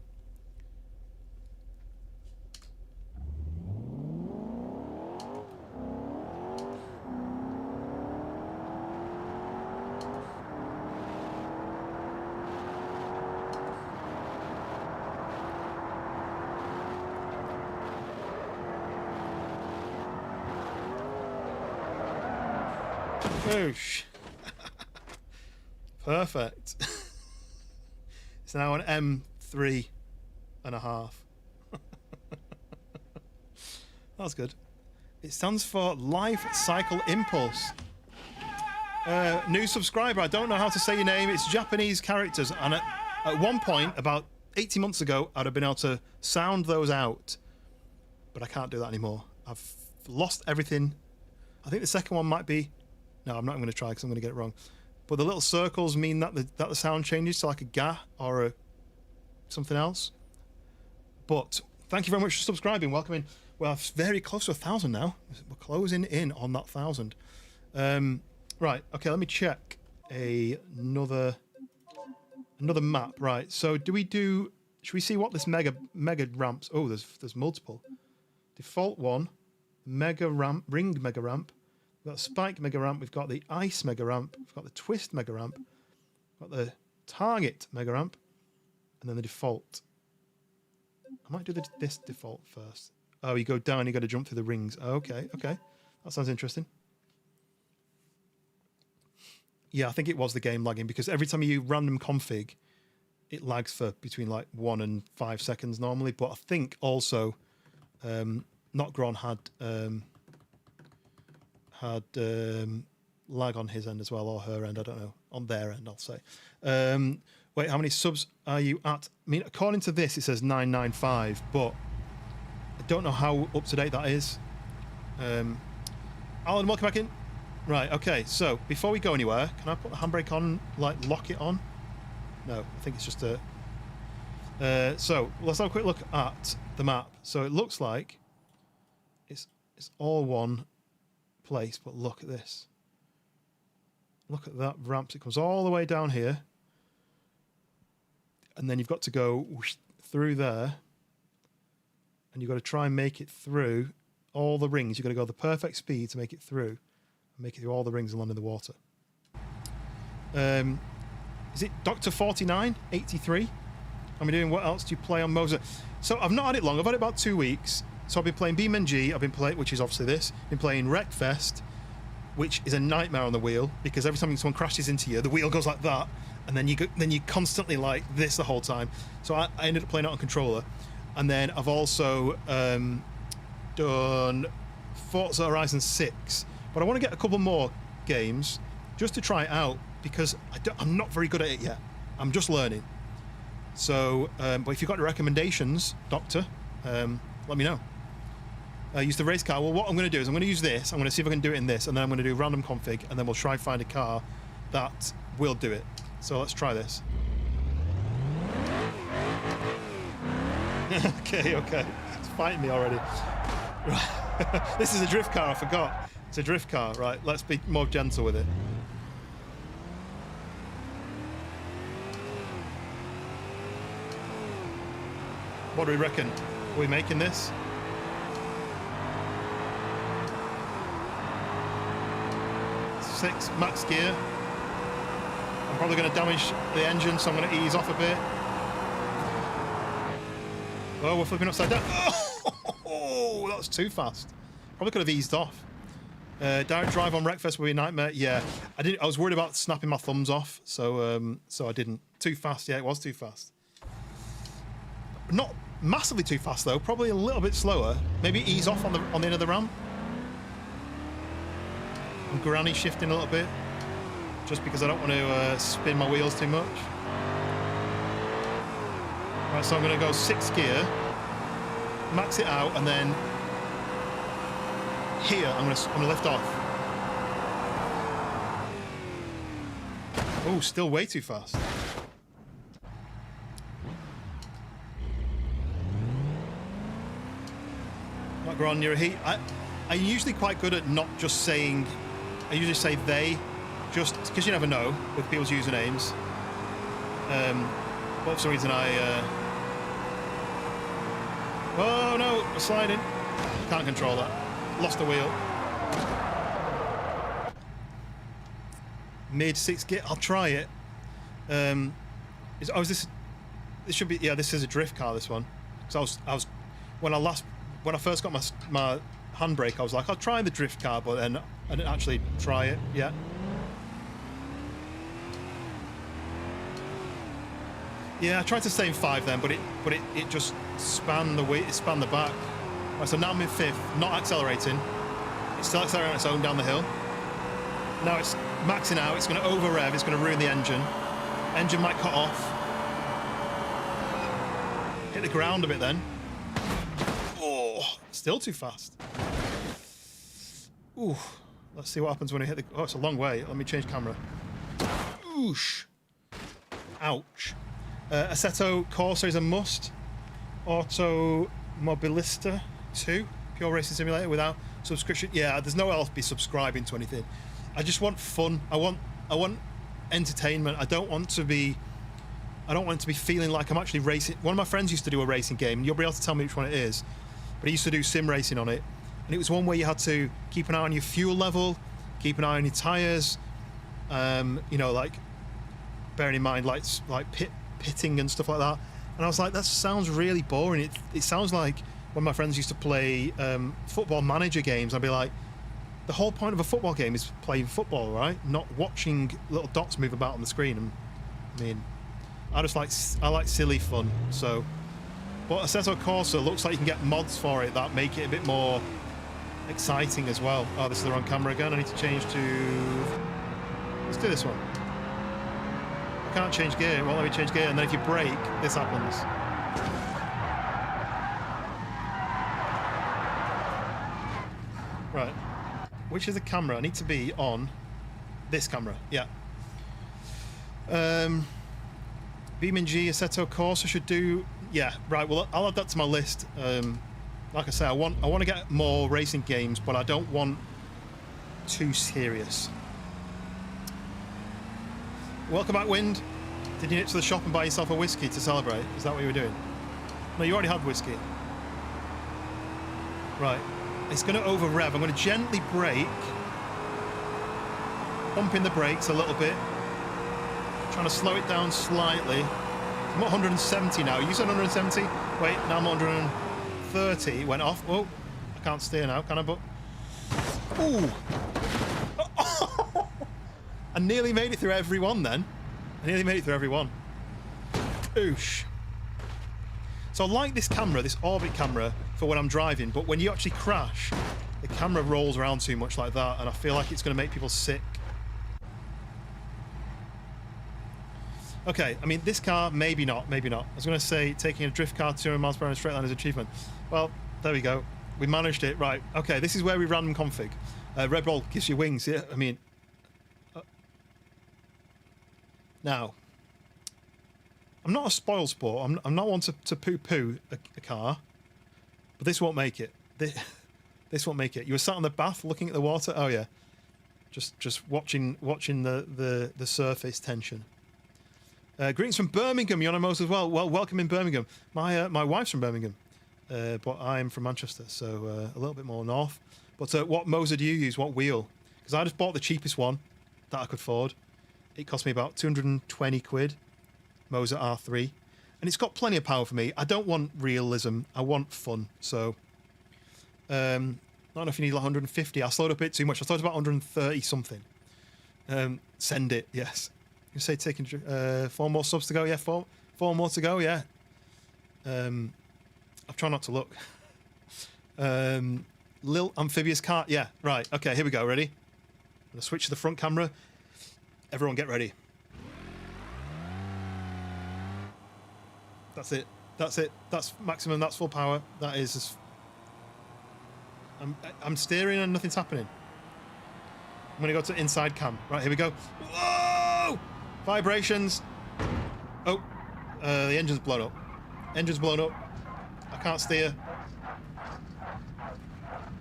Whoosh. Perfect. It's now an M3.5. That's good. It stands for Life Cycle Impulse. New subscriber. I don't know how to say your name. It's Japanese characters. And at one point, about 18 months ago, I'd have been able to sound those out. But I can't do that anymore. I've lost everything. I think the second one might be... No, I'm not going to try because I'm going to get it wrong. But the little circles mean that the sound changes to like a ga or something else. But thank you very much for subscribing. Welcome in. Well, very close to 1,000 now. We're closing in on that 1,000. Right. Okay. Let me check another map. Right. So should we see what this mega ramps? Oh, there's multiple. Default one, mega ramp, ring mega ramp, We've got the Spike Mega Ramp. We've got the Ice Mega Ramp. We've got the Twist Mega Ramp. We've got the Target Mega Ramp. And then the default. I might do this default first. Oh, you go down, you got to jump through the rings. Okay, okay. That sounds interesting. Yeah, I think it was the game lagging because every time you random config, it lags for between like 1 and 5 seconds normally. But I think also Notgron had lag on his end as well, or her end, I don't know. On their end, I'll say. Wait, how many subs are you at? I mean, according to this, it says 995, but I don't know how up to date that is. Alan, welcome back in. Right, okay, so before we go anywhere, can I put the handbrake on, like lock it on? No, I think it's just a... so, let's have a quick look at the map. So it looks like it's all one place, but look at this. Look at that ramp. It comes all the way down here. And then you've got to go through there. And you've got to try and make it through all the rings. You've got to go the perfect speed to make it through. And make it through all the rings and land in the water. Is it Dr. 4983? I'm doing what else do you play on Moza? So I've not had it long. I've had it about 2 weeks. So I've been playing BeamNG. I've been playing, which is obviously this. I've been playing Wreckfest, which is a nightmare on the wheel because every time someone crashes into you, the wheel goes like that, and then you constantly like this the whole time. So I ended up playing it on controller, and then I've also done Forza Horizon 6. But I want to get a couple more games just to try it out because I'm not very good at it yet. I'm just learning. So, but if you've got any recommendations, Doctor, let me know. Use the race car. Well, what I'm going to do is I'm going to use this. I'm going to see if I can do it in this, and then I'm going to do random config, and then we'll try and find a car that will do it. So let's try this. Okay. It's fighting me already. Right. This is a drift car, I forgot. It's a drift car, right? Let's be more gentle with it. What do we reckon? Are we making this? Six max gear. I'm probably going to damage the engine, so I'm going to ease off a bit. Oh, we're flipping upside down. Oh, that was too fast. Probably could have eased off. Direct drive on Wreckfest would be a nightmare. Yeah, I was worried about snapping my thumbs off, so I didn't. Too fast. Yeah, it was too fast. Not massively too fast though. Probably a little bit slower. Maybe ease off on the end of the ramp. I'm granny shifting a little bit, just because I don't want to spin my wheels too much. Right, so I'm going to go 6th gear, max it out, and then here I'm going to lift off. Oh, still way too fast. Not go on near a heat. I'm usually quite good at not just saying. I usually say they, just because you never know with people's usernames. But for some reason oh no, we're sliding. Can't control that. Lost the wheel. Mid 6th gear. I'll try it. This should be. Yeah, this is a drift car. This one. Because I was when I first got my handbrake, I was like, I'll try the drift car, but then I didn't actually try it yet. Yeah, I tried to stay in 5 then, but it just spanned the back. Right, so now I'm in 5th, not accelerating. It's still accelerating on its own down the hill. Now it's maxing out. It's going to over rev. It's going to ruin the engine. Engine might cut off. Hit the ground a bit then. Oh, still too fast. Ooh. Let's see what happens when I hit the... Oh, it's a long way. Let me change camera. Oosh. Ouch. Assetto Corsa is a must. Automobilista 2. Pure racing simulator without subscription. Yeah, there's no else be subscribing to anything. I just want fun. I want entertainment. I don't want to be feeling like I'm actually racing. One of my friends used to do a racing game, and you'll be able to tell me which one it is. But he used to do sim racing on it. And it was one where you had to keep an eye on your fuel level. keep an eye on your tires. You know, like bearing in mind like pitting and stuff like that. And I was like, that sounds really boring. It sounds like when my friends used to play football manager games. I'd be like, the whole point of a football game is playing football, right? Not watching little dots move about on the screen. And I mean, I like silly fun. So, but Assetto Corsa looks like you can get mods for it that make it a bit more exciting as well. Oh, this is the wrong camera again. I need to change to. Let's do this one. I can't change gear. It won't let me change gear. And then if you brake, this happens. Right. Which is the camera? I need to be on this camera. Yeah. BeamNG Assetto Corsa should do. Yeah. Right. Well, I'll add that to my list. Like I say, I want to get more racing games, but I don't want too serious. Welcome back, Wind. Did you nip to the shop and buy yourself a whiskey to celebrate? Is that what you were doing? No, you already had whiskey. Right. It's going to over rev. I'm going to gently brake. Pumping the brakes a little bit. Trying to slow it down slightly. I'm at 170 now. You said 170? Wait, now I'm 130. Went off. Oh, I can't steer now, can I? But. Ooh! I nearly made it through every one then. I nearly made it through every one. Oosh. So I like this camera, this orbit camera, for when I'm driving, but when you actually crash, the camera rolls around too much like that, and I feel like it's going to make people sick. Okay, I mean, this car, maybe not, maybe not. I was going to say taking a drift car 200 miles per hour in a straight line is an achievement. Well, there we go. We managed it. Right, okay, this is where we random config. Red Bull gives you wings. Yeah, I mean... Now, I'm not a spoil sport. I'm not one to poo-poo a car, but this won't make it. This won't make it. You were sat on the bath looking at the water. Oh yeah, just watching the surface tension. Greetings from Birmingham, Yonomos as well. Well, welcome in Birmingham. My wife's from Birmingham, but I'm from Manchester, so a little bit more north. But what Moser do you use? What wheel? Because I just bought the cheapest one that I could afford. It cost me about 220 quid, Moser R3. And it's got plenty of power for me. I don't want realism. I want fun. So, I don't know if you need like 150. I slowed up a bit too much. I thought about 130 something. Send it, yes. You say taking 4 more subs to go? Yeah, four more to go, yeah. I'm trying not to look. Lil Amphibious Cart, yeah, right. Okay, here we go, ready? I'm going to switch to the front camera. Everyone get ready. That's it. That's it. That's maximum. That's full power. That is... I'm steering and nothing's happening. I'm going to go to inside cam. Right, here we go. Whoa! Vibrations. Oh, the engine's blown up. Engine's blown up. I can't steer.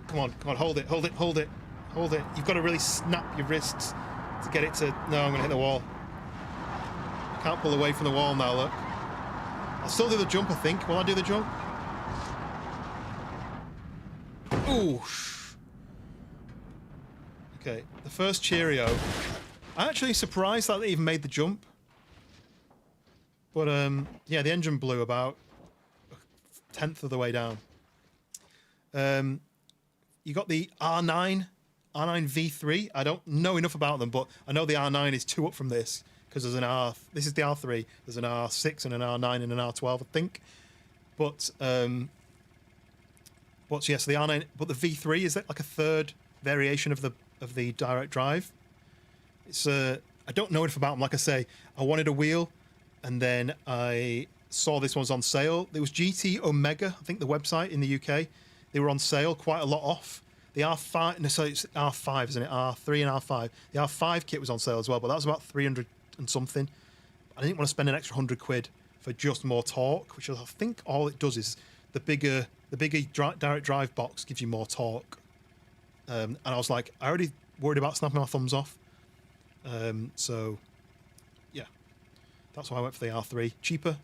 Come on, hold it, hold it, hold it, hold it. You've got to really snap your wrists to get it to... No, I'm going to hit the wall. I can't pull away from the wall now, look. I'll still do the jump, I think. Will I do the jump? Ooh. Okay, the first Cheerio. I'm actually surprised that they even made the jump. But, yeah, the engine blew about a 1/10 of the way down. You got the R9 V3. I don't know enough about them, but I know the R9 is 2 up from this because there's an R. This is the R3. There's an R6 and an R9 and an R12, I think. But yes, the R9. But the V3 is that like a third variation of the direct drive. It's I don't know enough about them. Like I say, I wanted a wheel, and then I saw this one's on sale. There was GT Omega, I think the website in the UK. They were on sale, quite a lot off. The R5, no, so it's R5, isn't it? R3 and R5. The R5 kit was on sale as well, but that was about 300 and something. I didn't want to spend an extra 100 quid for just more torque, which I think all it does is the bigger direct drive box gives you more torque. And I was like, I already worried about snapping my thumbs off. So, yeah, that's why I went for the R3. Cheaper,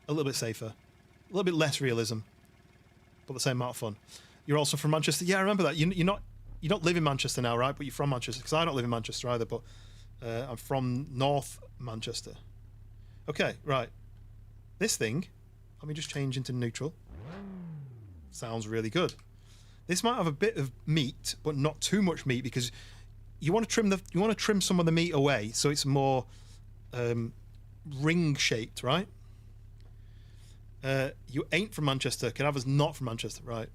a little bit safer, a little bit less realism, but the same amount of fun. You're also from Manchester. Yeah, I remember that. You're you don't live in Manchester now, right? But you're from Manchester, because I don't live in Manchester either. But I'm from North Manchester. Okay, right. This thing, let me just change into neutral. Sounds really good. This might have a bit of meat, but not too much meat, because you want to trim some of the meat away so it's more ring shaped, right? You ain't from Manchester. Cadaver's not from Manchester, right?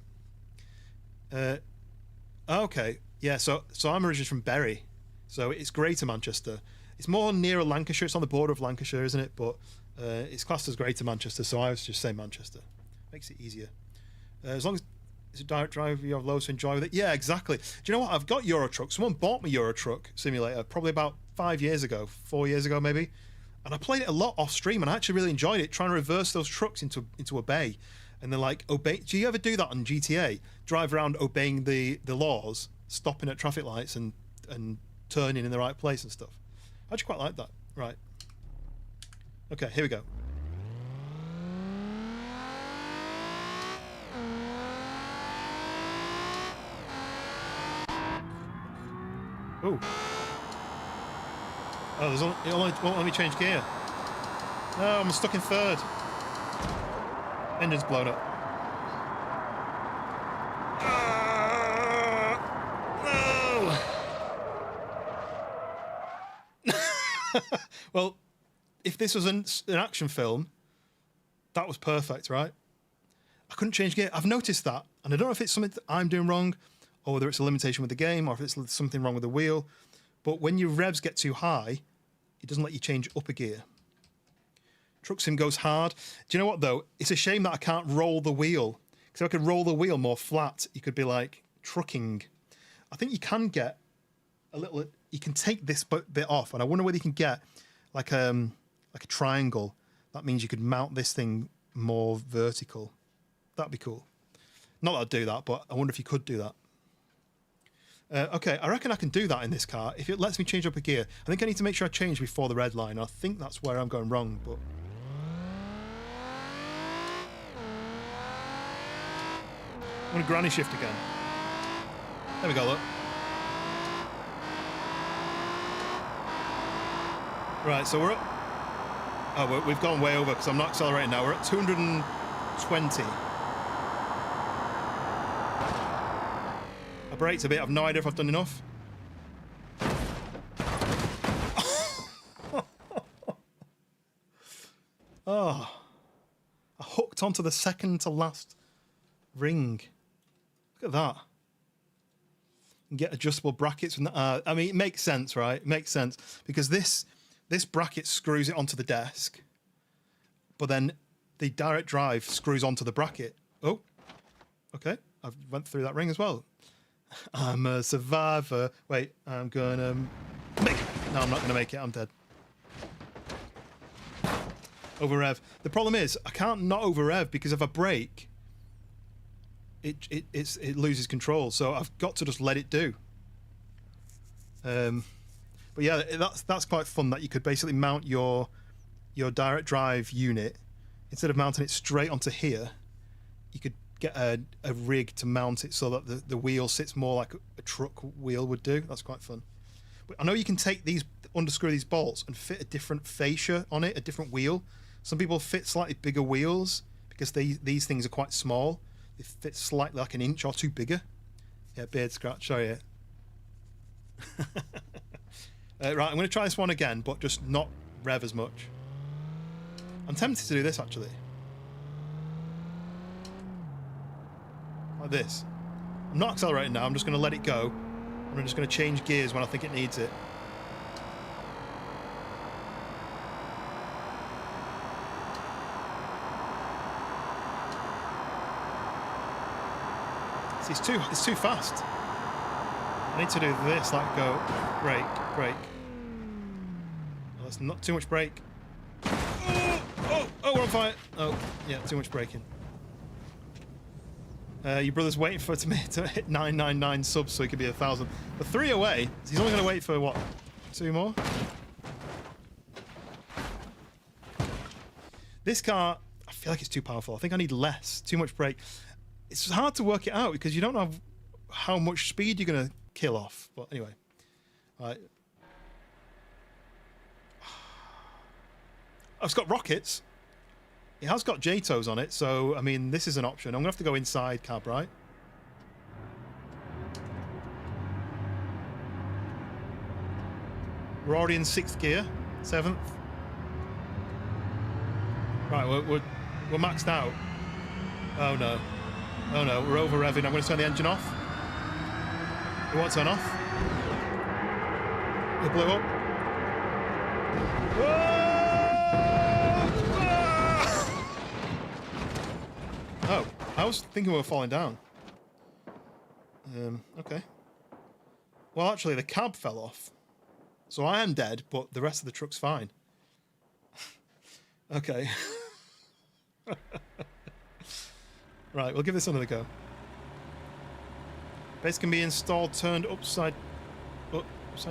Okay, yeah. So I'm originally from Bury, so it's Greater Manchester. It's more nearer Lancashire. It's on the border of Lancashire, isn't it? But it's classed as Greater Manchester, so I was just say Manchester. Makes it easier. As long as it's a direct drive, you have loads to enjoy with it. Yeah, exactly. Do you know what? I've got Euro Truck. Someone bought me Euro Truck Simulator probably about 5 years ago, 4 years ago maybe. And I played it a lot off stream, and I actually really enjoyed it, trying to reverse those trucks into a bay. And then, like, obey. Do you ever do that on GTA? Drive around obeying the laws, stopping at traffic lights and turning in the right place and stuff. I actually quite like that. Right. Okay, here we go. Ooh. Oh, it only won't let me change gear. No, I'm stuck in third. Engine's blown up. No! Well, if this was an action film, that was perfect, right? I couldn't change gear. I've noticed that, and I don't know if it's something that I'm doing wrong, or whether it's a limitation with the game, or if it's something wrong with the wheel. But when your revs get too high, it doesn't let you change up a gear. Truck Sim goes hard. Do you know what, though? It's a shame that I can't roll the wheel. Because if I could roll the wheel more flat, you could be like trucking. I think you can get a little... You can take this bit off, and I wonder whether you can get like a triangle. That means you could mount this thing more vertical. That'd be cool. Not that I'd do that, but I wonder if you could do that. Okay, I reckon I can do that in this car. If it lets me change up a gear, I think I need to make sure I change before the red line. I think that's where I'm going wrong, but... I'm going to granny shift again. There we go, look. Right, so we're up... Oh, we've gone way over because I'm not accelerating now. We're at 220. I braked a bit. I've no idea if I've done enough. Oh. I hooked onto the second to last ring. Look at that. And get adjustable brackets. I mean, it makes sense, right? It makes sense. Because this bracket screws it onto the desk. But then the direct drive screws onto the bracket. Oh. Okay. I've went through that ring as well. I'm a survivor. Wait, I'm gonna make it. No, I'm not gonna make it. I'm dead. Over rev. The problem is I can't not over rev because if I brake, it loses control. So I've got to just let it do. But yeah, that's quite fun. That you could basically mount your direct drive unit instead of mounting it straight onto here. You could get a rig to mount it so that the wheel sits more like a truck wheel would do. That's quite fun. But I know you can take these, unscrew these bolts and fit a different fascia on it, a different wheel. Some people fit slightly bigger wheels because these things are quite small. They fit slightly like an inch or two bigger. Yeah, beard scratch, sorry. Yeah. Right, I'm going to try this one again, but just not rev as much. I'm tempted to do this actually. Like this. I'm not accelerating now, I'm just going to let it go. And I'm just going to change gears when I think it needs it. See, it's too fast. I need to do this, like go, brake, brake. Oh, that's not too much brake. Oh, we're on fire. Oh, yeah, too much braking. Your brother's waiting for it to hit 999 subs so he could be 1,000. But 3 away. So he's only going to wait for, what, 2 more? This car, I feel like it's too powerful. I think I need less. Too much brake. It's hard to work it out because you don't know how much speed you're going to kill off. But anyway, right. Oh, it's got rockets. It has got JTOs on it, so I mean, this is an option. I'm gonna have to go inside cab, right? We're already in 6th gear, 7th. Right, we're maxed out. Oh no. Oh no, we're over revving. I'm going to turn the engine off. It won't turn off. It blew up. Oh, I was thinking we were falling down. Okay. Well, actually, the cab fell off. So I am dead, but the rest of the truck's fine. Okay. Right, we'll give this another go. Base can be installed, turned upside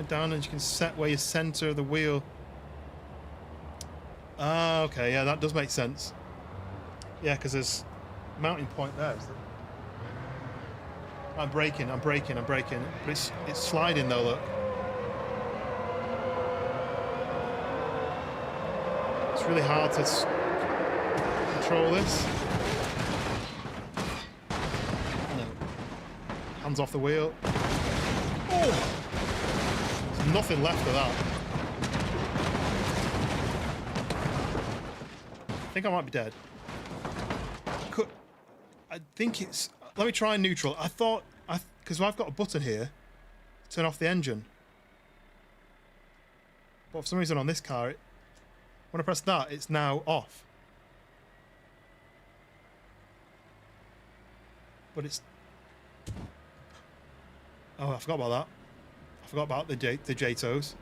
down, and you can set where you center the wheel. Ah, okay, yeah, that does make sense. Yeah, because there's a mounting point there. I'm braking. But it's sliding though, look. It's really hard to control this. No. Hands off the wheel. Oh! There's nothing left of that. I think I might be dead. I think it's... Let me try neutral. I thought... Because I've got a button here. Turn off the engine. But for some reason on this car, when I press that, it's now off. But it's... Oh, I forgot about that. I forgot about the JTOs.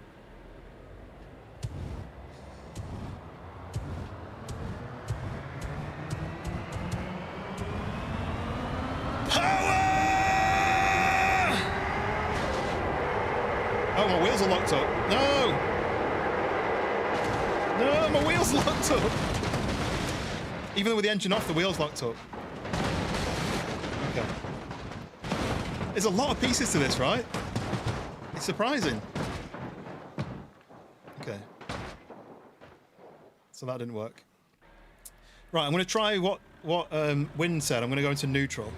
Oh, my wheels are locked up. No! No, my wheels are locked up. Even with the engine off, the wheels locked up. Okay. There's a lot of pieces to this, right? It's surprising. Okay. So that didn't work. Right, I'm going to try what Wynn said. I'm going to go into neutral.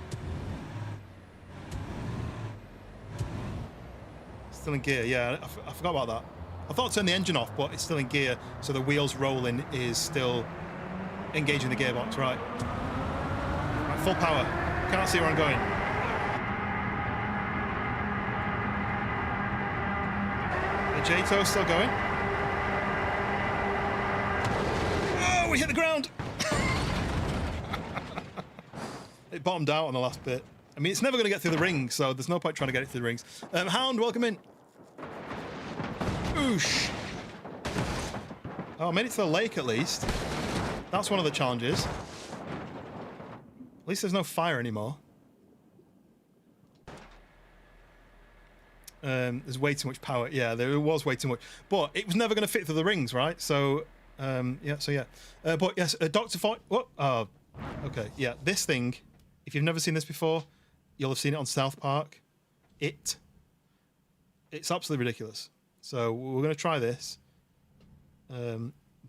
Still in gear, yeah, I forgot about that. I thought I turned the engine off, but it's still in gear, so the wheels rolling is still engaging the gearbox, right? Right, full power. Can't see where I'm going. The JTO's still going. Oh, we hit the ground! It bottomed out on the last bit. I mean, it's never going to get through the ring, so there's no point trying to get it through the rings. Hound, welcome in. Oosh. Oh, I made it to the lake at least. That's one of the challenges. At least there's no fire anymore. There's way too much power. Yeah, there was way too much. But it was never going to fit through the rings, right? So, yeah. But yes, Dr. Foy... What? Oh, okay. Yeah, this thing, if you've never seen this before, you'll have seen it on South Park. It's absolutely ridiculous. So we're going to try this.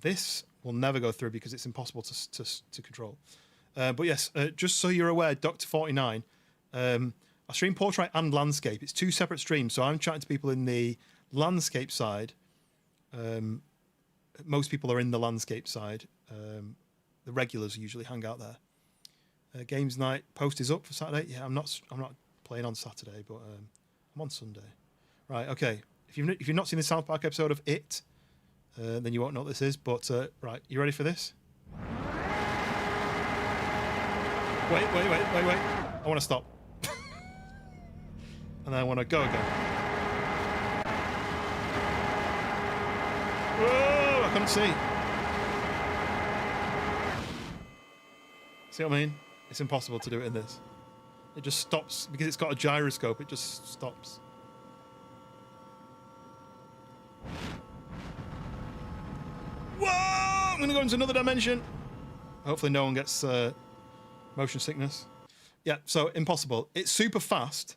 This will never go through because it's impossible to control. But yes, just so you're aware, Dr. 49, I stream portrait and landscape. It's two separate streams. So I'm chatting to people in the landscape side. Most people are in the landscape side. The regulars usually hang out there. Games night post is up for Saturday. Yeah, I'm not playing on Saturday, but I'm on Sunday. Right, okay. If you've not seen the South Park episode of It, then you won't know what this is. But right, you ready for this? Wait. I want to stop, and then I want to go again. Whoa! I couldn't see. See what I mean? It's impossible to do it in this. It just stops because it's got a gyroscope. It just stops. Whoa! I'm going to go into another dimension. Hopefully no one gets motion sickness. Yeah, so impossible. It's super fast.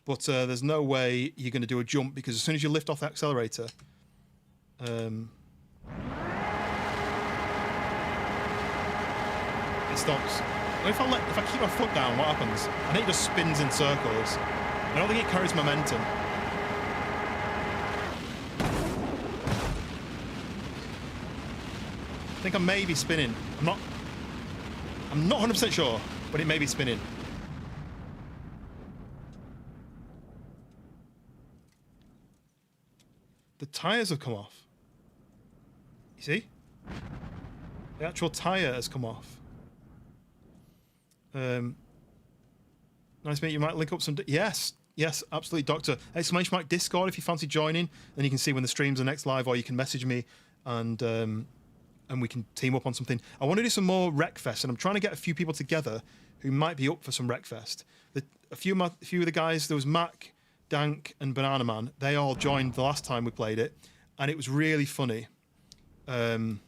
but there's no way you're going to do a jump because as soon as you lift off the accelerator, it stops. If I keep my foot down, what happens? I think it just spins in circles. I don't think it carries momentum. I think I may be spinning. I'm not 100% sure, but it may be spinning. The tires have come off. You see? The actual tire has come off. Nice to meet you. Might link up some. Yes, absolutely, Doctor. Exclamation mark Discord if you fancy joining. Then you can see when the streams are next live, or you can message me and we can team up on something. I want to do some more Wreckfest, and I'm trying to get a few people together who might be up for some Wreckfest. A few of the guys, there was Mac, Dank, and Banana Man. They all joined the last time we played it, and it was really funny. And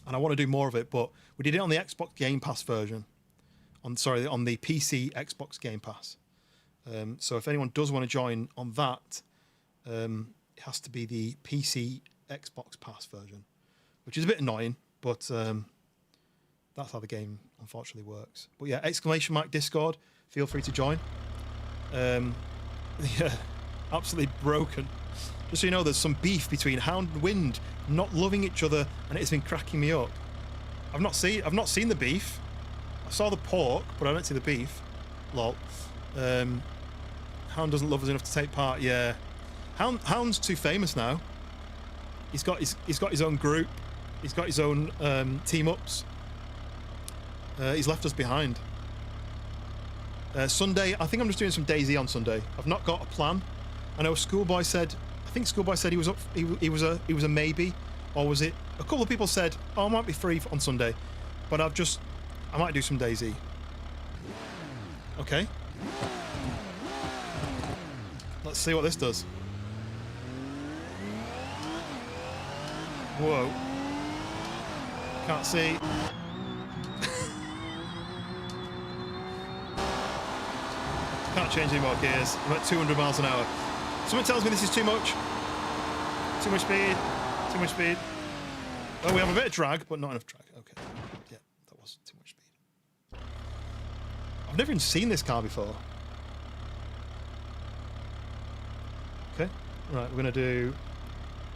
I want to do more of it, but we did it on the Xbox Game Pass version. On the PC Xbox Game Pass. So if anyone does want to join on that, it has to be the PC Xbox Pass version, which is a bit annoying, but that's how the game unfortunately works. But yeah, exclamation mark Discord, feel free to join. Yeah, absolutely broken. Just so you know, there's some beef between Hound and Wind not loving each other, and it's been cracking me up. I've not seen the beef. I saw the pork, but I don't see the beef. Lol. Hound doesn't love us enough to take part. Yeah, Hound's too famous now. He's got his own group. He's got his own team ups. He's left us behind. Sunday, I think I'm just doing some DayZ on Sunday. I've not got a plan. I know Schoolboy said. I think Schoolboy said he was up. He was a maybe, or was it? A couple of people said, "Oh, I might be free on Sunday," but I might do some DayZ. Okay. Let's see what this does. Whoa. Can't see. Can't change any more gears. I'm at 200 miles an hour. Someone tells me this is too much. Too much speed. Too much speed. Oh, we have a bit of drag, but not enough drag. Okay. Yeah, that was too much speed. I've never even seen this car before. Okay. Right, we're going to do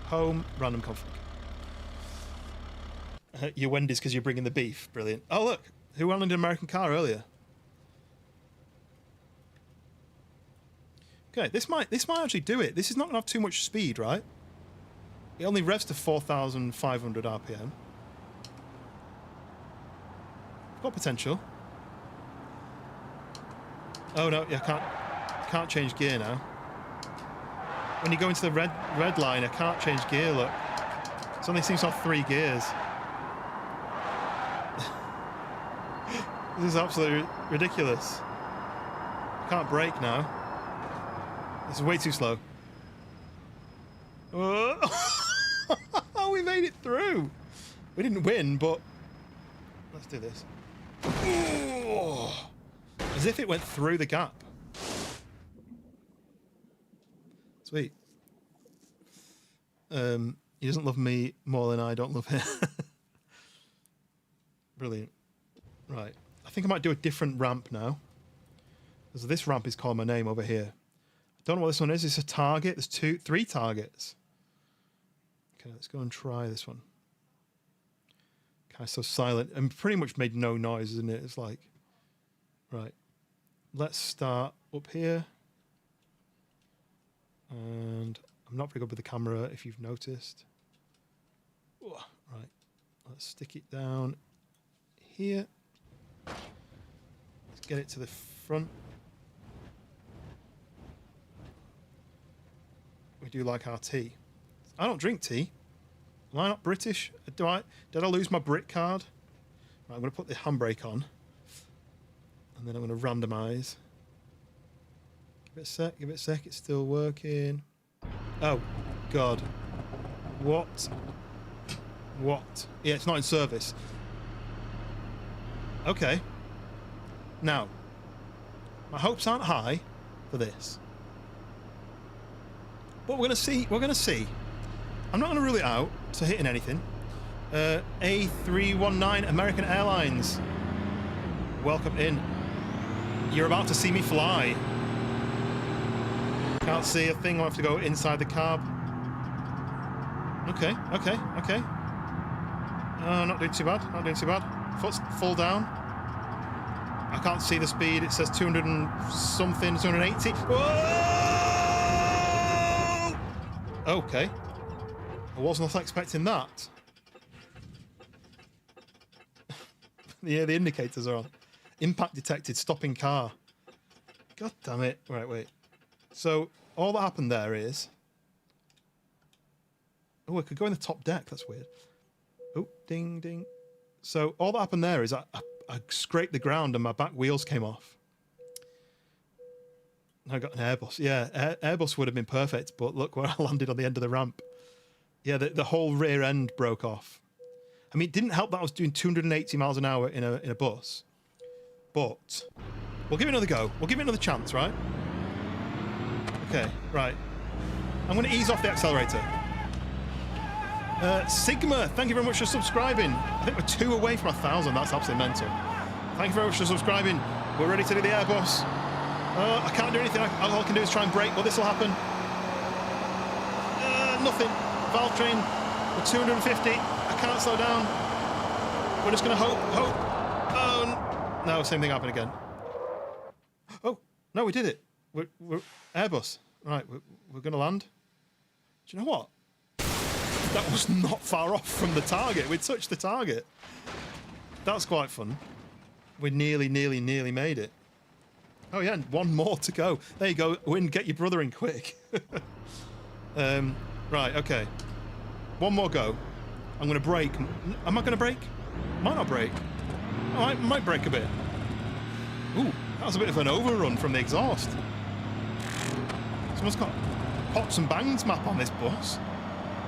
home, random config. You're Wendy's because you're bringing the beef. Brilliant. Oh, look. Who won an American car earlier? Okay, this might actually do it. This is not going to have too much speed, right? It only revs to 4,500 RPM. Got potential. Oh no, yeah, can't change gear now. When you go into the red line, I can't change gear. Look, it only seems to have 3 gears. This is absolutely ridiculous. I can't brake now. This is way too slow. Oh, we made it through. We didn't win, but let's do this. As if it went through the gap. Sweet. He doesn't love me more than I don't love him. Brilliant. Right. I think I might do a different ramp now. Because this ramp is calling my name over here. Don't know what this one is. It's a target. There's 3 targets. Okay, let's go and try this one. Kind of so silent and pretty much made no noise, isn't it? It's like, right. Let's start up here. And I'm not very good with the camera, if you've noticed. Oh, right. Let's stick it down here. Let's get it to the front. We do like our tea. I don't drink tea. Am I not British? Did I lose my Brit card? Right, I'm going to put the handbrake on. And then I'm going to randomise. Give it a sec, give it a sec. It's still working. Oh, God. What? What? Yeah, it's not in service. Okay. Now, my hopes aren't high for this. But we're gonna see. I'm not gonna rule it out to hitting anything. A319 American Airlines. Welcome in. You're about to see me fly. Can't see a thing. I'll have to go inside the cab. Okay. Not doing too bad. Not doing too bad. Foot's full down. I can't see the speed. It says 200 and something, 280. Whoa! Okay. I was not expecting that. Yeah, the indicators are on. Impact detected. Stopping car. God damn it. Right, wait. So all that happened there is... Oh, I could go in the top deck. That's weird. Oh, ding, ding. So all that happened there is I scraped the ground and my back wheels came off. I got an Airbus. Yeah, Airbus would have been perfect, but look where I landed on the end of the ramp. Yeah, the whole rear end broke off. I mean, it didn't help that I was doing 280 miles an hour in a bus. But we'll give it another go. We'll give it another chance, right? Okay, right. I'm going to ease off the accelerator. Sigma, thank you very much for subscribing. I think we're 2 away from 1,000. That's absolutely mental. Thank you very much for subscribing. We're ready to do the Airbus. I can't do anything. All I can do is try and brake, but this will happen. Nothing. Valve train. We're 250. I can't slow down. We're just going to hope. Oh, no, same thing happened again. Oh, no, we did it. We're Airbus. Right, we're going to land. Do you know what? That was not far off from the target. We touched the target. That's quite fun. We nearly made it. Oh yeah, and one more to go. There you go. Win, get your brother in quick. Right, okay. One more go. I'm going to brake. Am I going to brake? Might not brake. Oh, I might brake a bit. Ooh, that was a bit of an overrun from the exhaust. Someone's got pops and bangs map on this bus.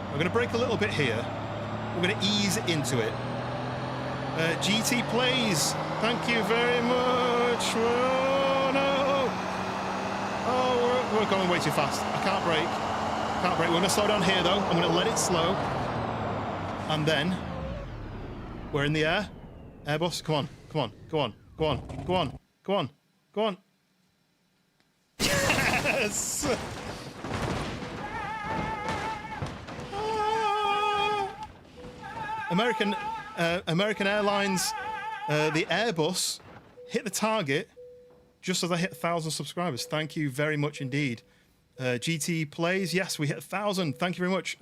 We're going to brake a little bit here. We're going to ease into it. GT Plays, thank you very much. Oh, no. Oh, we're going way too fast. I can't brake. We're going to slow down here, though. I'm going to let it slow. And then we're in the air. Airbus, come on. Yes! American Airlines, the Airbus hit the target just as I hit 1,000 subscribers. Thank you very much indeed. GT Plays, yes, we hit 1,000. Thank you very much.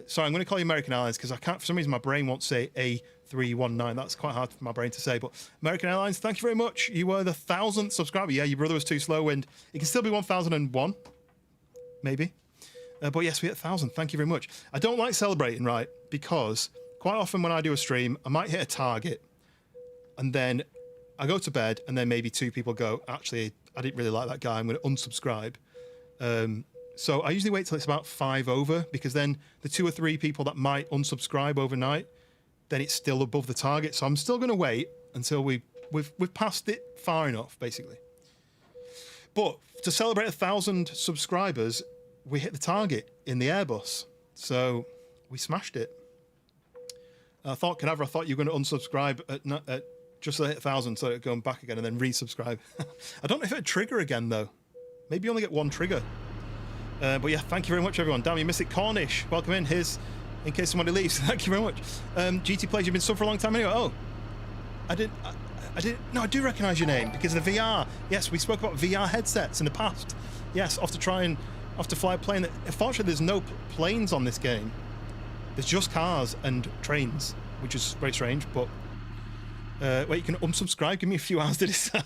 Sorry, I'm going to call you American Airlines because I can't, for some reason, my brain won't say A319. That's quite hard for my brain to say. But American Airlines, thank you very much. You were the 1,000th subscriber. Yeah, your brother was too slow, and it can still be 1,001, maybe. But yes, we hit 1,000. Thank you very much. I don't like celebrating, right? Because quite often when I do a stream, I might hit a target, and then I go to bed, and then maybe 2 people go, actually, I didn't really like that guy. I'm going to unsubscribe. So I usually wait till it's about 5 over, because then the 2 or 3 people that might unsubscribe overnight, then it's still above the target. So I'm still going to wait until we've passed it far enough, basically. But to celebrate 1,000 subscribers, we hit the target in the Airbus. So we smashed it. I thought you were going to unsubscribe at just to hit 1,000, so it'd go back again and then resubscribe. I don't know if it'd trigger again, though. Maybe you only get 1 trigger. But yeah, thank you very much, everyone. Damn, you missed it. Cornish, welcome in. Here's, in case somebody leaves. Thank you very much. GT Plays, you've been sub for a long time anyway. Oh, I do recognise your name because of the VR. Yes, we spoke about VR headsets in the past. Yes, off to fly a plane. Unfortunately, there's no planes on this game. There's just cars and trains, which is very strange. But wait, you can unsubscribe. Give me a few hours to decide.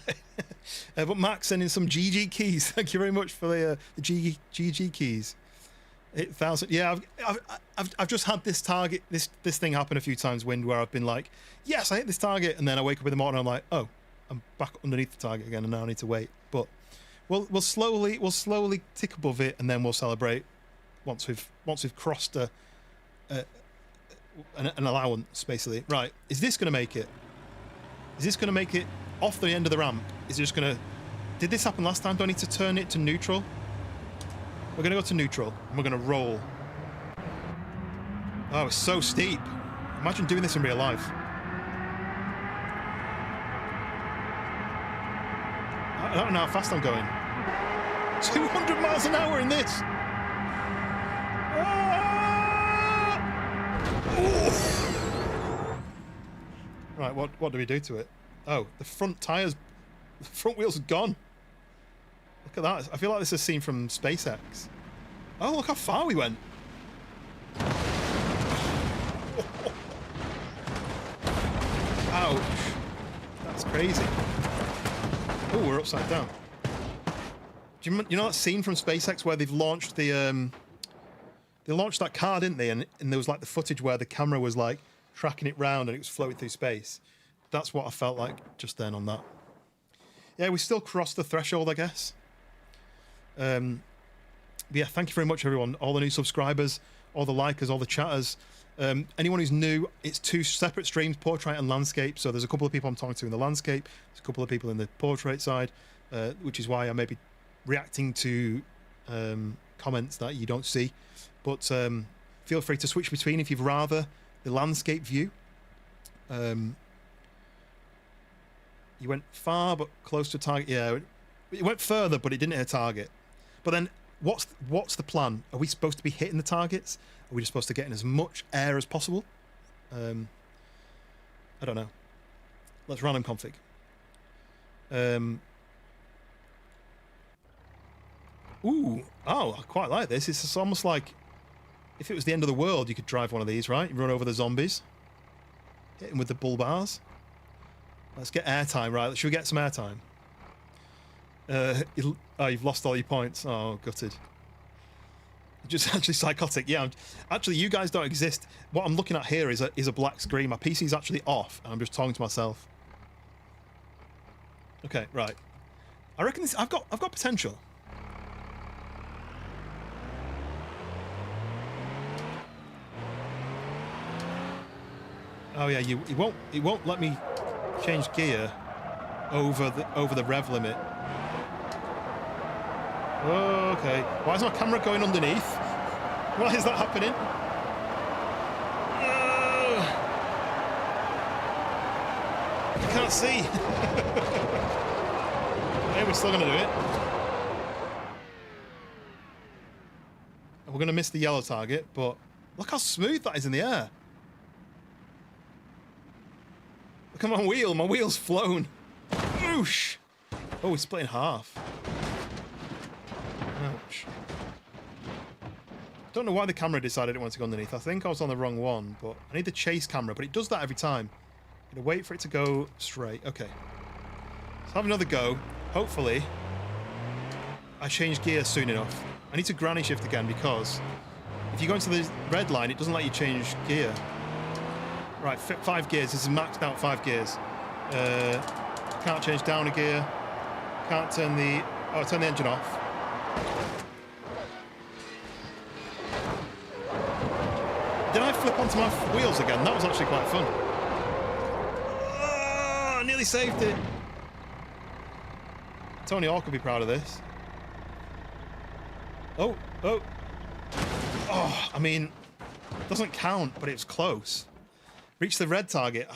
But Max sending some GG keys. Thank you very much for the GG keys. 8,000. Yeah, I've just had this target, this thing happen a few times, Wind, where I've been like, yes, I hit this target, and then I wake up in the morning and I'm like, oh, I'm back underneath the target again, and now I need to wait. But we'll slowly tick above it, and then we'll celebrate once we've crossed an allowance, basically. Right, is this going to make it? Is this going to make it off the end of the ramp? Is it just going to... Did this happen last time? Do I need to turn it to neutral? We're going to go to neutral, and we're going to roll. Oh, it's so steep. Imagine doing this in real life. I don't know how fast I'm going. 200 miles an hour in this. Ah! Right, what do we do to it? Oh, the front tires, the front wheels are gone. Look at that. I feel like this is a scene from SpaceX. Oh, look how far we went. Ouch. That's crazy. Oh, we're upside down. Do you know that scene from SpaceX where they've launched the they launched that car, didn't they? And there was like the footage where the camera was like tracking it round and it was floating through space. That's what I felt like just then on that. Yeah, we still crossed the threshold, I guess. But yeah, thank you very much, everyone. All the new subscribers, all the likers, all the chatters. Anyone who's new, it's 2 separate streams, portrait and landscape. So there's a couple of people I'm talking to in the landscape. There's a couple of people in the portrait side, which is why I may be reacting to comments that you don't see. But feel free to switch between if you'd rather the landscape view. You went far but close to target. Yeah, it went further, but it didn't hit a target. But then, what's the plan? Are we supposed to be hitting the targets? Are we just supposed to get in as much air as possible? I don't know. Let's random config. Ooh, oh, I quite like this. It's almost like if it was the end of the world, you could drive one of these, right? You run over the zombies, hit them with the bull bars. Let's get airtime, right? Should we get some airtime? Oh, you've lost all your points. Oh, gutted. Just actually psychotic. Yeah, actually, you guys don't exist. What I'm looking at here is a black screen. My PC's actually off, and I'm just talking to myself. Okay, right. I reckon this. I've got potential. Oh yeah, it won't let me change gear over the rev limit. Oh, okay. Why is my camera going underneath? Why is that happening? I can't see. Hey, we're still gonna do it. We're gonna miss the yellow target, but look how smooth that is in the air. Look at my wheel. My wheel's flown. Whoosh! Oh, it's split in half. Ouch. Don't know why the camera decided it wanted to go underneath. I think I was on the wrong one, but I need the chase camera, but it does that every time. I'm gonna wait for it to go straight. Okay. Let's have another go. Hopefully, I change gear soon enough. I need to granny shift again because if you go into the red line, it doesn't let you change gear. Right, 5 gears. This is maxed out 5 gears. Can't change down a gear. Can't turn the... Oh, turn the engine off. Did I flip onto my wheels again? That was actually quite fun. Oh, I nearly saved it. Tony Hawk could be proud of this. Oh. Oh, I mean, it doesn't count, but it was close. Reach the red target.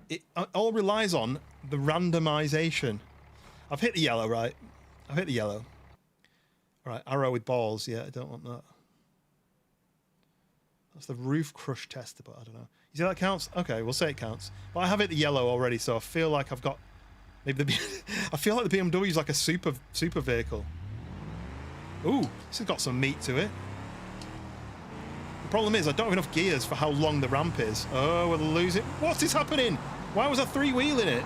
It all relies on the randomization. I've hit the yellow, right? I've hit the yellow. All right, arrow with balls. Yeah, I don't want that. That's the roof crush tester, but I don't know. You see that counts? Okay, we'll say it counts. But I have hit the yellow already, so I feel like I've got maybe the. I feel like the BMW is like a super vehicle. Ooh, this has got some meat to it. The problem is I don't have enough gears for how long the ramp is. Oh, we're losing. What is happening? Why was I 3-wheeling it?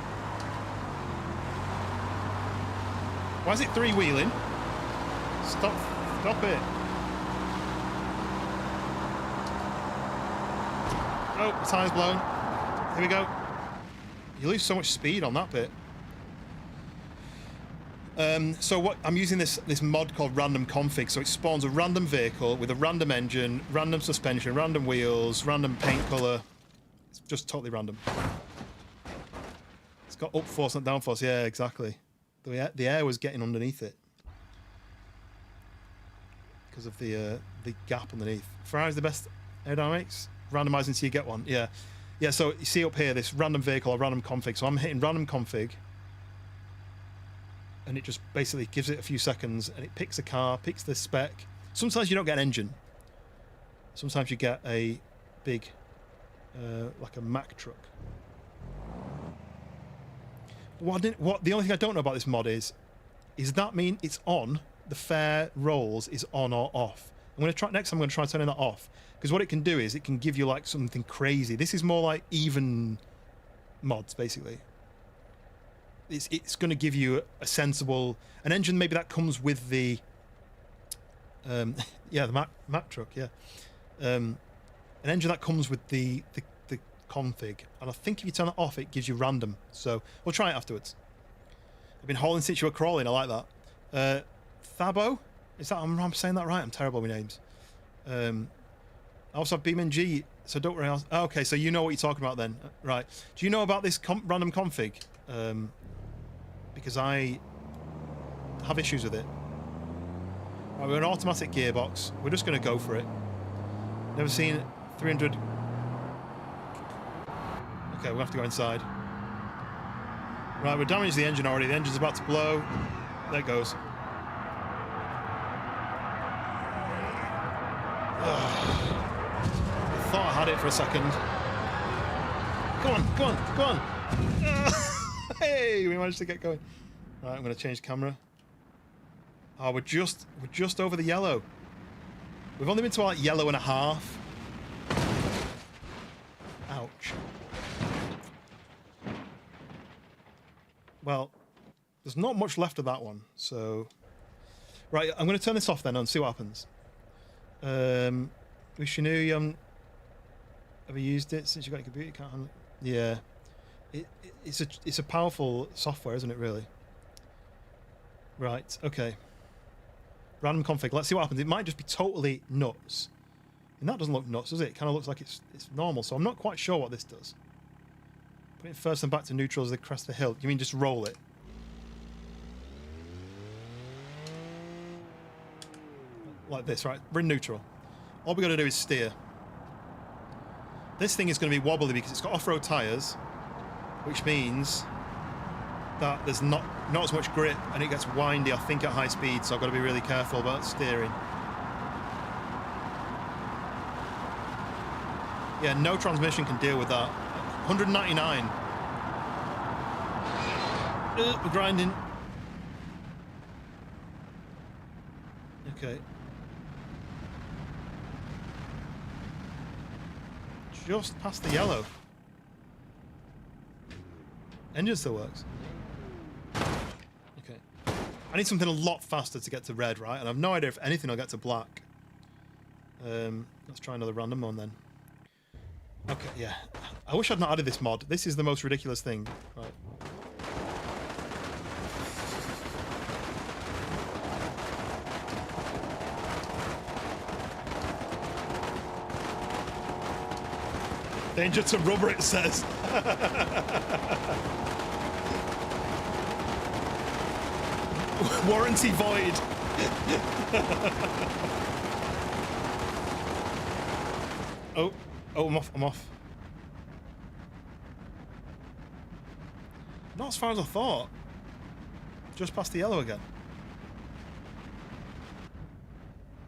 Why is it 3-wheeling? Stop it. Oh, the tire's blown. Here we go. You lose so much speed on that bit. So what I'm using this mod called random config. So it spawns a random vehicle with a random engine, random suspension, random wheels, random paint color. It's just totally random. It's got up force and down force. Yeah, exactly. The air was getting underneath it. because of the gap underneath. Ferrari's the best aerodynamics. Randomizing until you get one. Yeah. Yeah, so you see up here, this random vehicle or random config. So I'm hitting random config. And it just basically gives it a few seconds and it picks a car, picks the spec. Sometimes you don't get an engine. Sometimes you get a big, like a Mack truck. The only thing I don't know about this mod is that mean it's on, the fair rolls is on or off? Next time I'm going to try turning that off. Because what it can do is it can give you like something crazy. This is more like even mods, basically. It's going to give you a sensible... An engine maybe that comes with the... yeah, the Mack truck, yeah. An engine that comes with the config. And I think if you turn it off, it gives you random. So we'll try it afterwards. I've been hauling since you were crawling. I like that. Thabo? Is that... I'm saying that right? I'm terrible with names. I also have BeamNG, so don't worry. Okay, so you know what you're talking about then. Right. Do you know about this random config? Because I have issues with it. Right, we're an automatic gearbox. We're just going to go for it. Never seen 300... Okay, we'll have to go inside. Right, we're damaged the engine already. The engine's about to blow. There it goes. I thought I had it for a second. Come on, come on, come on. Hey, we managed to get going. Right, I'm going to change camera. Oh, we're just over the yellow. We've only been to like yellow and a half. Ouch. Well, there's not much left of that one, so... Right, I'm going to turn this off then and see what happens. Wish you knew you haven't ever used it since you got a computer. You can't handle it. Yeah. It's a powerful software, isn't it, really? Right, okay. Random config. Let's see what happens. It might just be totally nuts. And that doesn't look nuts, does it? It kind of looks like it's normal, so I'm not quite sure what this does. Put it first and back to neutral as they crest the hill. You mean just roll it? Like this, right? We're in neutral. All we got to do is steer. This thing is going to be wobbly because it's got off-road tyres, which means that there's not as much grip and it gets windy, I think, at high speed, so I've got to be really careful about steering. Yeah, no transmission can deal with that. 199. We're grinding. Okay. Just past the yellow. Engine still works. Okay. I need something a lot faster to get to red, right? And I've no idea if anything will get to black. Let's try another random one then. Okay, yeah. I wish I'd not added this mod. This is the most ridiculous thing. Right. Danger to rubber, it says. Warranty void. Oh, I'm off. Not as far as I thought. Just past the yellow again.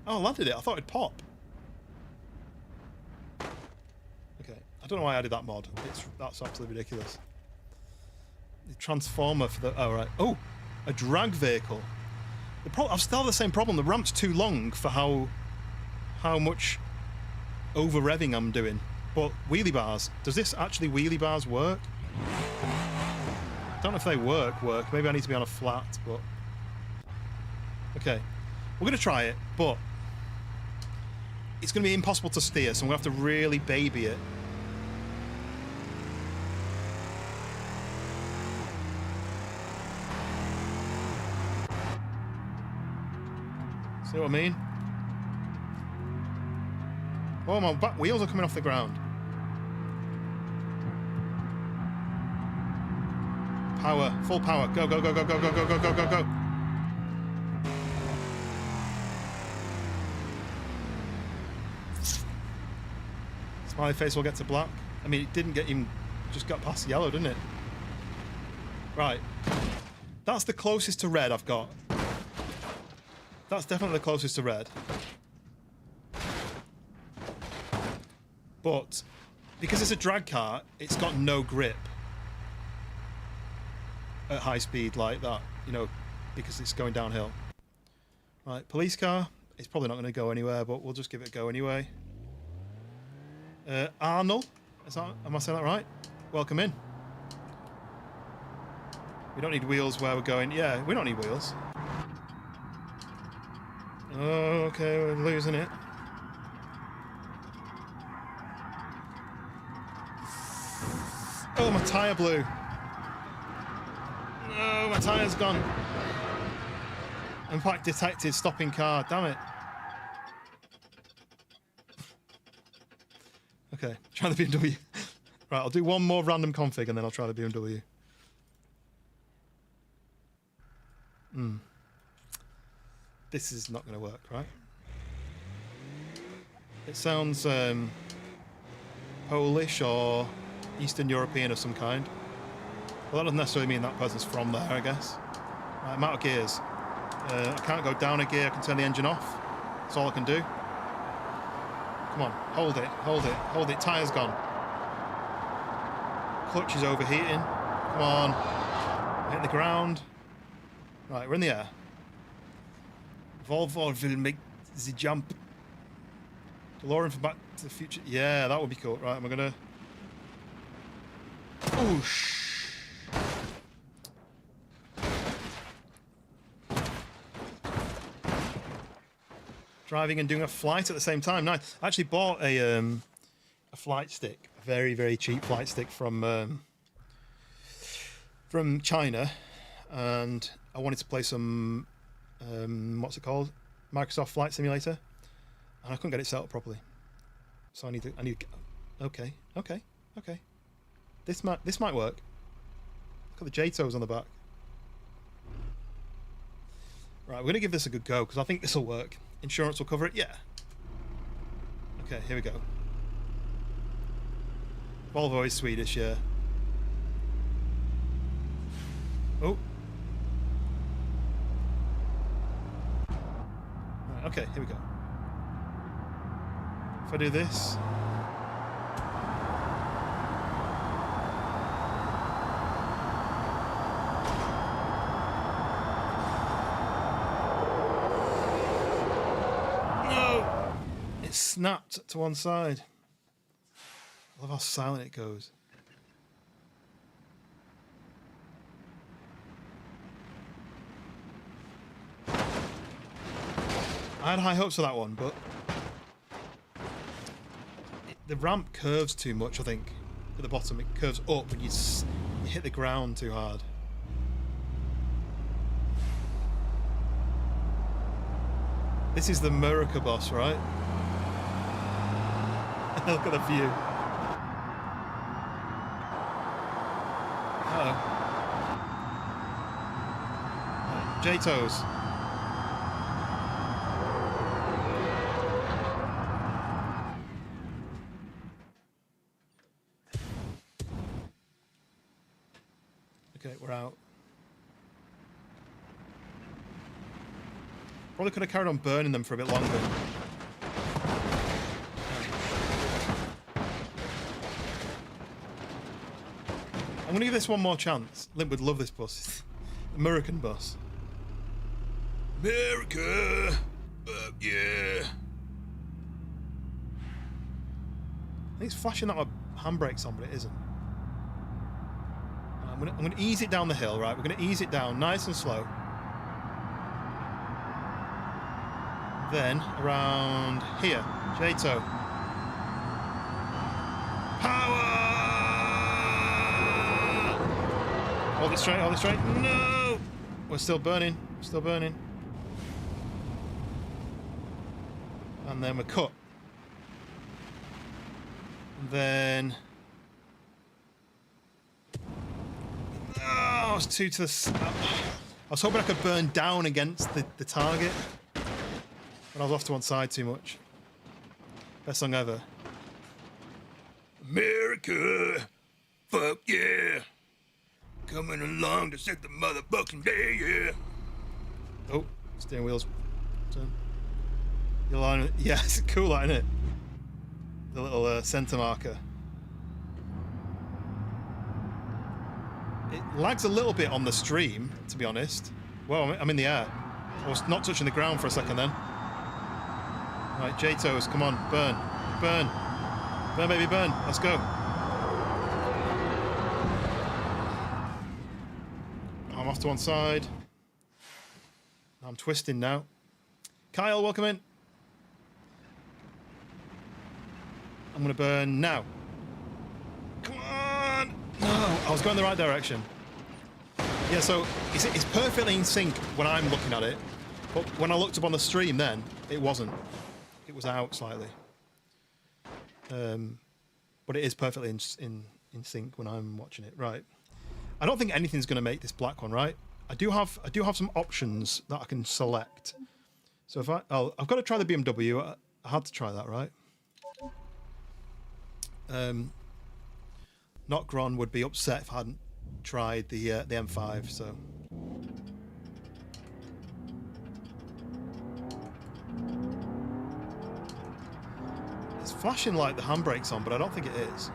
Oh, I landed it. I thought it'd pop. Okay. I don't know why I added that mod. That's absolutely ridiculous. The transformer for the... Oh, right. Oh, a drag vehicle. I've still the same problem. The ramp's too long for how much over-revving I'm doing. But wheelie bars. Does this actually wheelie bars work? I don't know if they work. Maybe I need to be on a flat, but... Okay. We're going to try it, but... It's going to be impossible to steer, so I'm going to have to really baby it. See what I mean? Oh, my back wheels are coming off the ground. Power, full power. Go, go, go, go, go, go, go, go, go, go, go. Smiley face will get to black. I mean, it didn't get him, just got past yellow, didn't it? Right. That's the closest to red I've got. That's definitely the closest to red. But because it's a drag car, it's got no grip at high speed like that, you know, because it's going downhill. Right, police car. It's probably not going to go anywhere, but we'll just give it a go anyway. Arnold, am I saying that right? Welcome in. We don't need wheels where we're going. Yeah, we don't need wheels. Oh, okay, we're losing it. Oh, my tyre blew. No, my tyre's gone. Impact detected, stopping car, damn it. Okay, try the BMW. Right, I'll do one more random config and then I'll try the BMW. This is not going to work, right? It sounds Polish or Eastern European of some kind. Well, that doesn't necessarily mean that person's from there, I guess. Right, I'm out of gears. I can't go down a gear, I can turn the engine off. That's all I can do. Come on, hold it, hold it, hold it. Tyre's gone. Clutch is overheating. Come on. Hit the ground. Right, we're in the air. Volvo will make the jump. DeLorean from Back to the Future. Yeah, that would be cool. Right, we're gonna. Oosh. Driving and doing a flight at the same time. Nice. I actually bought a flight stick, a very, very cheap flight stick from China, and I wanted to play some what's it called, Microsoft Flight Simulator, and I couldn't get it set up properly. So I need. Okay. This might work. Look at the J-toes on the back. Right, we're gonna give this a good go because I think this will work. Insurance will cover it? Yeah. Okay, here we go. Volvo is Swedish, yeah. Oh. Right, okay, here we go. If I do this. Snapped to one side. I love how silent it goes. I had high hopes for that one, but the ramp curves too much, I think. At the bottom, it curves up and you hit the ground too hard. This is the Murica boss, right? Look at the view. Uh-oh. Right, J-toes. Okay, we're out. Probably could have carried on burning them for a bit longer. I'm going to give this one more chance. Limp would love this bus. American bus. America! Yeah! I think it's flashing that my handbrake's on, but it isn't. I'm going to ease it down the hill, right? We're going to ease it down nice and slow. Then, around here. J-toe. Power! Hold it straight, hold it straight. No! We're still burning. Still burning. And then we're cut. And then... Oh, I was too to the... I was hoping I could burn down against the target. But I was off to one side too much. Best song ever. America, fuck yeah. Coming along to set the motherfucking day, yeah. Oh, steering wheel's turn. The line, yeah, it's cool, isn't it? The little center marker. It lags a little bit on the stream, to be honest. Well, I'm in the air. I was not touching the ground for a second then. Right, J-Toes, come on, burn. Burn. Burn, baby, burn. Let's go. I'm off to one side. I'm twisting now. Kyle, welcome in. I'm going to burn now. Come on! No, I was going the right direction. Yeah, so it's perfectly in sync when I'm looking at it, but when I looked up on the stream then, it wasn't. It was out slightly. But it is perfectly in sync when I'm watching it. Right. I don't think anything's going to make this black one, right? I do have some options that I can select. So if I've got to try the BMW. I had to try that, right? Not Gron would be upset if I hadn't tried the M5. So. It's flashing like the handbrake's on, but I don't think it is.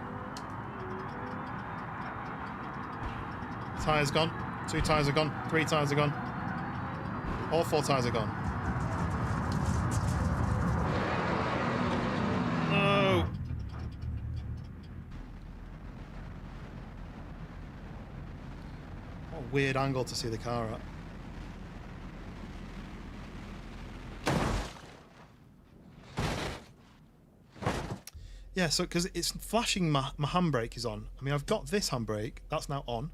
Tyres gone. 2 tyres are gone. 3 tyres are gone. All 4 tyres are gone. No. What a weird angle to see the car at. Yeah, so because it's flashing, my handbrake is on. I mean, I've got this handbrake. That's now on.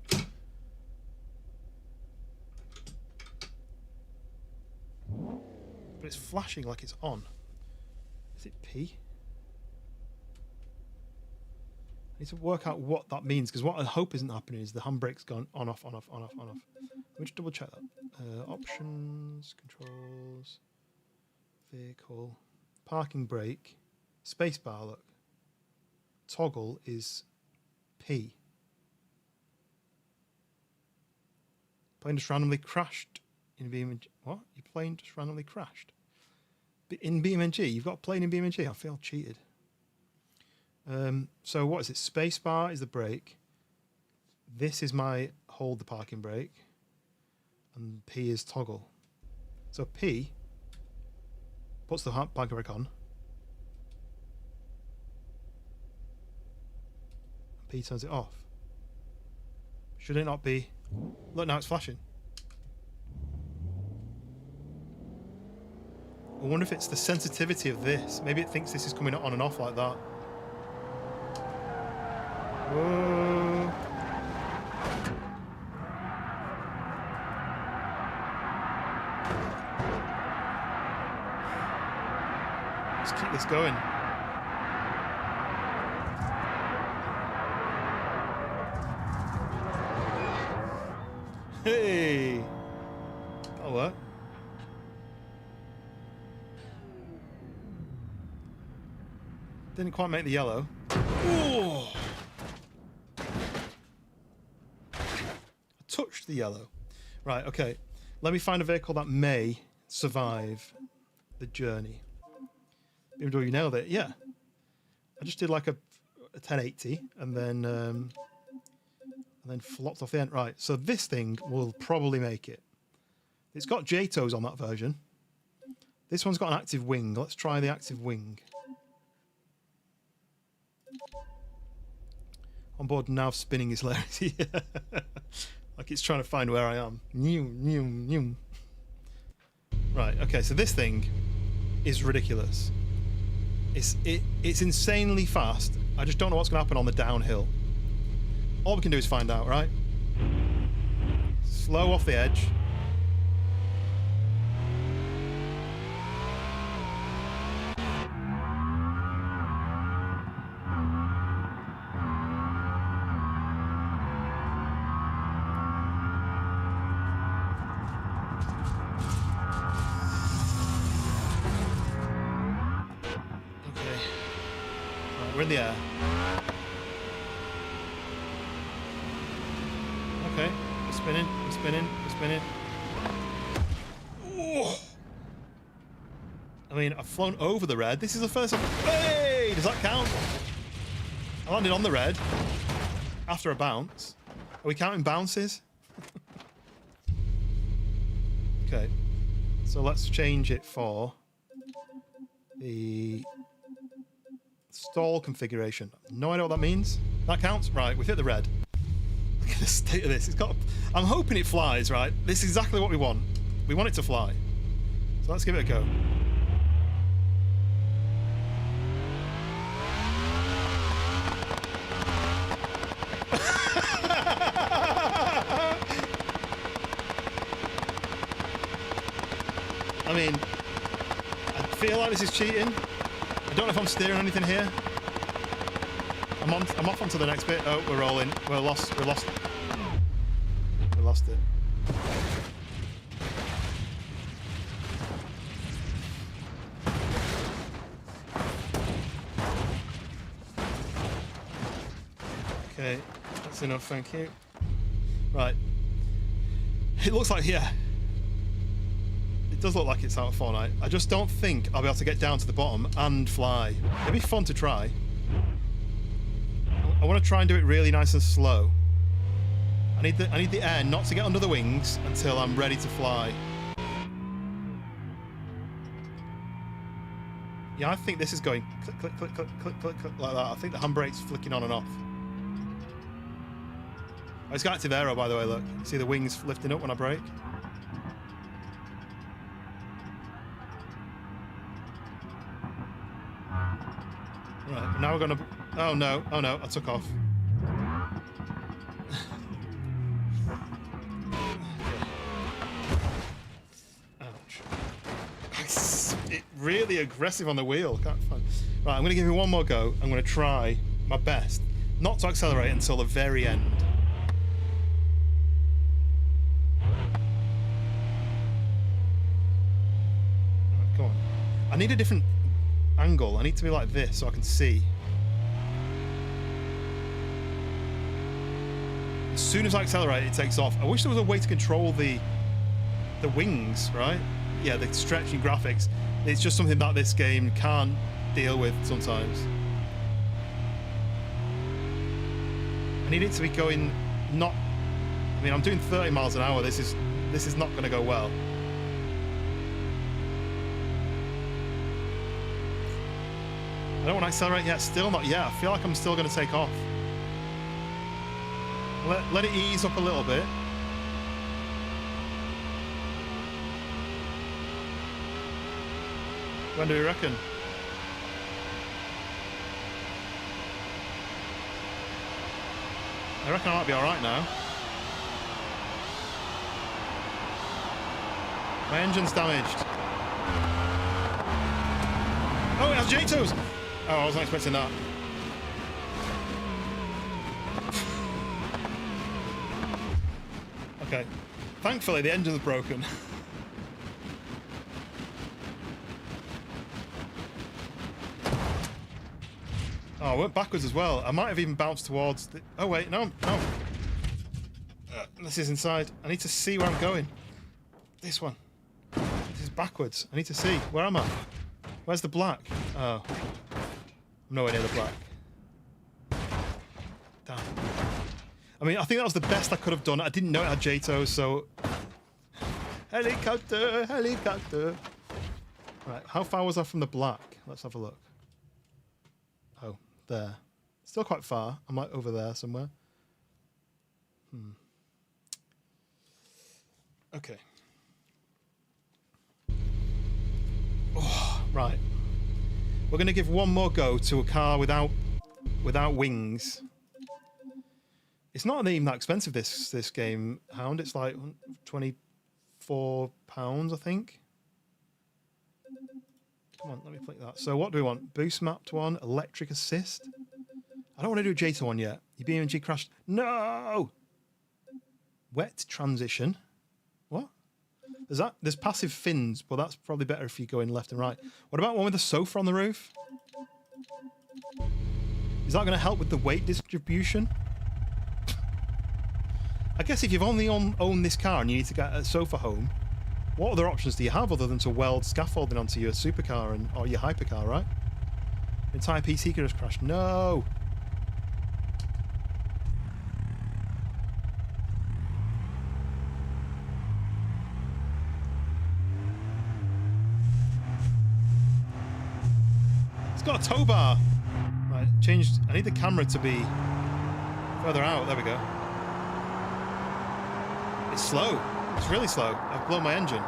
But it's flashing like it's on. Is it P? I need to work out what that means, because what I hope isn't happening is the handbrake's gone on, off, on, off, on, off, on, off. Let me just double check that. Options, controls, vehicle, parking brake, spacebar, look. Toggle is P. Plane just randomly crashed in BeamNG. What? Your plane just randomly crashed? In BeamNG? You've got a plane in BeamNG? I feel cheated. So what is it? Spacebar is the brake. This is my hold the parking brake. And P is toggle. So P puts the parking brake on. P turns it off. Should it not be? Look, now it's flashing. I wonder if it's the sensitivity of this. Maybe it thinks this is coming on and off like that. Whoa. Let's keep this going. Hey! That'll work. Didn't quite make the yellow. Ooh. I touched the yellow. Right, okay. Let me find a vehicle that may survive the journey. BMW, you nailed it. Yeah. I just did like a 1080 and then flopped off the end. Right, so this thing will probably make it. It's got J-Toes on that version. This one's got an active wing. Let's try the active wing. On board now, spinning his legs. Like it's trying to find where I am. Right, okay, so this thing is ridiculous. It's insanely fast. I just don't know what's going to happen on the downhill. All we can do is find out, right? Slow off the edge. Okay. Right, we're in the air. spinning, I'm spinning, I'm spinning. Ooh. I mean, I've flown over the red. This is the first time. Hey! Does that count? I landed on the red after a bounce. Are we counting bounces? Okay. So let's change it for the stall configuration. No idea what that means. That counts? Right, we've hit the red. Look at the state of this. It's got. I'm hoping it flies, right? This is exactly what we want. We want it to fly. So let's give it a go. I mean, I feel like this is cheating. I don't know if I'm steering anything here. I'm off onto the next bit. Oh, we're rolling. We lost it. Okay, that's enough, thank you. Right. It looks like, yeah. It does look like it's out of Fortnite. I just don't think I'll be able to get down to the bottom and fly. It'd be fun to try. I want to try and do it really nice and slow. I need the air not to get under the wings until I'm ready to fly. Yeah, I think this is going click, click, click, click, click, click, click, like that. I think the handbrake's flicking on and off. Oh, it's got active aero, by the way, look. See the wings lifting up when I brake? Right, now we're gonna... Oh no, I took off. Ouch. It's really aggressive on the wheel. Can't find... Right, I'm gonna give it one more go. I'm gonna try my best not to accelerate until the very end. Right, come on. I need a different angle. I need to be like this so I can see. As soon as I accelerate, it takes off. I wish there was a way to control the wings, right? Yeah, the stretching graphics. It's just something that this game can't deal with sometimes. I need it to be going not... I mean, I'm doing 30 miles an hour. This is not going to go well. I don't want to accelerate yet. Still not yet. I feel like I'm still going to take off. Let it ease up a little bit. When do we reckon? I reckon I might be alright now. My engine's damaged. Oh, it has J-toes! Oh, I wasn't expecting that. Okay. Thankfully, the engine's broken. Oh, I went backwards as well. I might have even bounced towards the... Oh, wait. No. This is inside. I need to see where I'm going. This one. This is backwards. I need to see. Where am I? Where's the black? Oh. I'm nowhere near the black. Damn. I mean, I think that was the best I could have done. I didn't know it had J-toes, so... Helicopter, helicopter. Right, how far was I from the black? Let's have a look. Oh, there. Still quite far. I'm like over there somewhere. Okay. Oh, right. We're going to give one more go to a car without wings. It's not even that expensive, this game, Hound. It's like £24, I think. Come on, let me click that. So what do we want? Boost mapped one, electric assist. I don't want to do a J-to one yet. Your BeamNG crashed. No! Wet transition. What? There's passive fins, but that's probably better if you go in left and right. What about one with a sofa on the roof? Is that going to help with the weight distribution? I guess if you've only owned this car and you need to get a sofa home, what other options do you have other than to weld scaffolding onto your supercar or your hypercar, right? The entire PC could just crash. No! It's got a tow bar. Right, changed. I need the camera to be further out. There we go. It's slow. It's really slow. I've blown my engine.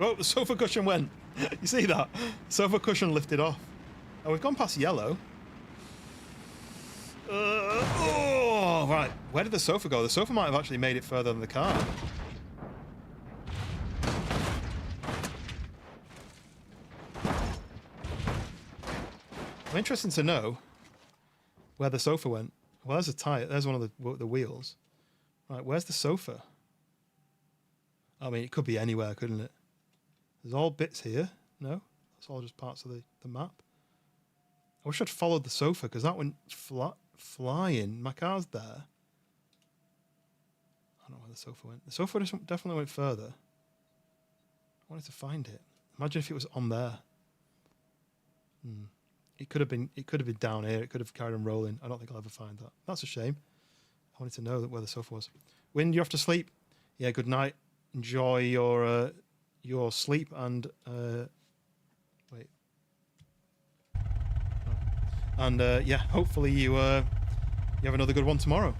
Oh, the sofa cushion went. You see that? Sofa cushion lifted off. Oh, we've gone past yellow. Oh, right. Where did the sofa go? The sofa might have actually made it further than the car. I'm interested to know where the sofa went. Well, there's a tire. There's one of the wheels. Right, where's the sofa? I mean, it could be anywhere, couldn't it? There's all bits here. No? That's all just parts of the map. I wish I'd followed the sofa, because that went flying. My car's there. I don't know where the sofa went. The sofa definitely went further. I wanted to find it. Imagine if it was on there. It could have been down here. It could have carried on rolling. I don't think I'll ever find that. That's a shame. I wanted to know where the sofa was. Wind, you have to sleep. Yeah, good night. Enjoy your sleep and wait. Oh. And yeah, hopefully you have another good one tomorrow.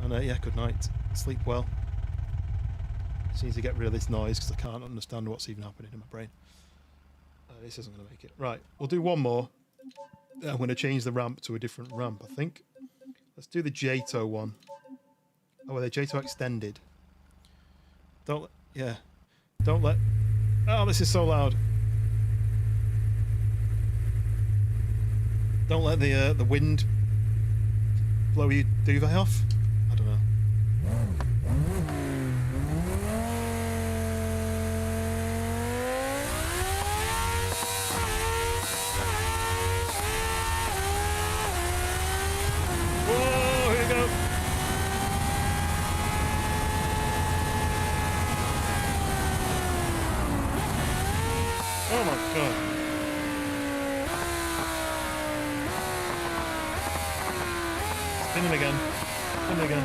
And yeah, good night. Sleep well. Just need to get rid of this noise because I can't understand what's even happening in my brain. This isn't going to make it. Right, we'll do one more. I'm going to change the ramp to a different ramp, I think. Let's do the JTO one. Oh, the JTO extended. Don't let... Oh, this is so loud. Don't let the wind blow your duvet off. I don't know. Whoa, here we go. Oh my god. Spinning again. Spinning again.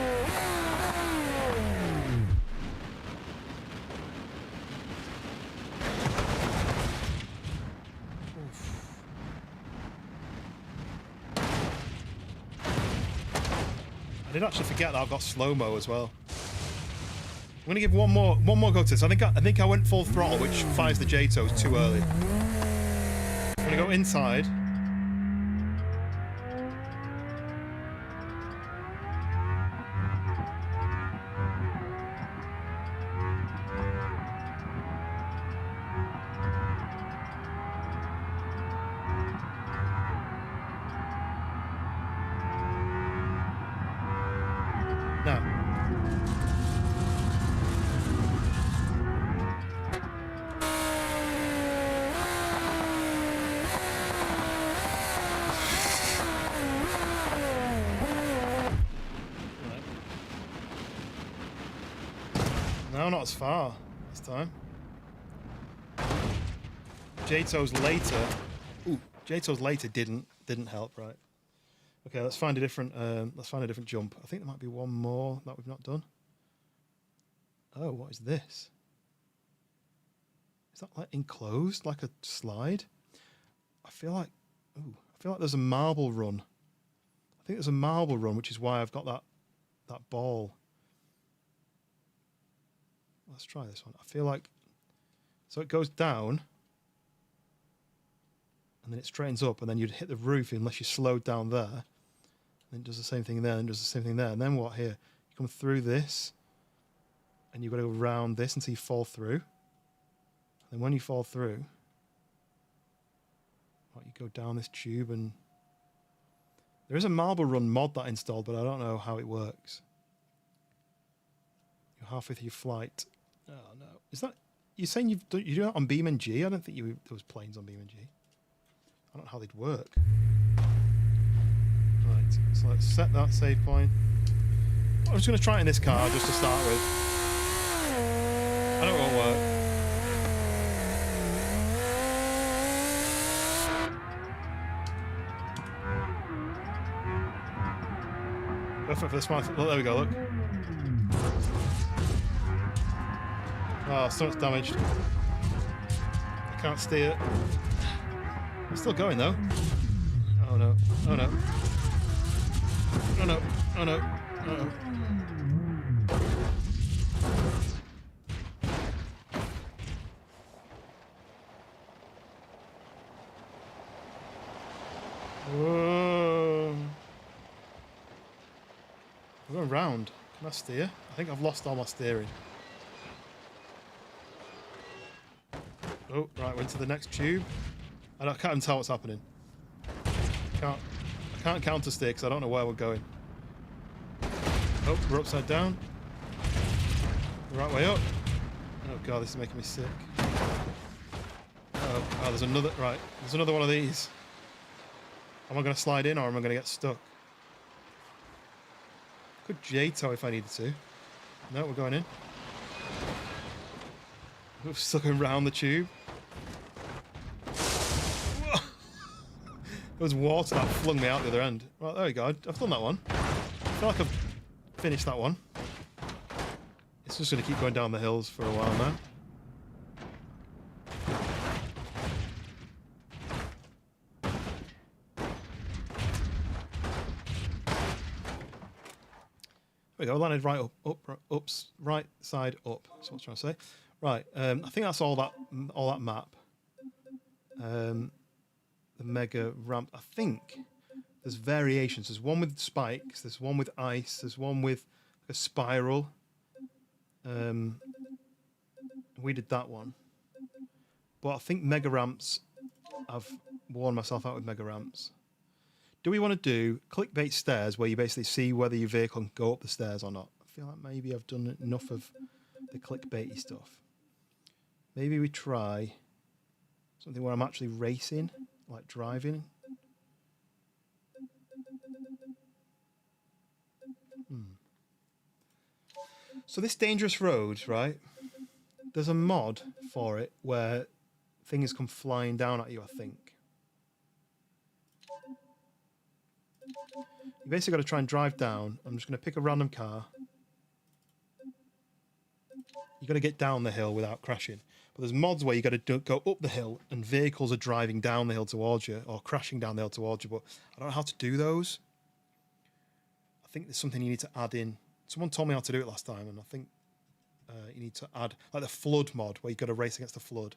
I did actually forget that I've got slow-mo as well. I'm gonna give one more go to this. I think I went full throttle, which fires the JTOs too early. I'm gonna go inside. Now. No, not as far this time. JTOs later. Ooh, JTOs later didn't help, right? Okay, let's find a different jump. I think there might be one more that we've not done. Oh, what is this? Is that like enclosed, like a slide? I feel like there's a marble run. I think there's a marble run, which is why I've got that ball. Let's try this one. I feel like so it goes down and then it straightens up, and then you'd hit the roof unless you slowed down there. And then it does the same thing there, and does the same thing there. And then what here? You come through this, and you've got to go around this until you fall through. And when you fall through, you go down this tube, and there is a Marble Run mod that I installed, but I don't know how it works. You're halfway through your flight. Oh no. Is that... you're saying you do it on BeamNG? I don't think there was planes on BeamNG. I don't know how they'd work. Right, so let's set that save point. I'm just going to try it in this car just to start with. I know it won't work. Perfect for the smart. Look, there we go, look. Oh, so much damaged. I can't steer. I'm still going though. Oh no. Oh no. Oh no. Oh no. Uh oh. Whoa. I'm going round. Can I steer? I think I've lost all my steering. Oh, right, went to the next tube. I can't even tell what's happening. I can't counter steer because I don't know where we're going. Oh, we're upside down. The right way up. Oh god, this is making me sick. Oh, there's another. Right, there's another one of these. Am I going to slide in or am I going to get stuck? Could J-tow if I needed to. No, we're going in. We're stuck around the tube. Whoa. There was water that flung me out the other end. Right, there we go. I've done that one. I feel like I've finished that one. It's just going to keep going down the hills for a while now. There we go, landed right right side up. That's what I'm trying to say. Right, I think that's all that map. The mega ramp. I think there's variations. There's one with spikes. There's one with ice. There's one with a spiral. We did that one. But I think mega ramps. I've worn myself out with mega ramps. Do we want to do clickbait stairs where you basically see whether your vehicle can go up the stairs or not? I feel like maybe I've done enough of the clickbaity stuff. Maybe we try something where I'm actually racing, like driving. So this dangerous road, right? There's a mod for it where things come flying down at you, I think. You basically got to try and drive down. I'm just going to pick a random car. You got to get down the hill without crashing. But there's mods where you got to go up the hill and vehicles are driving down the hill towards you or crashing down the hill towards you. But I don't know how to do those. I think there's something you need to add in. Someone told me how to do it last time, and I think you need to add like the flood mod where you got to race against the flood.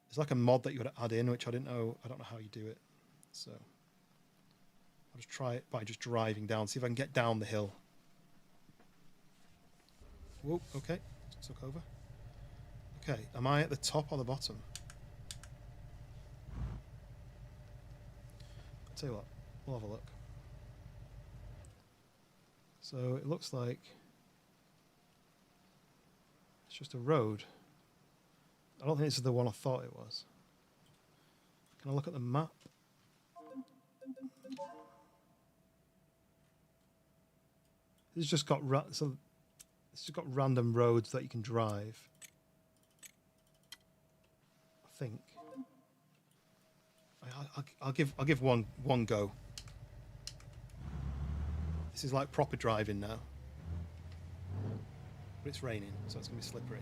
There's like a mod that you got to add in, which I didn't know. I don't know how you do it. So I'll just try it by just driving down, see if I can get down the hill. Whoa, okay, just took over. Okay, am I at the top or the bottom? I'll tell you what, we'll have a look. So it looks like it's just a road. I don't think this is the one I thought it was. Can I look at the map? It's just got it's just got random roads that you can drive. I think. I'll give one go. This is like proper driving now. But it's raining, so it's gonna be slippery.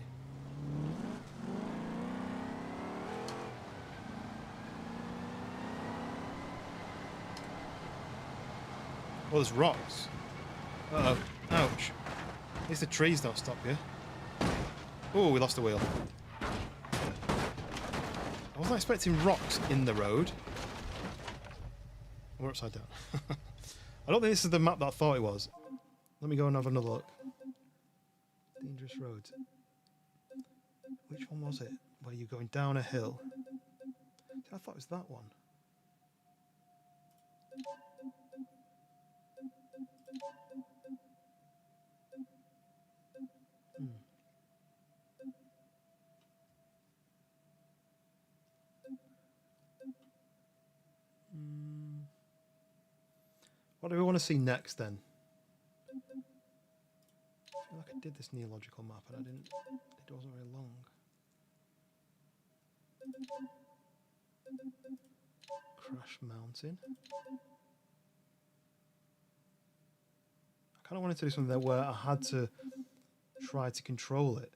Oh, there's rocks. Uh-oh. Ouch. At least the trees don't stop you. Oh, we lost a wheel. I wasn't expecting rocks in the road. We're upside down. I don't think this is the map that I thought it was. Let me go and have another look. Dangerous roads. Which one was it? Where you're going down a hill? I thought it was that one. What do we want to see next then? I feel like I did this neological map and I didn't. It wasn't very long. Crash Mountain. I kind of wanted to do something there where I had to try to control it.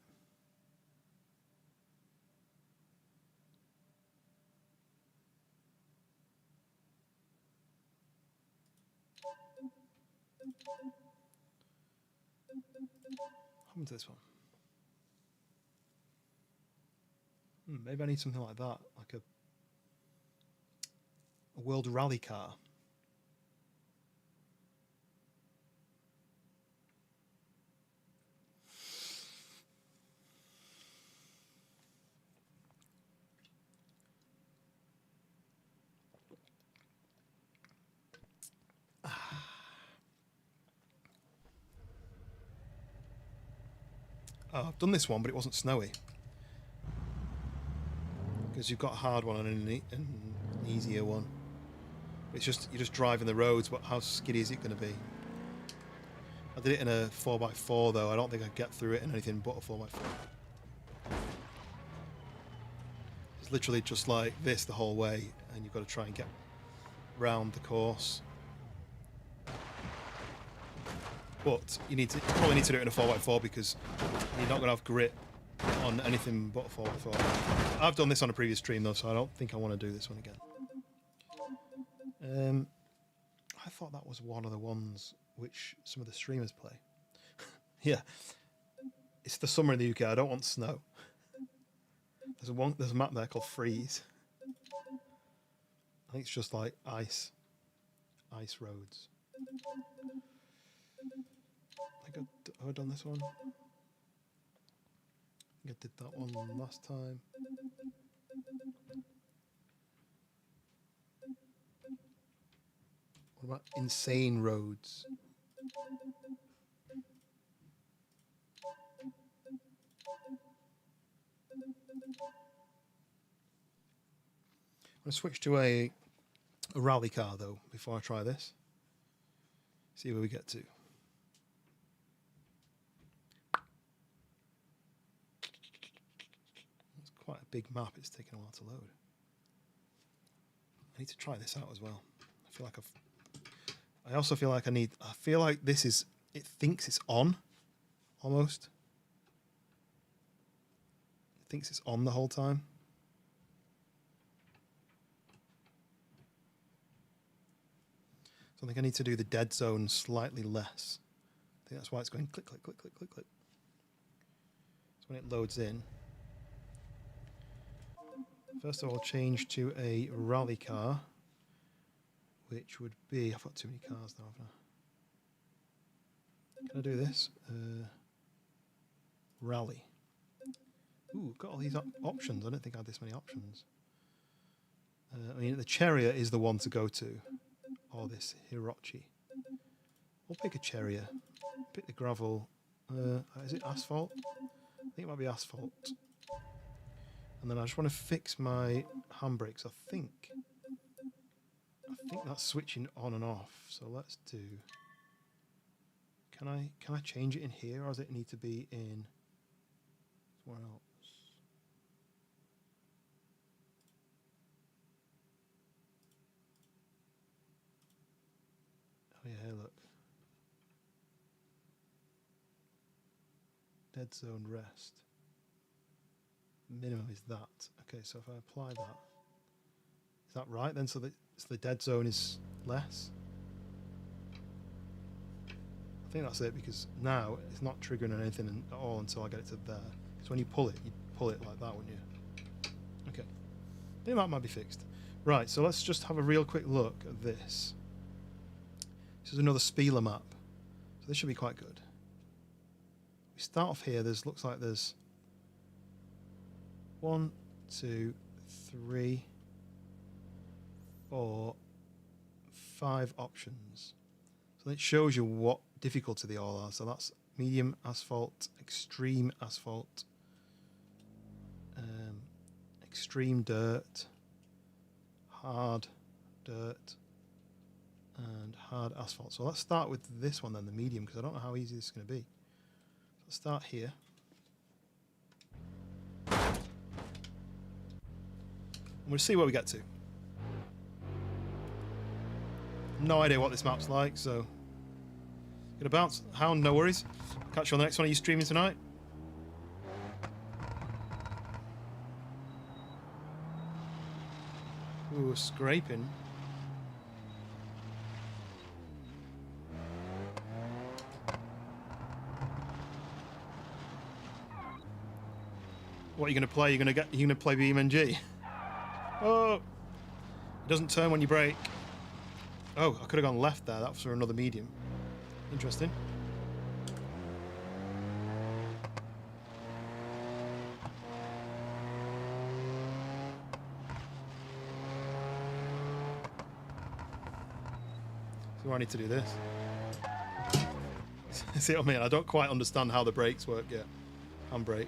What happened to this one? Maybe I need something like that, like a world rally car. Oh, I've done this one, but it wasn't snowy. Because you've got a hard one and an easier one. It's just, you're just driving the roads, but how skiddy is it going to be? I did it in a 4x4 though, I don't think I'd get through it in anything but a 4x4. It's literally just like this the whole way, and you've got to try and get round the course. But you probably need to do it in a 4x4 because you're not going to have grip on anything but a 4x4. I've done this on a previous stream though, so I don't think I want to do this one again. I thought that was one of the ones which some of the streamers play. Yeah, it's the summer in the UK. I don't want snow. There's a map there called Freeze. I think it's just like ice roads. Have I done this one? I think I did that one last time. What about insane roads? I'm going to switch to a rally car though before I try this. See where we get to. It's quite a big map. It's taking a while to load. I need to try this out as well. I also feel like I feel like this is, it thinks it's on, almost. It thinks it's on the whole time. So I think I need to do the dead zone slightly less. I think that's why it's going click, click, click, click, click, click. So when it loads in, first of all, change to a rally car, which would be, I've got too many cars now, haven't I? Can I do this? Rally. Ooh, got all these options. I don't think I had this many options. I mean, the Chariot is the one to go to. Or this Hirochi. We'll pick a Chariot. Pick the gravel. Is it asphalt? I think it might be asphalt. And then I just want to fix my handbrakes. I think that's switching on and off. So let's do. Can I change it in here, or does it need to be in somewhere else? Oh yeah, look. Dead zone rest. Minimum is that. Okay, so if I apply that, is that right then? So the dead zone is less? I think that's it, because now it's not triggering anything at all until I get it to there. So when you pull it like that, wouldn't you? Okay. I think that might be fixed. Right, so let's just have a real quick look at this. This is another Spieler map. So this should be quite good. We start off here, looks like there's 1, 2, 3, 4, 5 options. So it shows you what difficulty they all are. So that's medium asphalt, extreme asphalt, extreme dirt, hard dirt, and hard asphalt. So let's start with this one then, the medium, because I don't know how easy this is going to be. So let's start here. And we'll see where we get to. No idea what this map's like, so gonna bounce. Hound, no worries. Catch you on the next one. Are you streaming tonight? Ooh, scraping. What are you gonna play? You gonna play BeamNG? Oh, it doesn't turn when you brake. Oh, I could have gone left there. That was for another medium. Interesting. So I need to do this. See what I mean? I don't quite understand how the brakes work yet. Handbrake.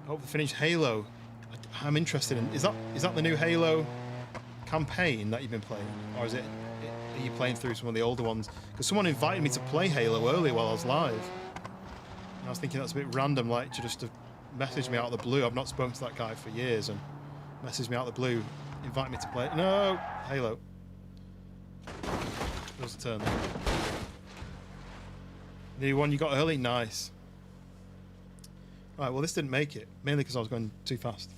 I hope to finish Halo. I'm interested in. Is that the new Halo campaign that you've been playing, or are you playing through some of the older ones? Because someone invited me to play Halo earlier while I was live, and I was thinking that's a bit random, like to message me out of the blue. I've not spoken to that guy for years, and message me out of the blue, invite me to play. No, Halo. There's a turn. The one you got early, nice. Right, well this didn't make it, mainly because I was going too fast.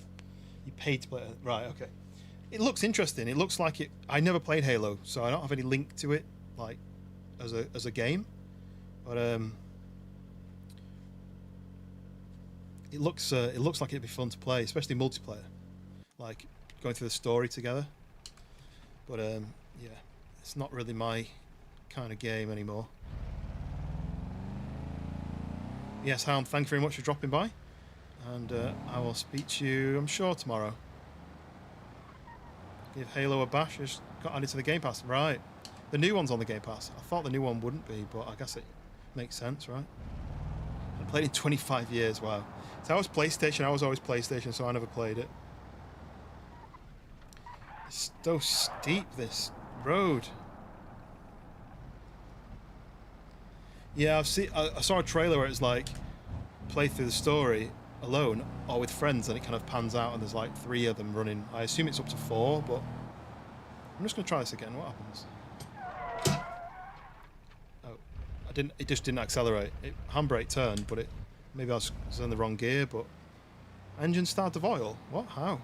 You paid to play it. Right, okay. It looks interesting. It looks like it. I never played Halo, so I don't have any link to it, like, as a game. But it looks like it'd be fun to play, especially multiplayer, like going through the story together. But yeah, it's not really my kind of game anymore. Yes, Hound, thank you very much for dropping by, and I will speak to you, I'm sure, tomorrow. Give Halo a bash. It's got added to the Game Pass. Right. The new one's on the Game Pass. I thought the new one wouldn't be, but I guess it makes sense, right? I played it in 25 years, wow. So I was PlayStation, I was always PlayStation, so I never played it. It's so steep, this road. Yeah, I saw a trailer where it's like play through the story alone or with friends, and it kind of pans out and there's like 3 of them running. I assume it's up to 4, but I'm just gonna try this again. What happens? Oh, it just didn't accelerate. Handbrake turned, but maybe I was in the wrong gear. But engine start of oil. What? How?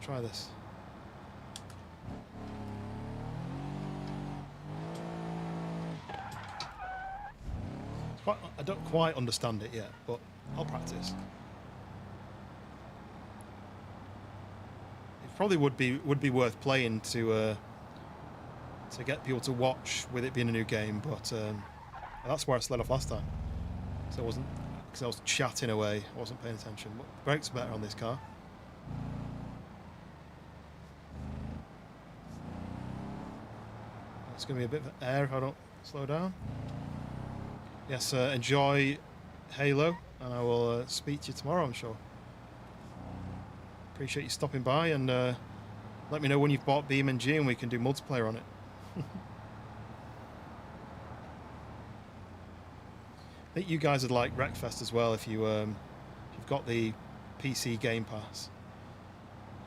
Try this. I don't quite understand it yet, but I'll practice. It probably would be worth playing to get people to watch with it being a new game, but that's where I slid off last time. So because I was chatting away, I wasn't paying attention. But the brakes are better on this car. It's going to be a bit of air if I don't slow down. Yes, enjoy Halo, and I will speak to you tomorrow, I'm sure. Appreciate you stopping by, and let me know when you've bought BeamNG and we can do multiplayer on it. I think you guys would like Wreckfest as well if you've got the PC Game Pass.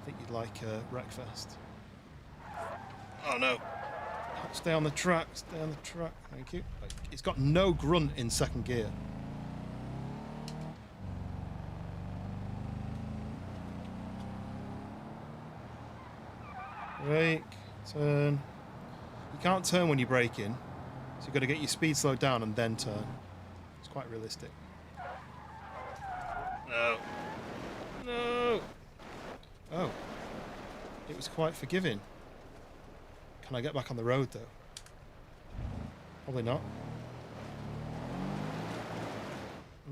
I think you'd like Wreckfest. Oh no. Stay on the track, stay on the track, thank you. It's got no grunt in second gear. Brake, turn. You can't turn when you're braking, so you've got to get your speed slowed down and then turn. It's quite realistic. No. No. Oh. It was quite forgiving. Can I get back on the road though? Probably not.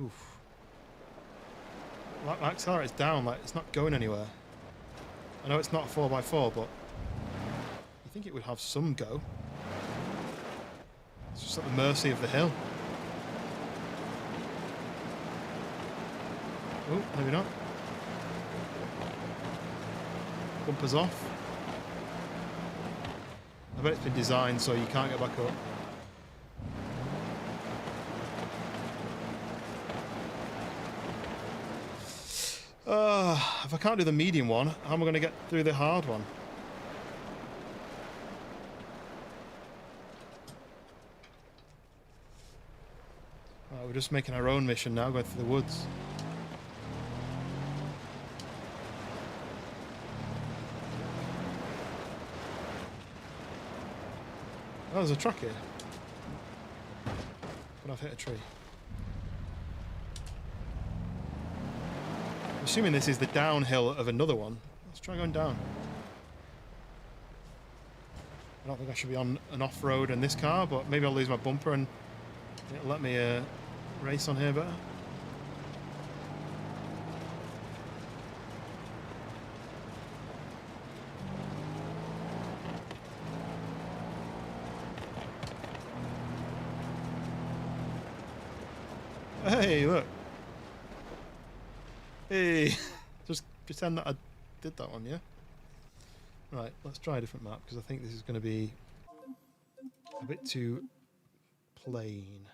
Oof. Like my accelerator's down, like it's not going anywhere. I know it's not a 4x4, but you think it would have some go. It's just at the mercy of the hill. Oh, maybe not. Bumpers off. I bet it's been designed so you can't get back up. If I can't do the medium one, how am I going to get through the hard one? Right, we're just making our own mission now, going through the woods. Oh, there's a truck here. But I've hit a tree. I'm assuming this is the downhill of another one. Let's try going down. I don't think I should be on an off-road in this car, but maybe I'll lose my bumper and it'll let me race on here better. Hey, look. Hey. Just pretend that I did that one, yeah? Right, let's try a different map, because I think this is going to be a bit too plain.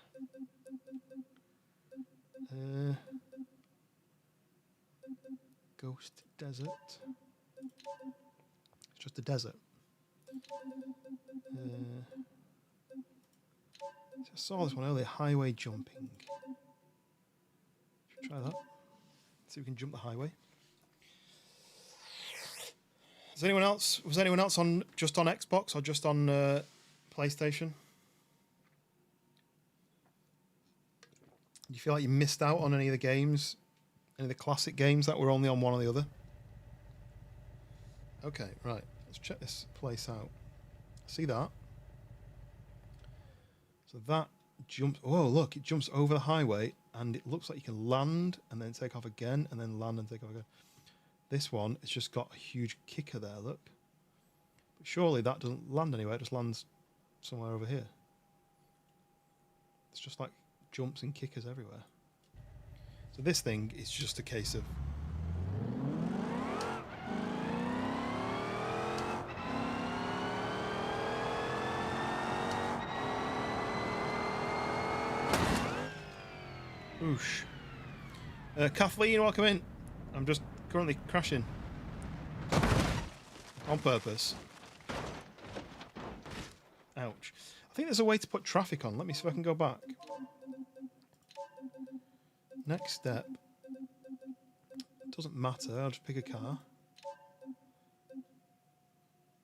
Ghost Desert. It's just a desert. I saw this one earlier, highway jumping. Should we try that? See if we can jump the highway. Was anyone else on just on Xbox or just on PlayStation? Do you feel like you missed out on any of the games? Any of the classic games that were only on one or the other? Okay, right. Let's check this place out. See that? So that jumps... Oh, look, it jumps over the highway and it looks like you can land and then take off again and then land and take off again. This one, it's just got a huge kicker there, look. But surely that doesn't land anywhere, it just lands somewhere over here. It's just like jumps and kickers everywhere. So this thing is just a case of... Oosh. Kathleen, welcome in. I'm just currently crashing. On purpose. Ouch. I think there's a way to put traffic on. Let me see if I can go back. Next step. Doesn't matter. I'll just pick a car.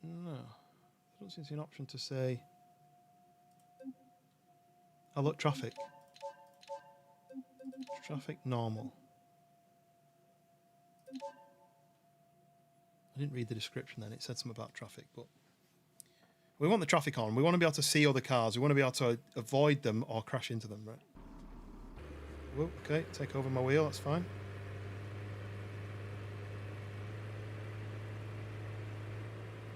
No. There doesn't seem to be an option to say... Oh, look, traffic. Traffic normal. I didn't read the description then. It said something about traffic, but... We want the traffic on. We want to be able to see other cars. We want to be able to avoid them or crash into them, right? Whoa, okay, take over my wheel, that's fine.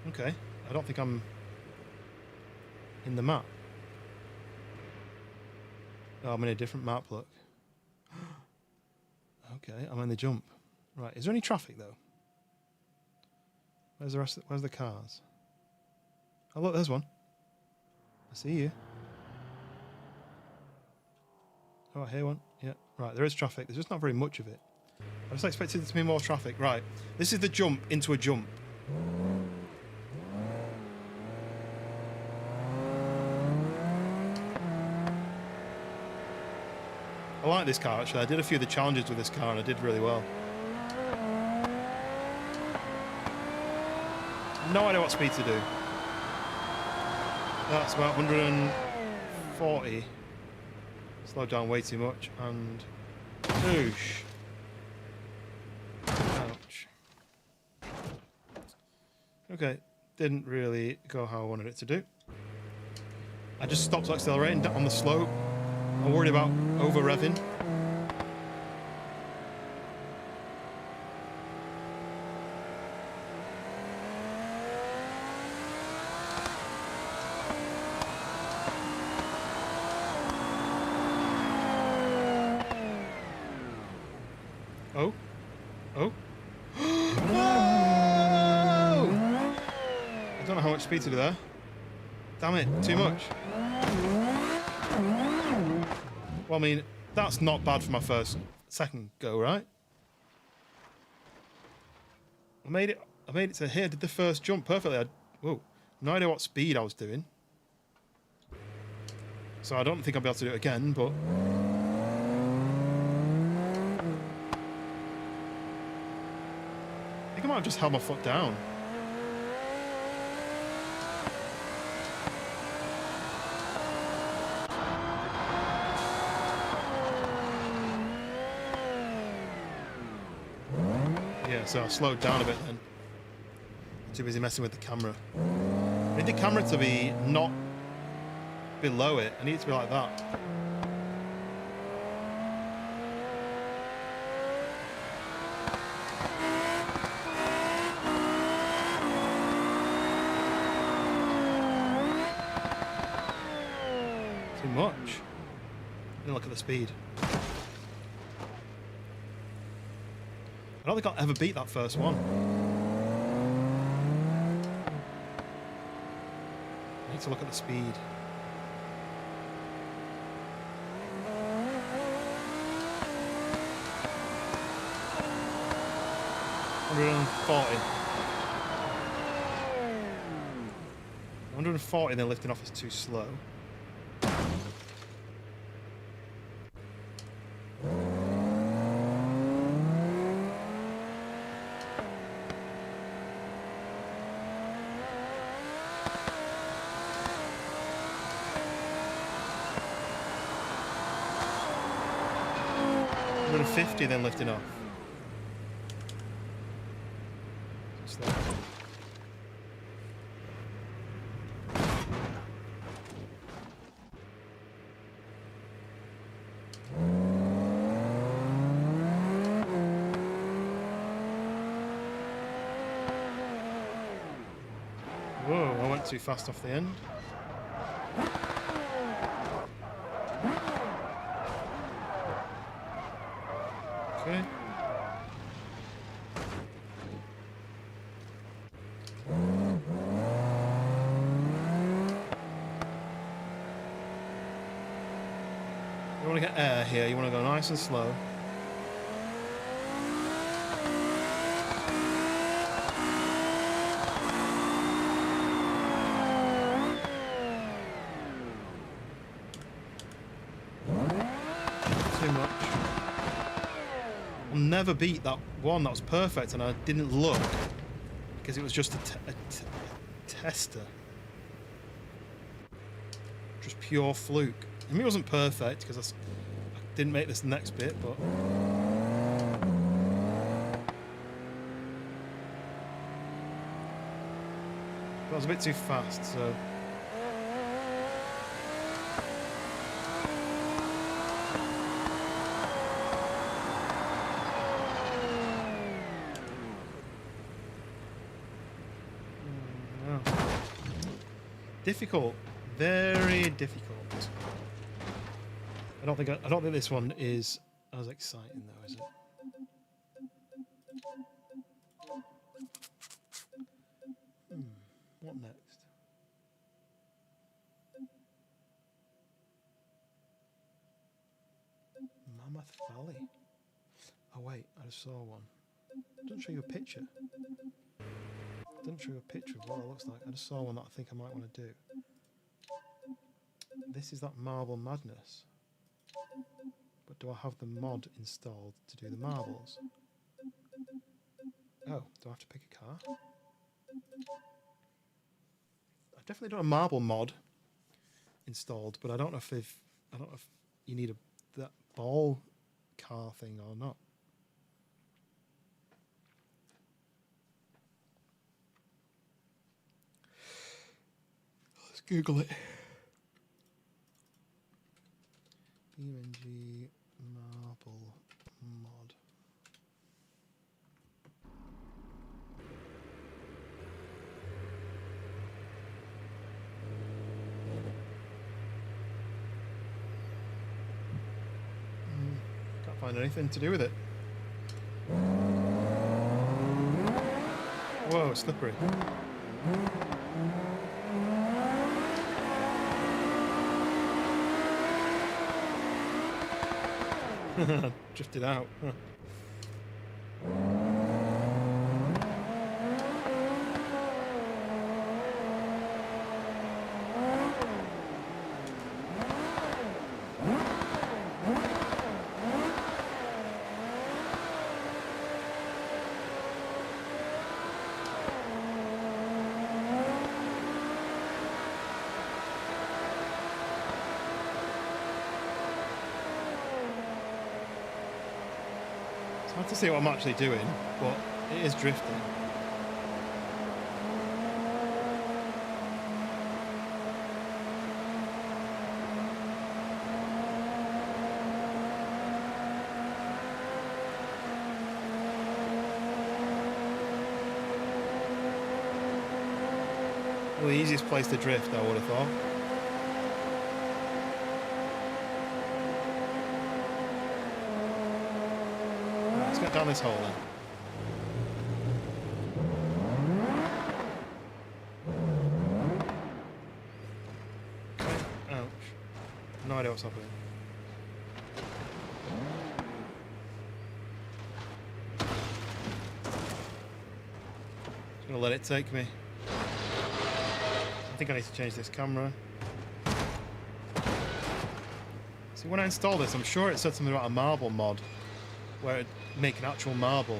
Okay, I don't think I'm in the map. Oh, I'm in a different map, look. Okay, I'm in the jump. Right, is there any traffic though? Where's the rest? Where's the cars? Oh look, there's one. I see you. Oh, I hear one. Yeah, right, there is traffic. There's just not very much of it. I just expected there to be more traffic. Right, this is the jump into a jump. I like this car actually. I did a few of the challenges with this car and I did really well. No idea what speed to do. That's about 140. Slowed down way too much and... Oosh. Ouch. Okay, didn't really go how I wanted it to do. I just stopped accelerating on the slope. I'm worried about over-revving. much speed to do there. Damn it, too much. Well, I mean, that's not bad for my second go, right? I made it to here, did the first jump perfectly. Whoa, no idea what speed I was doing. So I don't think I'll be able to do it again, but... I think I might have just held my foot down. Yeah, so I slowed down a bit then. Too busy messing with the camera. I need the camera to be not below it. I need it to be like that. Too much. Didn't look at the speed. I don't think I'll ever beat that first one. I need to look at the speed. $140, then lifting off is too slow. $150, then lifting off. Slow. Whoa, I went too fast off the end. Okay. You want to get air here, you want to go nice and slow. Too much. I'll never beat that one that was perfect and I didn't look because it was just a tester. Just pure fluke. I mean, it wasn't perfect because I didn't make this next bit, but... That was a bit too fast, so... No. Difficult. Very difficult. I don't think this one is as exciting though, is it? What next? Mammoth Valley. Oh wait, I just saw one. It doesn't show you a picture. It doesn't show you a picture of what it looks like. I just saw one that I think I might want to do. This is that Marble Madness. But do I have the mod installed to do the marbles? Oh, do I have to pick a car? I've definitely done a marble mod installed, but I don't know if you need that ball car thing or not. Let's Google it. BeamNG marble mod. Can't find anything to do with it. Whoa, slippery. Drifted out. Huh. It's hard to see what I'm actually doing, but it is drifting. Well, the easiest place to drift, I would have thought. Right, let's get down this hole then. Ouch. No idea what's happening. Just gonna let it take me. I think I need to change this camera. See, when I installed this, I'm sure it said something about a marble mod, where it'd make an actual marble.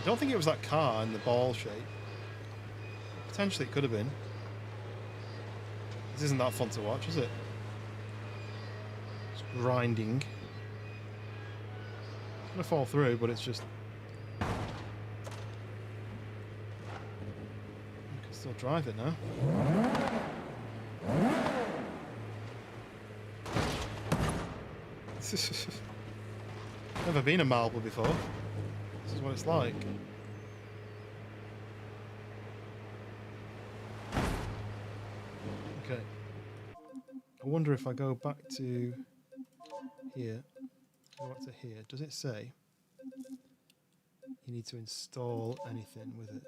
I don't think it was that car in the ball shape. Potentially it could have been. This isn't that fun to watch, is it? It's grinding. It's gonna fall through, but it's just... I can still drive it now. Never been a marble before. This is what it's like. Okay. I wonder if I go back to here. Go back to here. Does it say you need to install anything with it?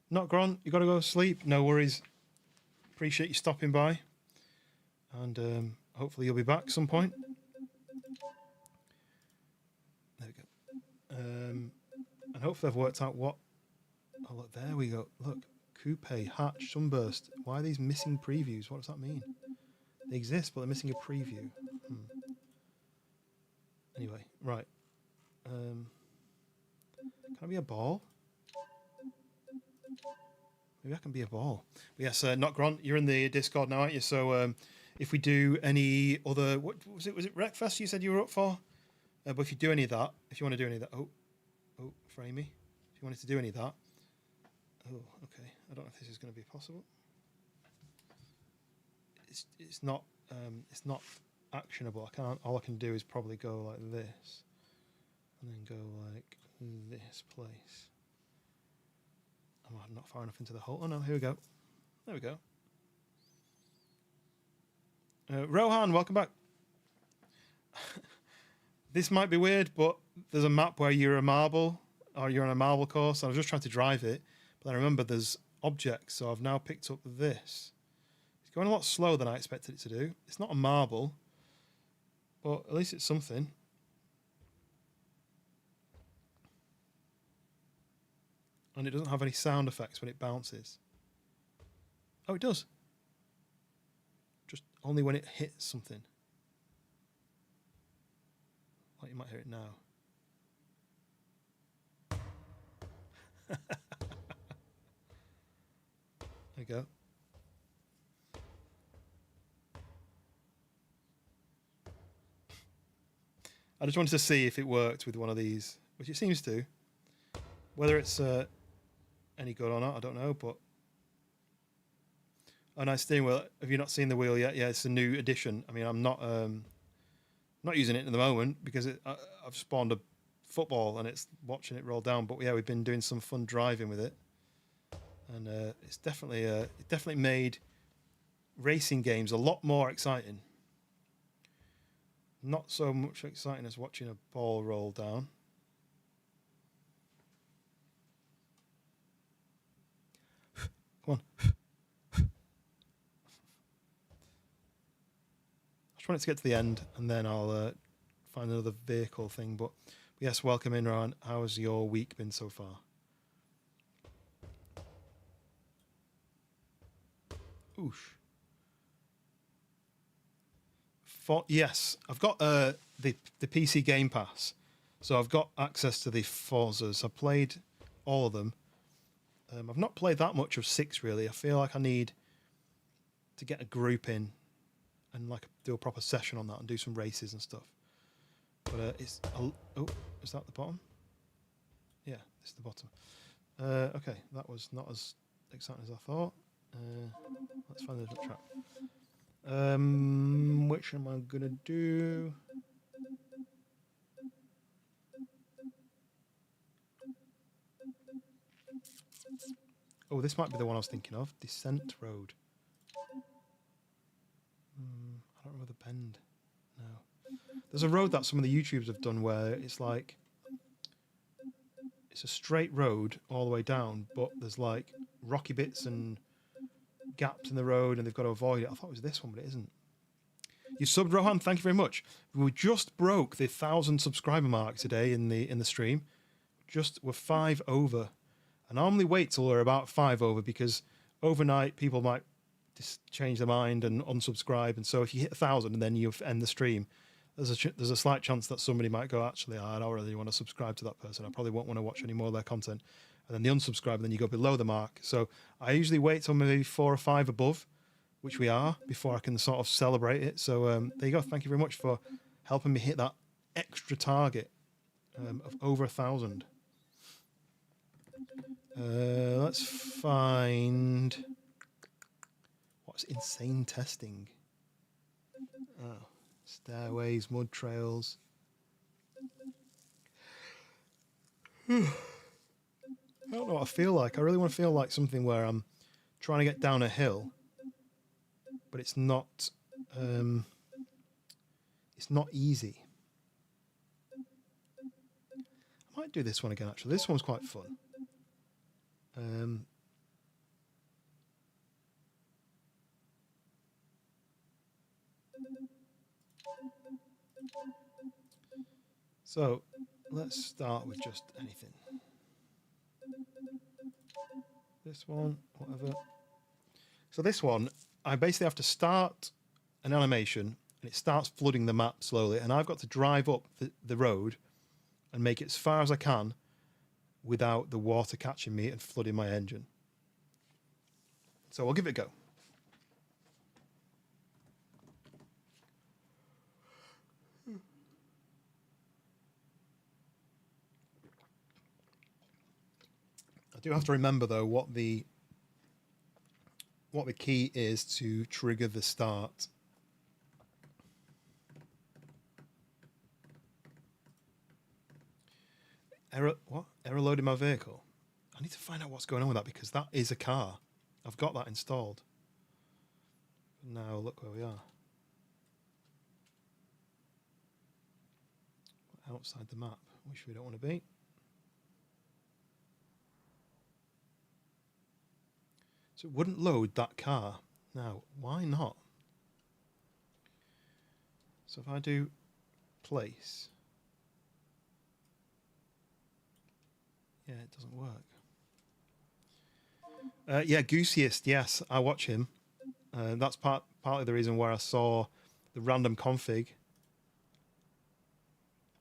Not Grant, you got to go to sleep. No worries. Appreciate you stopping by, and hopefully you'll be back some point. There we go. And hopefully I've worked out what... Oh, look, there we go. Look, coupe, hatch, sunburst. Why are these missing previews? What does that mean? They exist, but they're missing a preview. Anyway, right. Can I be a ball? Maybe I can be a ball. But yes, not Grant, you're in the Discord now, aren't you? So if we do any other... What was it? Was it Wreckfest you said you were up for? But if you do any of that, if you want to do any of that... Oh, Framey. If you wanted to do any of that... Oh, okay. I don't know if this is going to be possible. It's not actionable. I can't. All I can do is probably go like this, and then go like this place. I'm not far enough into the hole. Oh no, here we go. There we go. Rohan, welcome back. This might be weird, but there's a map where you're a marble, or you're on a marble course. I was just trying to drive it, but I remember there's objects, so I've now picked up this. It's going a lot slower than I expected it to do. It's not a marble, but at least it's something. And it doesn't have any sound effects when it bounces. Oh, it does. Just only when it hits something. Like you might hear it now. There you go. I just wanted to see if it worked with one of these, which it seems to. Whether it's any good or not, I don't know, but... Oh, nice steering wheel. Have you not seen the wheel yet? Yeah, it's a new addition. I mean, I'm not using it at the moment because I've spawned a football and it's watching it roll down. But yeah, we've been doing some fun driving with it, and it's definitely made racing games a lot more exciting. Not so much exciting as watching a ball roll down. Come on. I just want it to get to the end, and then I'll find another vehicle thing. But yes, welcome in, Ryan. How's your week been so far? Oosh. Yes, I've got the PC Game Pass, so I've got access to the Forzas. I've played all of them. I've not played that much of 6 really. I feel like I need to get a group in and like do a proper session on that and do some races and stuff. But it's oh, is that the bottom? Yeah, this is the bottom. Okay, that was not as exciting as I thought. Let's find a different track. Which am I gonna do? Oh, this might be the one I was thinking of. Descent Road. I don't remember the bend. No. There's a road that some of the YouTubers have done where it's like it's a straight road all the way down, but there's like rocky bits and gaps in the road, and they've got to avoid it. I thought it was this one, but it isn't. You subbed, Rohan. Thank you very much. We just broke the 1,000 subscriber mark today in the stream. We're 5 over. I normally wait till we're about 5 over because overnight people might just change their mind and unsubscribe. And so if you hit 1,000 and then you end the stream, there's a slight chance that somebody might go, actually, I don't really want to subscribe to that person. I probably won't want to watch any more of their content. And then they unsubscribe, and then you go below the mark. So I usually wait till maybe 4 or 5 above, which we are, before I can sort of celebrate it. So there you go. Thank you very much for helping me hit that extra target of over 1,000. Let's find what's insane testing. Oh, stairways, mud trails. I don't know what I feel like. I really want to feel like something where I'm trying to get down a hill, but it's not easy. I might do this one again, actually. This one's quite fun. So let's start with just anything. This one, whatever. So this one, I basically have to start an animation, and it starts flooding the map slowly, and I've got to drive up the road and make it as far as I can without the water catching me and flooding my engine. So I'll give it a go. I do have to remember though what the key is to trigger the start. Error loading my vehicle. I need to find out what's going on with that because that is a car. I've got that installed. Now look where we are. Outside the map, which we don't want to be. So it wouldn't load that car. Now, why not? So if I do place, yeah, it doesn't work. Yeah, Goosiest, yes, I watch him. That's partly the reason where I saw the random config.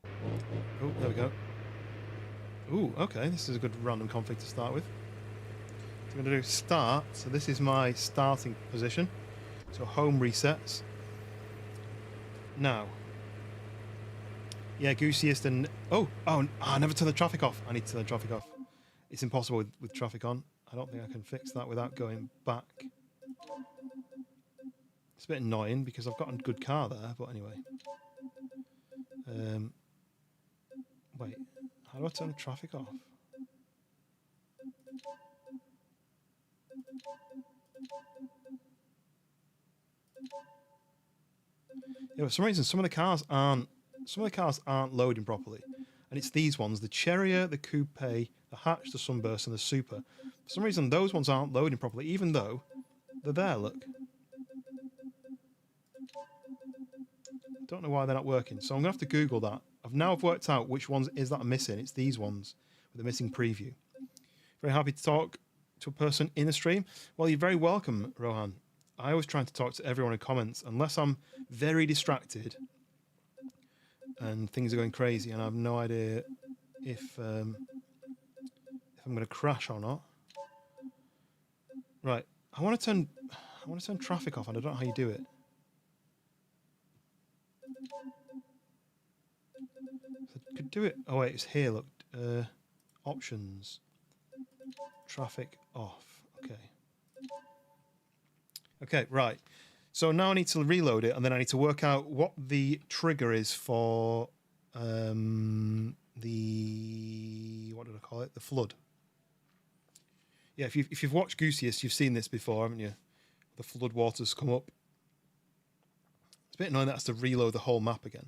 Oh, there we go. Ooh, okay, this is a good random config to start with. So I'm going to do start. So this is my starting position. So home resets. Now. Yeah, Goosiest and... I never turn the traffic off. I need to turn the traffic off. It's impossible with traffic on. I don't think I can fix that without going back. It's a bit annoying because I've got a good car there, but anyway. Wait, how do I turn the traffic off? Yeah, for some reason, some of the cars aren't loading properly, and it's these ones: the Cherrier, the Coupe, the Hatch, the Sunburst, and the Super. For some reason, those ones aren't loading properly, even though they're there. Look. Don't know why they're not working, so I'm gonna have to Google that. I've worked out which ones is that I'm missing. It's these ones with the missing preview. Very happy to talk to a person in a stream. Well, you're very welcome, Rohan. I always try to talk to everyone in comments, unless I'm very distracted and things are going crazy, and I have no idea if I'm gonna crash or not. Right, I want to turn traffic off, and I don't know how you do it. I could do it. Oh wait, it's here. Look, options, traffic off. Okay. Okay, right. So now I need to reload it, and then I need to work out what the trigger is for the what did I call it? The flood. Yeah, if you've watched Gooseus, you've seen this before, haven't you? The flood waters come up. It's a bit annoying that has to reload the whole map again.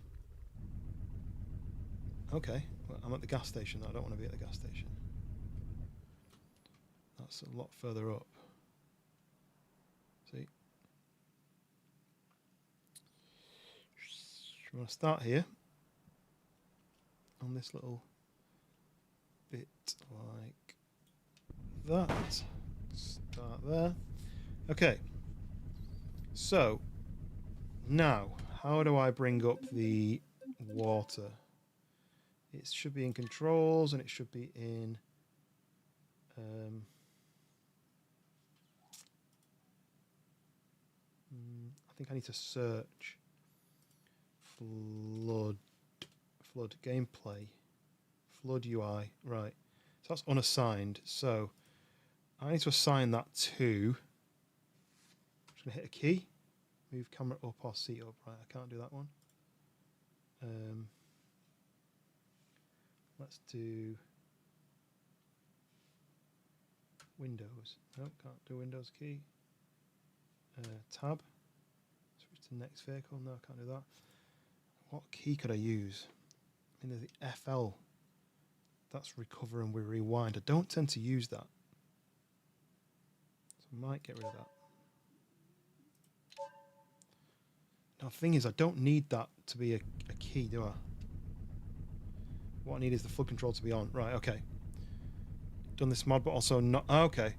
Okay, well, I'm at the gas station. I don't want to be at the gas station. That's a lot further up. See? We want to start here on this little bit like that. Start there. Okay. So now, how do I bring up the water? It should be in controls, and it should be in I think I need to search flood gameplay, flood UI. Right, so that's unassigned. So I need to assign that to. I'm just gonna hit a key, move camera up or seat up. Right, I can't do that one. Let's do Windows. Nope, can't do Windows key. Tab. Switch to next vehicle. No, I can't do that. What key could I use? I mean, there's the FL. That's recover and we rewind. I don't tend to use that. So I might get rid of that. Now, the thing is, I don't need that to be a key, do I? What I need is the flood control to be on. Right, okay. Done this mod, but also not... Oh, okay.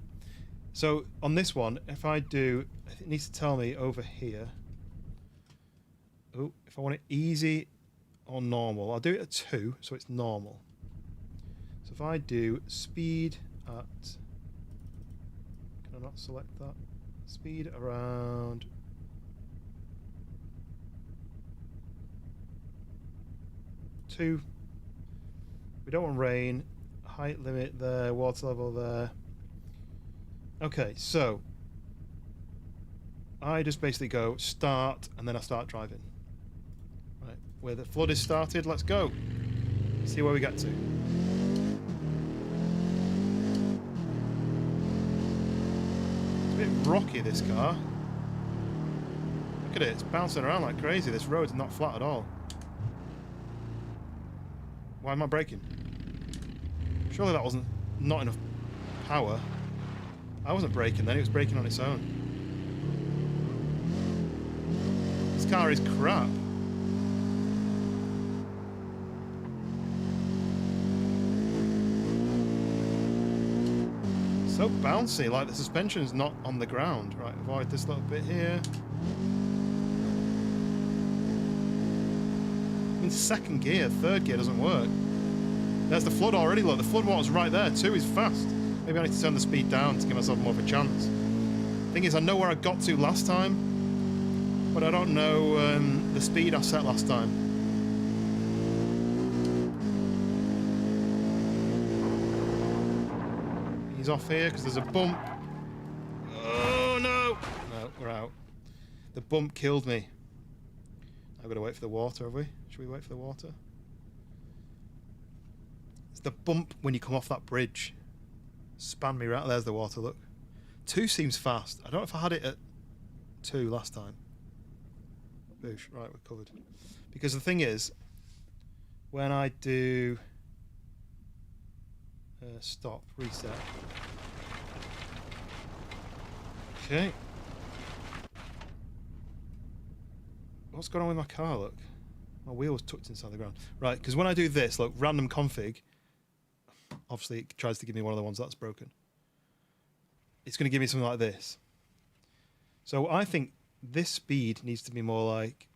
So, on this one, if I do... It needs to tell me over here... Oh, if I want it easy or normal. I'll do it at 2, so it's normal. So if I do speed at... Can I not select that? Speed around... 2. We don't want rain. Height limit there, water level there. Okay, so I just basically go start and then I start driving. Right, where the flood is started, let's go. See where we get to. It's a bit rocky, this car. Look at it, it's bouncing around like crazy. This road's not flat at all. Why am I braking? Surely that wasn't not enough power. I wasn't braking then, it was braking on its own. This car is crap. So bouncy, like the suspension's not on the ground. Right, avoid this little bit here. In second gear, third gear doesn't work. There's the flood already, look, the flood water's right there, 2 is fast. Maybe I need to turn the speed down to give myself more of a chance. Thing is, I know where I got to last time, but I don't know the speed I set last time. He's off here because there's a bump. Oh no! No, we're out. The bump killed me. I've got to wait for the water, have we? Should we wait for the water? It's the bump when you come off that bridge. Span me right. There's the water, look. 2 seems fast. I don't know if I had it at 2 last time. Boosh. Right, we're covered. Because the thing is, when I do stop, reset. Okay. What's going on with my car, look? My wheel was tucked inside the ground. Right, because when I do this, look, random config, obviously it tries to give me one of the ones that's broken. It's going to give me something like this. So I think this speed needs to be more like,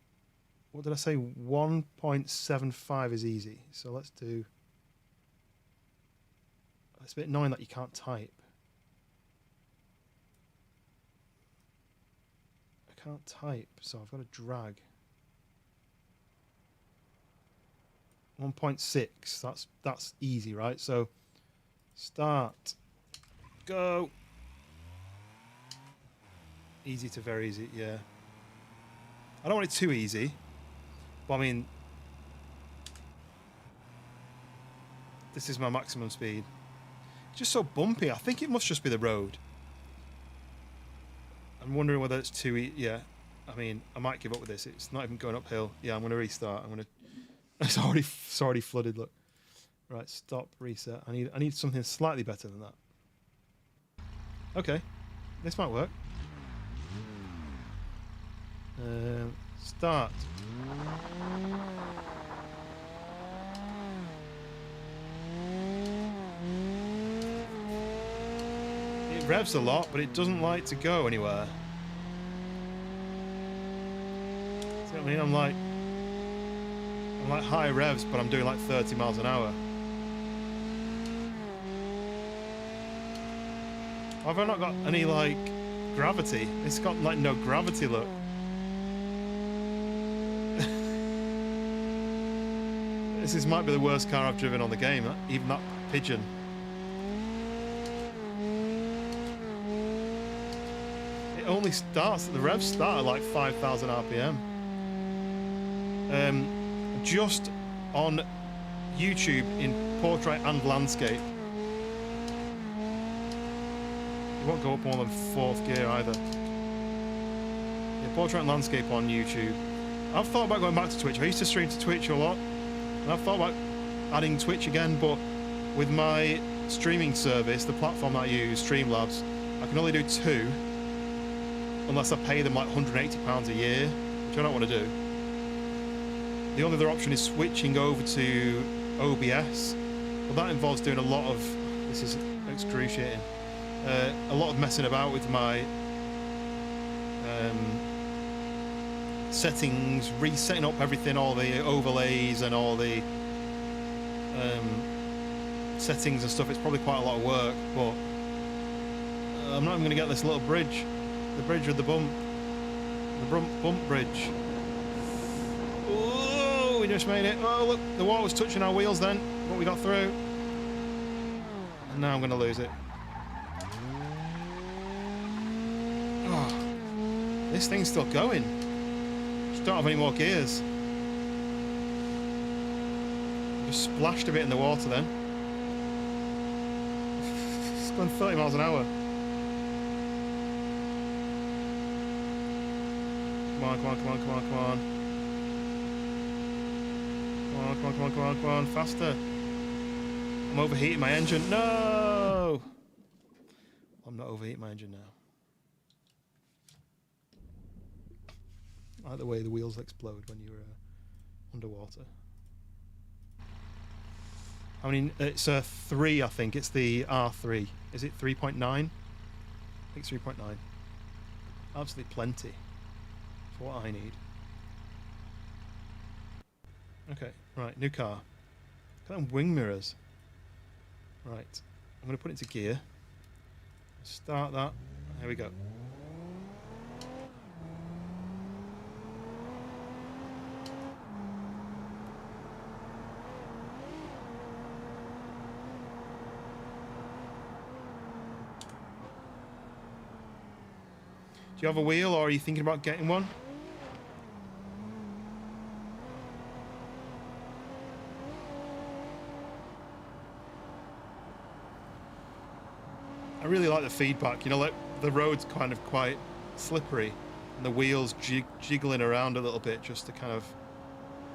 what did I say? 1.75 is easy. So let's do... It's a bit annoying that you can't type. I can't type, so I've got to drag. 1.6, that's easy, right? So start, go. Easy to very easy, yeah. I don't want it too easy, but I mean, this is my maximum speed. It's just so bumpy. I think it must just be the road. I'm wondering whether it's too easy. Yeah, I mean, I might give up with this. It's not even going uphill. Yeah, I'm going to restart. I'm going to... It's already flooded, look. Right, stop, reset. I need something slightly better than that. Okay, this might work. Start. It revs a lot, but it doesn't like to go anywhere. See what I mean? I'm like high revs, but I'm doing like 30 miles an hour. Have I not got any like gravity? It's got like no gravity, look. This might be the worst car I've driven on the game, even that pigeon. It only starts, the revs start at like 5,000 RPM. Just on YouTube in portrait and landscape. It won't go up more than 4th gear either. Yeah, portrait and landscape on YouTube. I've thought about going back to Twitch. I used to stream to Twitch a lot. And I've thought about adding Twitch again, but with my streaming service, the platform that I use, Streamlabs, I can only do 2 unless I pay them like £180 a year, which I don't want to do. The only other option is switching over to OBS. Well, that involves doing a lot of, this is excruciating, a lot of messing about with my settings, resetting up everything, all the overlays and all the settings and stuff. It's probably quite a lot of work, but I'm not even going to get this little bridge, the bridge with the bump bridge. Oh, we just made it. Oh, look, the water was touching our wheels then, but we got through. And now I'm going to lose it. Oh, this thing's still going. Don't have any more gears. Just splashed a bit in the water then. It's going 30 miles an hour. Come on, come on, come on, come on, come on. Come on, come on, come on, come on, come on, faster. I'm overheating my engine. No! I'm not overheating my engine now. I like the way the wheels explode when you're underwater. I mean, it's a 3, I think. It's the R3. Is it 3.9? I think it's 3.9. Absolutely plenty for what I need. Okay, right, new car. Got them wing mirrors. Right, I'm going to put it into gear. Start that. There we go. Do you have a wheel, or are you thinking about getting one? I really like the feedback. You know, like the road's kind of quite slippery, and the wheels jiggling around a little bit just to kind of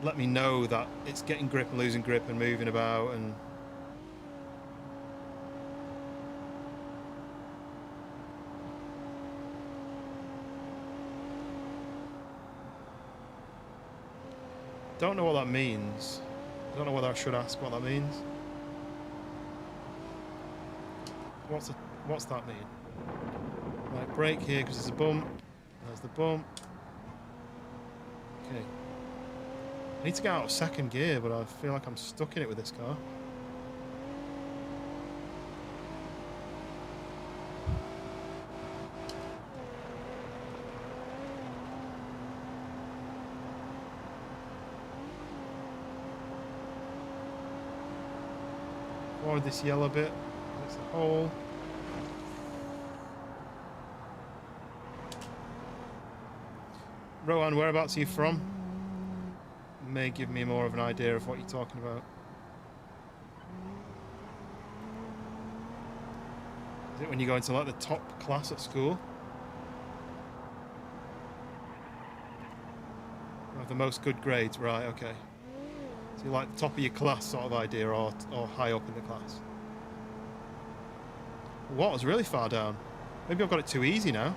let me know that it's getting grip and losing grip and moving about. And don't know what that means. I don't know whether I should ask what that means. What's that mean? Right, brake here because there's a bump. There's the bump. Okay. I need to get out of second gear, but I feel like I'm stuck in it with this car. Forward this yellow bit. It's a hole. Rowan, whereabouts are you from? May give me more of an idea of what you're talking about. Is it when you go into like the top class at school? You have the most good grades, right? Okay. So you like the top of your class sort of idea, or high up in the class? What was really far down? Maybe I've got it too easy now.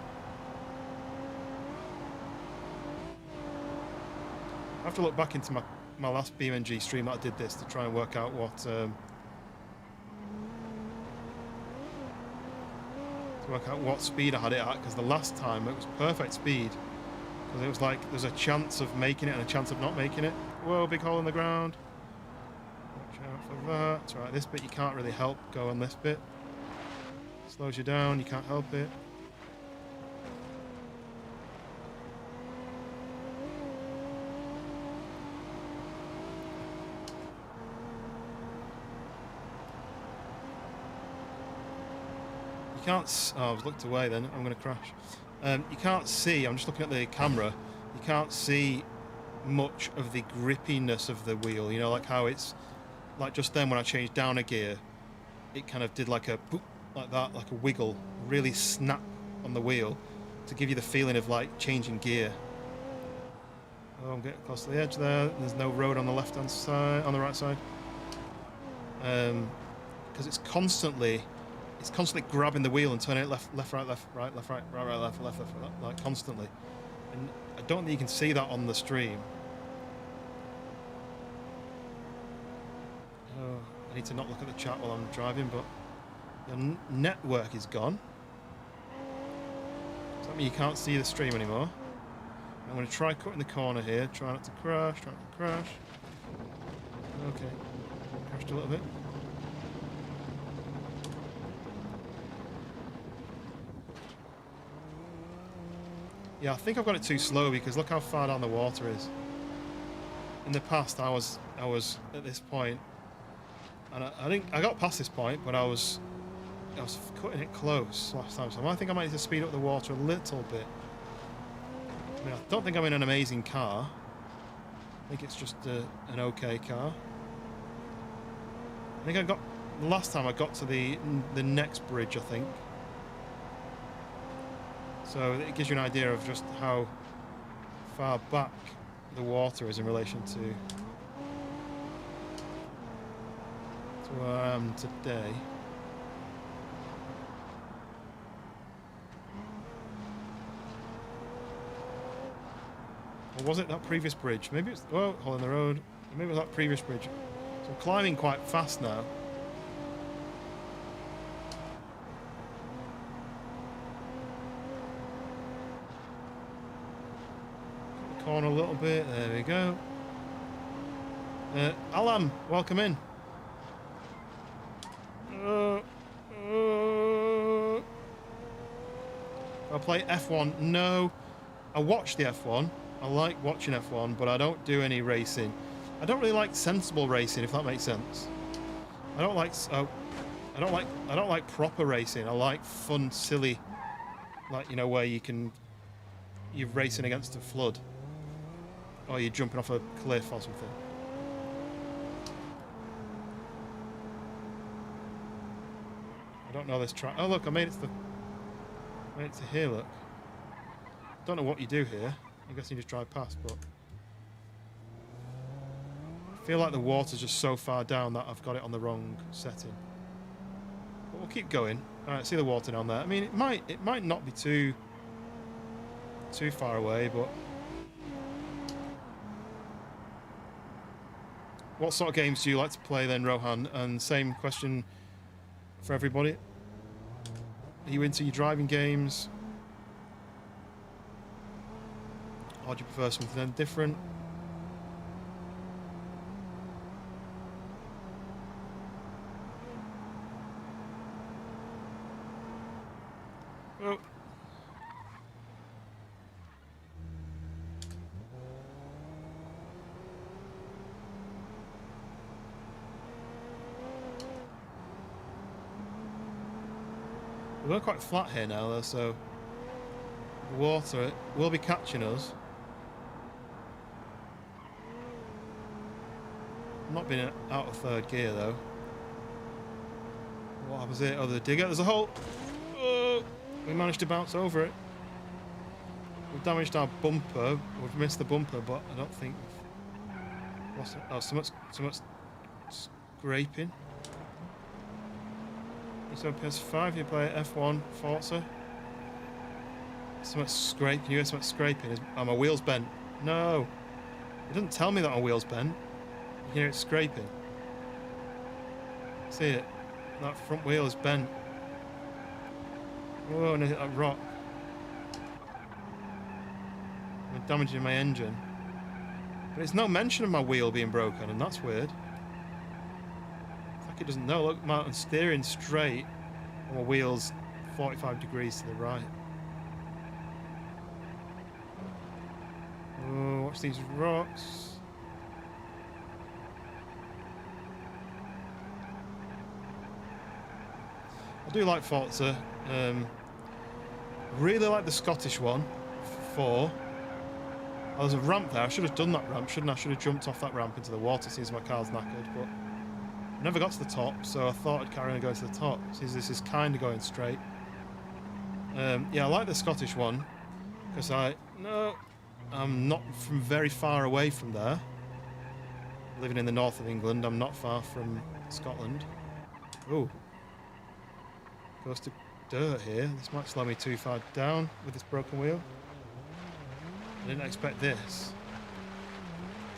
I have to look back into my last BeamNG stream that I did this to try and work out what speed I had it at, because the last time it was perfect speed, because it was like there's a chance of making it and a chance of not making it. Whoa, big hole in the ground. Watch out for that. It's right, this bit you can't really help go on this bit. Slows you down, you can't help it. You can't. Oh, I was looked away then. I'm going to crash. You can't see. I'm just looking at the camera. You can't see much of the grippiness of the wheel. You know, like how it's like just then when I changed down a gear, it kind of did like a boop, like that, like a wiggle, really snap on the wheel to give you the feeling of like changing gear. Oh, I'm getting close to the edge there. There's no road on the left-hand side, on the right side, because it's constantly grabbing the wheel and turning it left, right, left, right, left, right, right, right, left, left, left, like constantly. And I don't think you can see that on the stream. Oh, I need to not look at the chat while I'm driving, but the network is gone. Does that mean you can't see the stream anymore? I'm going to try cutting the corner here. Try not to crash. Try not to crash. Okay. Crashed a little bit. Yeah, I think I've got it too slow because look how far down the water is. In the past, I was at this point, and I got past this point, but I was cutting it close last time. So I think I might need to speed up the water a little bit. I mean, I don't think I'm in an amazing car. I think it's just an okay car. I think the last time I got to the next bridge, I think. So it gives you an idea of just how far back the water is in relation to where I am today. Or was it that previous bridge? Maybe it's... Oh, hole in the road. Maybe it was that previous bridge. So I'm climbing quite fast now. Corner a little bit. There we go. Alam, welcome in. I play F1. No, I watch the F1. I like watching F1, but I don't do any racing. I don't really like sensible racing, if that makes sense. I don't like proper racing. I like fun, silly, like, you know, where you're racing against a flood. Or you're jumping off a cliff or something. I don't know this track. Oh look, I made it to here, look. don't know what you do here. I guess you just drive past, but I feel like the water's just so far down that I've got it on the wrong setting. But we'll keep going. All right, see the water down there. I mean, it might not be too far away, but what sort of games do you like to play then, Rohan? And same question for everybody. Are you into your driving games? Or do you prefer something different? Oh. We're quite flat here now, though, so the water will be catching us. I'm not being out of third gear, though. What happens here? Oh, the digger. There's a hole. Oh, we managed to bounce over it. We've damaged our bumper. We've missed the bumper, but I don't think we've lost it. Oh, somewhat's scraping. So PS5, you play F1, Forza. Somewhat's scraping. You hear something scraping. Oh, my wheel's bent. No. It doesn't tell me that my wheel's bent. You hear it scraping. See it? That front wheel is bent. Whoa, and I hit that rock. I'm damaging my engine. But it's no mention of my wheel being broken, and that's weird. It's like it doesn't know. Look, I'm steering straight, and my wheel's 45 degrees to the right. Oh, watch these rocks. I do like Forza. Really like the Scottish one. 4. Oh, there's a ramp there. I should have done that ramp, shouldn't I? I should have jumped off that ramp into the water since my car's knackered, but I never got to the top, so I thought I'd carry on going to the top. Since this is kind of going straight. Yeah, I like the Scottish one because I'm not from very far away from there. Living in the north of England, I'm not far from Scotland. Oh. Goes to dirt here. This might slow me too far down with this broken wheel. I didn't expect this.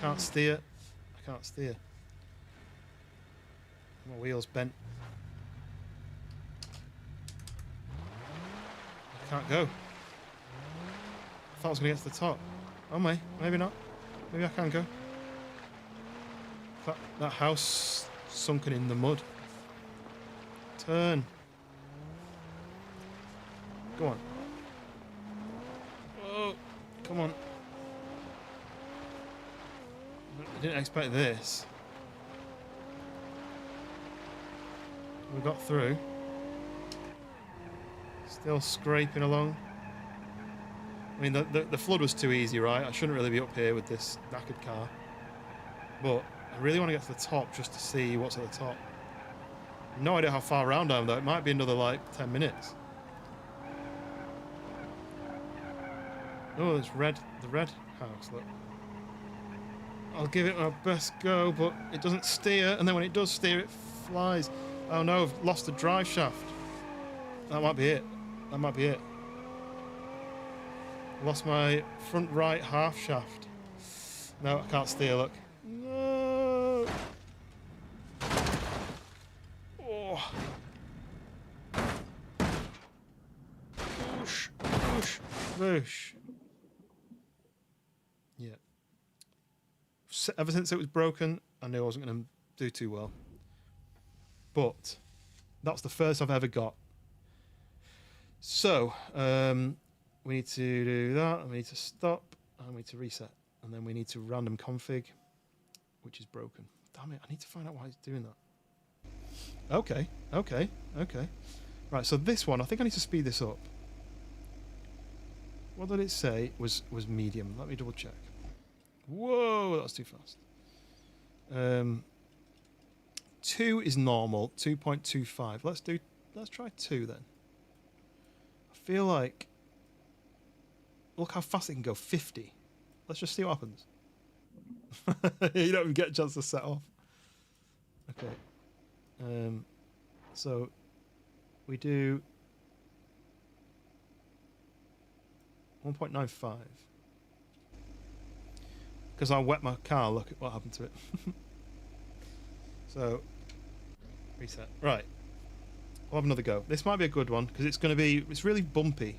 Can't steer. I can't steer. My wheel's bent. I can't go. I thought I was going to get to the top. Oh, maybe not. Maybe I can go. That house sunken in the mud. Turn. Go on. Oh, come on. I didn't expect this. We got through. Still scraping along. I mean, the flood was too easy, right? I shouldn't really be up here with this knackered car. But I really want to get to the top just to see what's at the top. No idea how far around I am, though. It might be another, like, 10 minutes. Oh, it's red. The red house, look. I'll give it my best go, but it doesn't steer, and then when it does steer, it flies. Oh no, I've lost the drive shaft. That might be it. That might be it. Lost my front right half shaft. No, I can't steer, look. No! Oh. Push, push, push. Yeah. Ever since it was broken, I knew I wasn't going to do too well. But that's the first I've ever got. So, we need to do that, we need to stop, and we need to reset. And then we need to random config, which is broken. Damn it, I need to find out why it's doing that. Okay. Right, so this one, I think I need to speed this up. What did it say was medium? Let me double check. Whoa, that's too fast. 2 is normal, 2.25. Let's try 2 then. I feel like look how fast it can go. 50. Let's just see what happens. You don't even get a chance to set off. Okay. So we do 1.95. Because I wet my car, look at what happened to it. So, reset. Right. We'll have another go. This might be a good one, because it's going to be, it's really bumpy.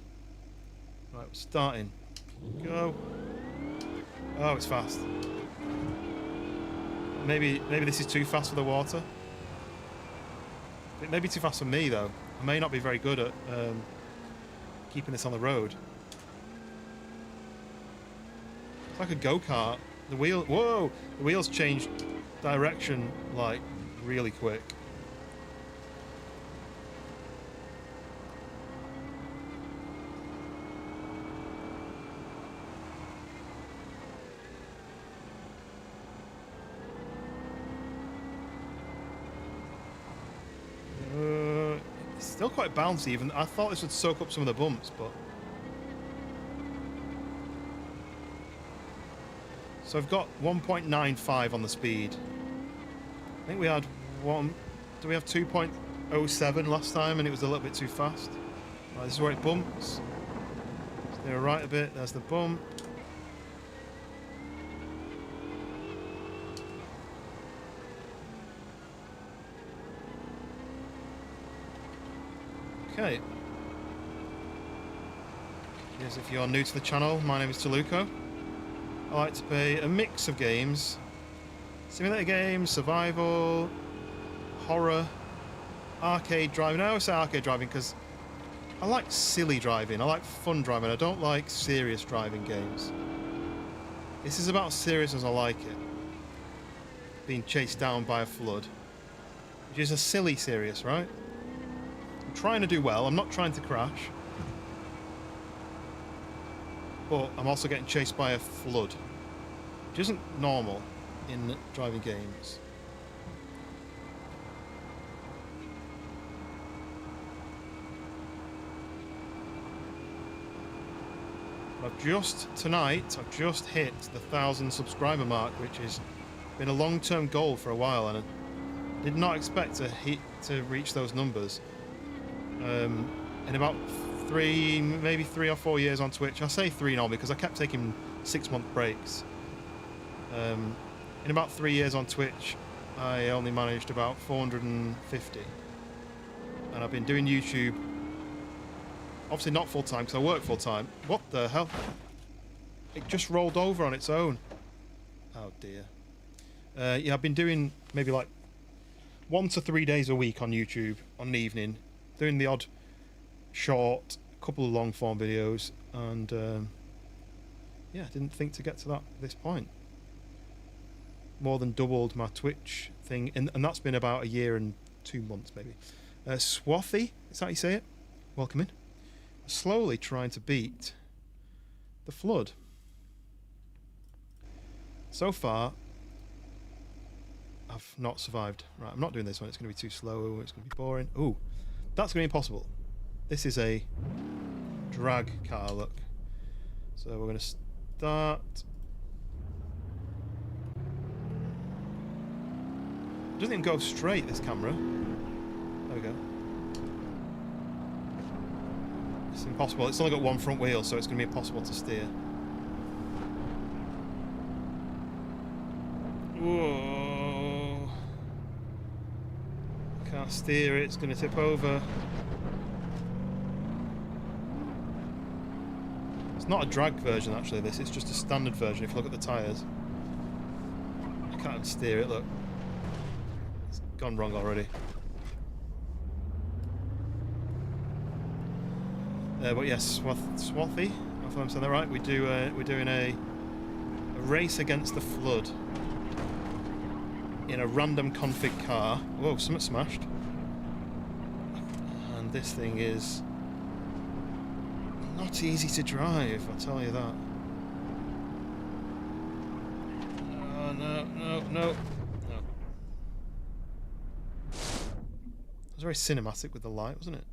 Right, we're starting. Go. Oh, it's fast. Maybe this is too fast for the water. It may be too fast for me, though. I may not be very good at keeping this on the road. It's like a go-kart. The wheel... Whoa! The wheels changed direction, like, really quick. It's still quite bouncy, even. I thought this would soak up some of the bumps, but... So I've got 1.95 on the speed. I think we had one... Do we have 2.07 last time and it was a little bit too fast? Right, this is where it bumps. Steer right a bit, there's the bump. Okay. Yes, if you're new to the channel, my name is Toluco. I like to play a mix of games. Simulator games, survival, horror, arcade driving. I always say arcade driving because I like silly driving. I like fun driving. I don't like serious driving games. This is about as serious as I like it. Being chased down by a flood. Which is a silly serious, right? I'm trying to do well. I'm not trying to crash. But I'm also getting chased by a flood, which isn't normal in driving games. I've just hit the 1,000 subscriber mark, which has been a long-term goal for a while, and I did not expect to reach those numbers. In about maybe 3 or 4 years on Twitch. I say 3 now because I kept taking 6-month breaks. In about 3 years on Twitch, I only managed about 450. And I've been doing YouTube, obviously not full-time because I work full-time. What the hell? It just rolled over on its own. Oh dear. Yeah, I've been doing maybe like 1 to 3 days a week on YouTube on the evening, doing the odd short, couple of long form videos, and yeah, didn't think to get to this point. More than doubled my Twitch thing, and that's been about 1 year and 2 months maybe. Swathy, is that how you say it? Welcome in. Slowly trying to beat the flood. So far, I've not survived. Right, I'm not doing this one. It's going to be too slow. It's going to be boring. Ooh, that's going to be impossible. This is a drag car, look. So we're going to start. It doesn't even go straight, this camera. There we go. It's impossible. It's only got one front wheel, so it's going to be impossible to steer. Whoa. Can't steer it. It's going to tip over. It's not a drag version, actually, this. It's just a standard version, if you look at the tyres. I can't steer it, look. It's gone wrong already. But yes, Swathy, if I'm saying that right, we're doing a race against the flood in a random config car. Whoa, something smashed. And this thing is not easy to drive, I'll tell you that. Oh, no. It was very cinematic with the light, wasn't it?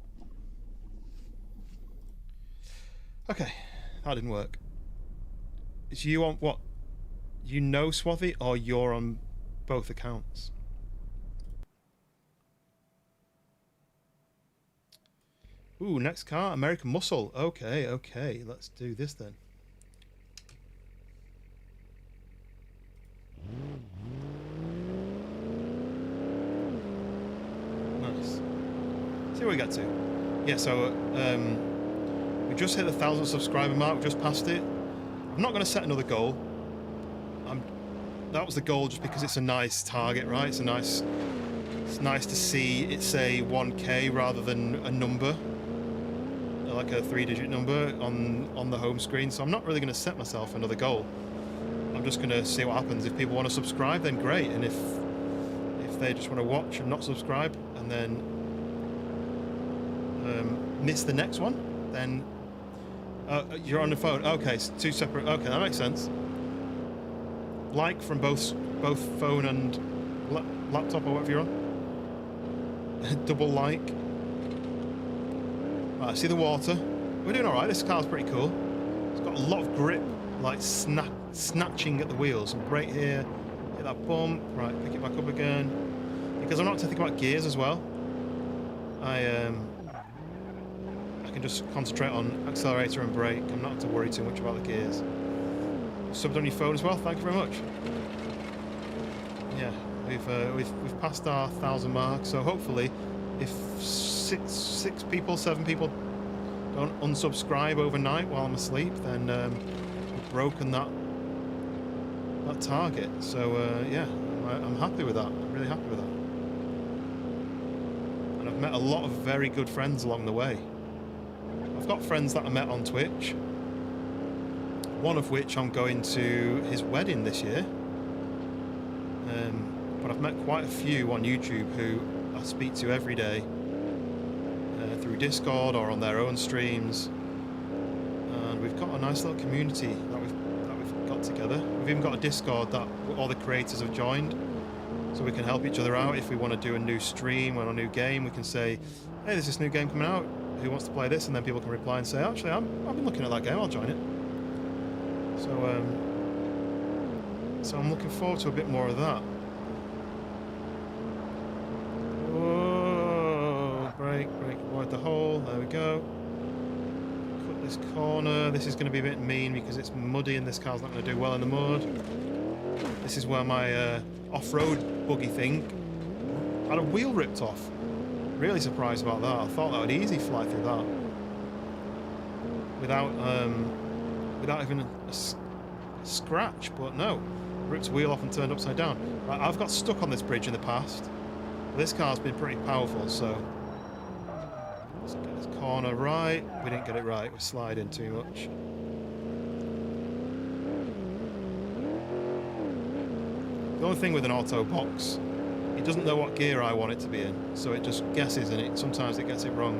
Okay, that didn't work. Is you on what? You know Swathy, or you're on both accounts? Ooh, next car, American Muscle. Okay, okay, let's do this then. Nice. See what we got to. Yeah, so we just hit the 1,000 subscriber mark. We just passed it. I'm not going to set another goal. That was the goal just because it's a nice target, right? It's nice to see it say 1K rather than a number, like a 3-digit number on the home screen. So I'm not really going to set myself another goal. I'm just going to see what happens. If people want to subscribe, then great. And if they just want to watch and not subscribe and then miss the next one, then you're on the phone. Okay, it's two separate. Okay, that makes sense. Like from both phone and laptop or whatever you're on. Double like. Right, see the water. We're doing all right. This car's pretty cool. It's got a lot of grip, like snatching at the wheels. And brake here, hit that bump. Right, pick it back up again. Because I'm not to think about gears as well. I can just concentrate on accelerator and brake. I'm not to worry too much about the gears. Subbed on your phone as well. Thank you very much. Yeah, we've passed our 1,000 mark. So hopefully, if six people, 7 people don't unsubscribe overnight while I'm asleep, then we've broken that target. So yeah, I'm happy with that. I'm really happy with that. And I've met a lot of very good friends along the way. I've got friends that I met on Twitch. One of which I'm going to his wedding this year. But I've met quite a few on YouTube who I speak to every day through Discord or on their own streams. And we've got a nice little community that we've got together. We've even got a Discord that all the creators have joined, so we can help each other out. If we want to do a new stream or a new game, we can say, hey, there's this new game coming out. Who wants to play this? And then people can reply and say, actually, I've been looking at that game. I'll join it. So I'm looking forward to a bit more of that. Whoa, brake, avoid the hole. There we go. Cut this corner. This is going to be a bit mean because it's muddy and this car's not going to do well in the mud. This is where my off-road buggy thing had a wheel ripped off. Really surprised about that. I thought that would easy fly through that without even a scratch, but no, ripped wheel off and turned upside down. Right, I've got stuck on this bridge in the past. This car's been pretty powerful, so let's get this corner right. We didn't get it right. We're sliding too much. The only thing with an auto box, it doesn't know what gear I want it to be in, so it just guesses, and sometimes it gets it wrong.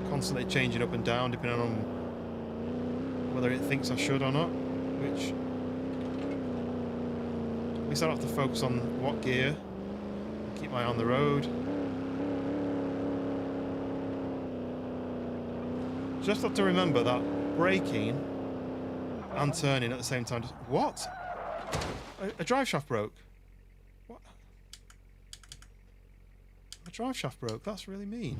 Constantly changing up and down depending on whether it thinks I should or not, which at least I don't have to focus on what gear. Keep my eye on the road. Just have to remember that braking and turning at the same time. What? A drive shaft broke. What? A drive shaft broke. That's really mean.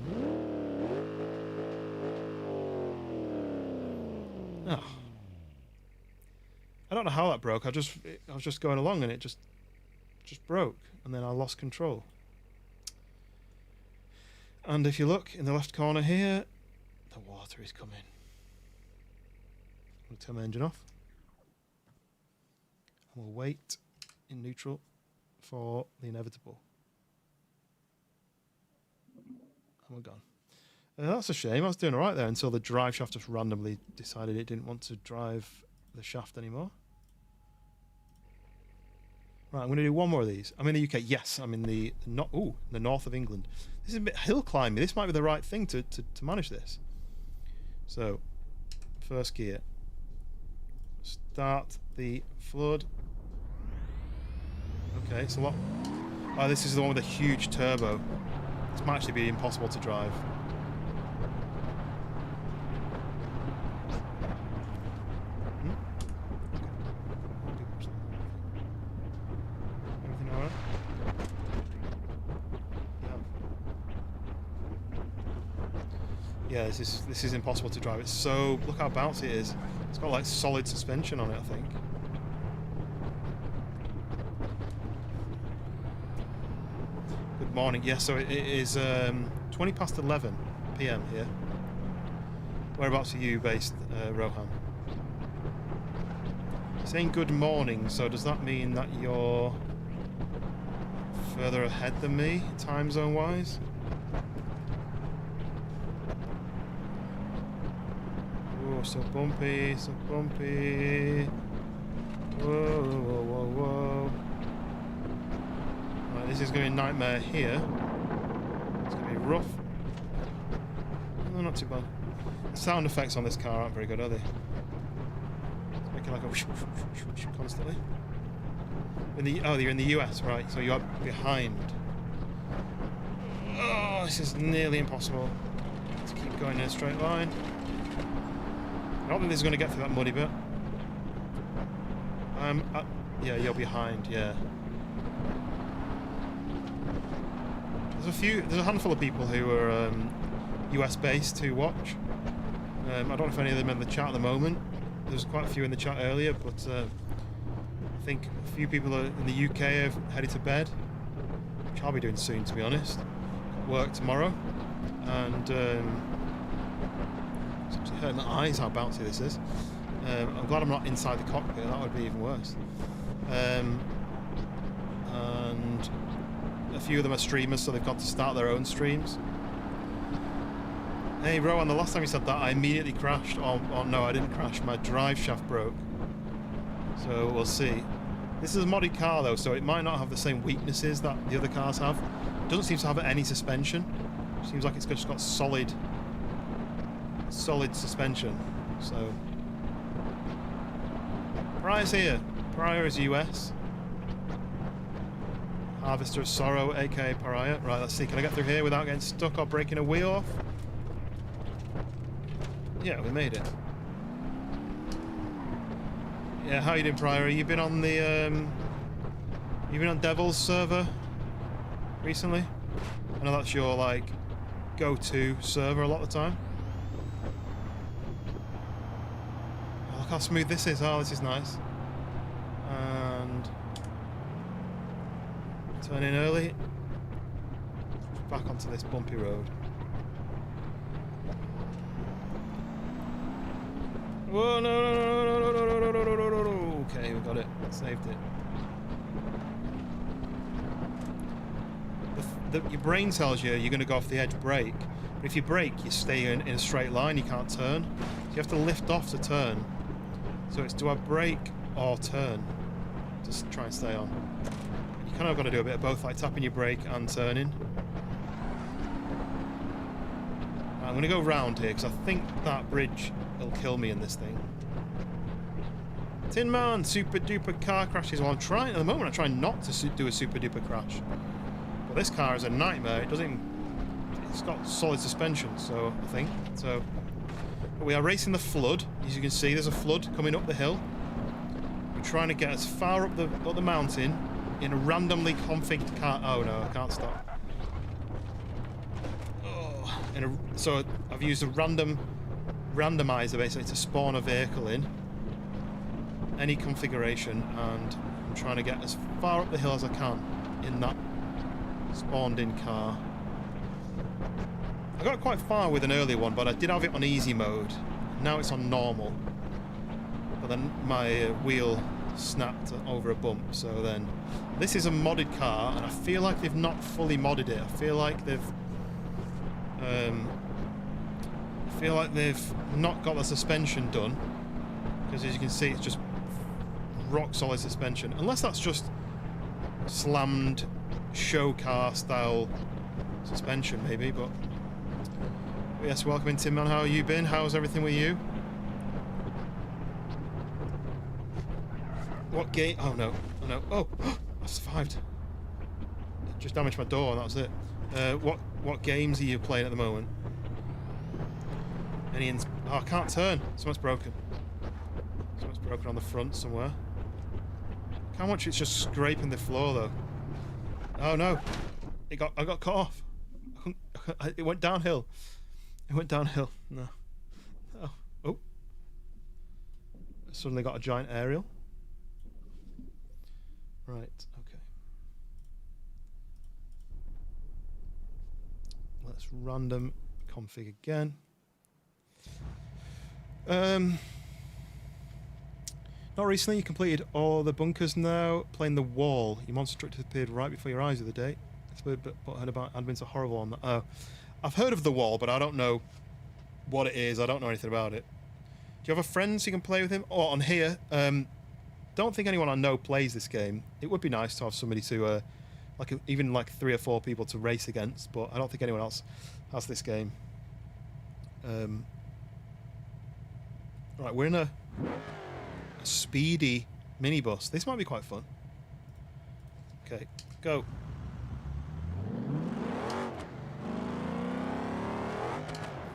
Oh. I don't know how that broke. I was just going along and it just broke, and then I lost control. And if you look in the left corner here, the water is coming. I'm going to turn my engine off. And we'll wait in neutral for the inevitable. And we're gone. That's a shame. I was doing all right there until the drive shaft just randomly decided it didn't want to drive the shaft anymore. Right, I'm going to do one more of these. I'm in the UK. Yes, I'm in the north of England. This is a bit hill climbing. This might be the right thing to manage this. So, first gear. Start the flood. Okay, it's a lot. Oh, this is the one with a huge turbo. This might actually be impossible to drive. Yeah, this is impossible to drive. It's so, look how bouncy it is. It's got like solid suspension on it, I think. Good morning. Yeah, so it is 20 past 11 p.m. here. Whereabouts are you based, Rohan? Saying good morning, so does that mean that you're further ahead than me, time zone wise? Oh, so bumpy, so bumpy. Whoa, whoa, whoa, whoa. Right, this is going to be a nightmare here. It's going to be rough. No, not too bad. The sound effects on this car aren't very good, are they? It's making like a whoosh, whoosh, whoosh, whoosh, constantly. You're in the US, right? So you're behind. Oh, this is nearly impossible to keep going in a straight line. I don't think this is going to get through that muddy bit. Yeah, you're behind. Yeah. There's a handful of people who are US based who watch. I don't know if any of them are in the chat at the moment. There's quite a few in the chat earlier, but I think a few people in the UK have headed to bed, which I'll be doing soon, to be honest. Work tomorrow, and it's actually hurting my eyes how bouncy this is. I'm glad I'm not inside the cockpit. That would be even worse. And a few of them are streamers, so they've got to start their own streams. Hey Rowan, the last time you said that I immediately crashed. Oh no, I didn't crash, my drive shaft broke. So we'll see. This is a modded car though, so it might not have the same weaknesses that the other cars have. It doesn't seem to have any suspension. It seems like it's just got solid suspension. So Pariah's here. Pariah is US. Harvester of Sorrow, aka Pariah. Right, let's see, can I get through here without getting stuck or breaking a wheel off? Yeah, we made it. Yeah, how you doing, Pariah? You been on the you been on Devil's server recently? I know that's your like go-to server a lot of the time. Oh, look how smooth this is. Oh, this is nice. And turn in early. Back onto this bumpy road. Whoa, no. Okay, we got it. Saved it. Your brain tells you you're going to go off the edge brake. But if you brake, you stay in a straight line, you can't turn. So you have to lift off to turn. So it's do I brake or turn? Just try and stay on. You kind of got to do a bit of both, like tapping your brake and turning. I'm going to go round here because I think that bridge will kill me in this thing. Tin Man, super duper car crashes. Well, I'm trying at the moment. I'm trying not to do a super duper crash. But this car is a nightmare. It doesn't. It's got solid suspension, so I think. So, but we are racing the flood. As you can see, there's a flood coming up the hill. We're trying to get as far up the mountain in a randomly configured car. Oh no, I can't stop. So I've used a randomizer basically to spawn a vehicle in any configuration, and I'm trying to get as far up the hill as I can in that spawned in car. I got quite far with an earlier one, but I did have it on easy mode. Now it's on normal, but then my wheel snapped over a bump. So then this is a modded car, and I feel like they've not fully modded it. I feel like they've not got the suspension done, because as you can see it's just rock solid suspension, unless that's just slammed show car style suspension maybe. But yes, welcome in, Tim Man. How have you been? How's everything with you? What game? Oh no. Oh, I survived. Just damaged my door and that was it. What games are you playing at the moment? Oh, I can't turn. Something's broken. Something's broken on the front somewhere. How much it's just scraping the floor though. Oh no! I got cut off. It went downhill. It went downhill. No. Oh. Oh. Suddenly got a giant aerial. Right. Okay. Let's random config again. Not recently, you completed all the bunkers now. Playing the wall. Your monster structure appeared right before your eyes the other day. It's a bit heard about admins are horrible on that. Oh. I've heard of the wall, but I don't know what it is. I don't know anything about it. Do you have a friend so you can play with him? Oh, on here. Don't think anyone I know plays this game. It would be nice to have somebody to, even like 3 or 4 people to race against, but I don't think anyone else has this game. Right, we're in a speedy minibus. This might be quite fun. Okay, go.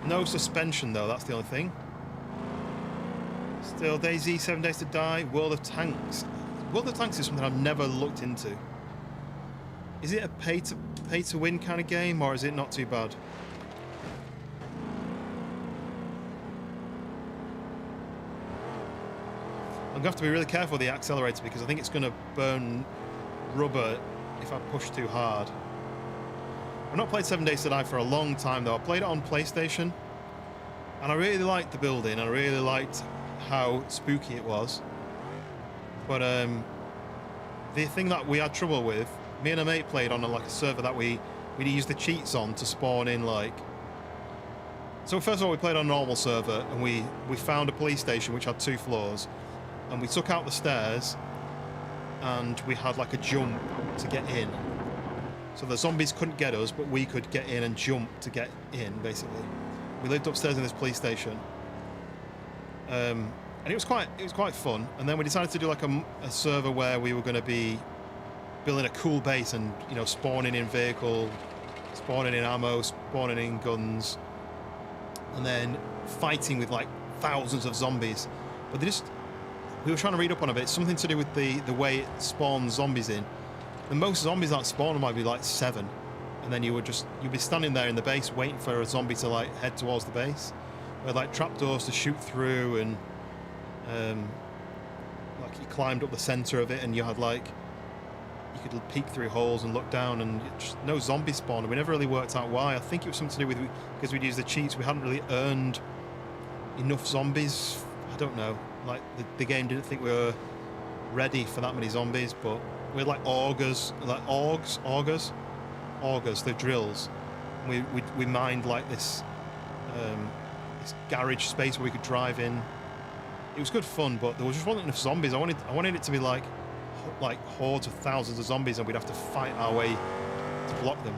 No suspension though, that's the only thing. Still DayZ, 7 Days to Die, World of Tanks. World of Tanks is something I've never looked into. Is it a pay to win kind of game, or is it not too bad? I'm gonna have to be really careful with the accelerator because I think it's gonna burn rubber if I push too hard. I've not played 7 Days to Die for a long time though. I played it on PlayStation and I really liked the building. I really liked how spooky it was. But the thing that we had trouble with, me and a mate played on a server that we used the cheats on to spawn in like. So first of all, we played on a normal server and we found a police station which had 2 floors, and we took out the stairs and we had like a jump to get in. So the zombies couldn't get us, but we could get in and jump to get in, basically. We lived upstairs in this police station. And it was quite fun. And then we decided to do like a server where we were going to be building a cool base and, you know, spawning in vehicle, spawning in ammo, spawning in guns, and then fighting with like thousands of zombies. But we were trying to read up on a bit, something to do with the way it spawns zombies in. The most zombies that spawn might be like 7, and then you'd be standing there in the base waiting for a zombie to like head towards the base. With like trapdoors to shoot through, and like you climbed up the center of it, and you had like you could peek through holes and look down, and just no zombies spawned. We never really worked out why. I think it was something to do with because we'd used the cheats. We hadn't really earned enough zombies. I don't know. Like the game didn't think we were ready for that many zombies, but we had like augers, like augers, they're drills. We mined like this garage space where we could drive in. It was good fun, but there was just wasn't enough zombies. I wanted it to be like hordes of thousands of zombies, and we'd have to fight our way to block them.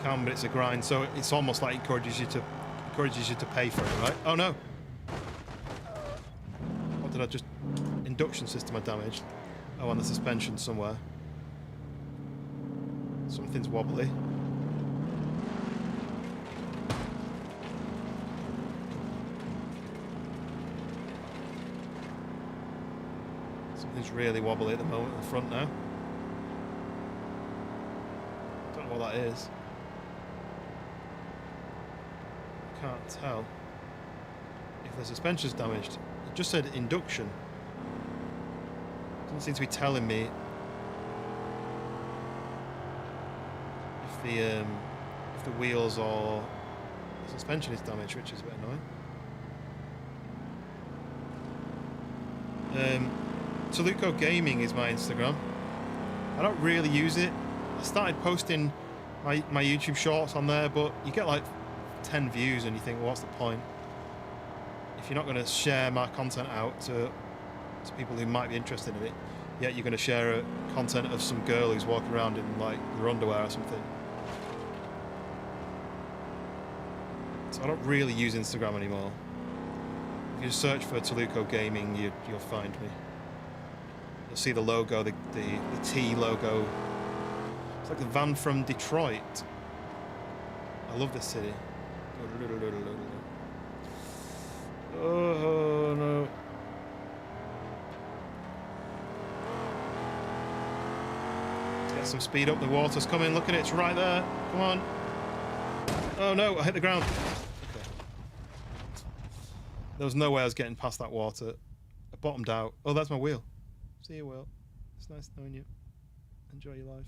But it's a grind, so it's almost like encourages you to pay for it, right? Oh no! What did I just? Induction system I damaged. Oh, and the suspension somewhere. Something's wobbly. Something's really wobbly at the moment at the front now. Don't know what that is. Can't tell if the suspension's damaged. It just said induction. Doesn't seem to be telling me if the wheels or the suspension is damaged, which is a bit annoying. Toluco Gaming is my Instagram. I don't really use it. I started posting my YouTube shorts on there, but you get like 10 views and you think, well, what's the point? If you're not going to share my content out to people who might be interested in it, yet you're going to share content of some girl who's walking around in like her underwear or something. So I don't really use Instagram anymore. If you just search for Toluco Gaming, you'll find me. You'll see the logo, the T logo. It's like the van from Detroit. I love this city. Oh no. Get some speed up. The water's coming. Look at it. It's right there. Come on. Oh no, I hit the ground. Okay. There was no way I was getting past that water. I bottomed out. Oh, that's my wheel. See you, Will. It's nice knowing you. Enjoy your life.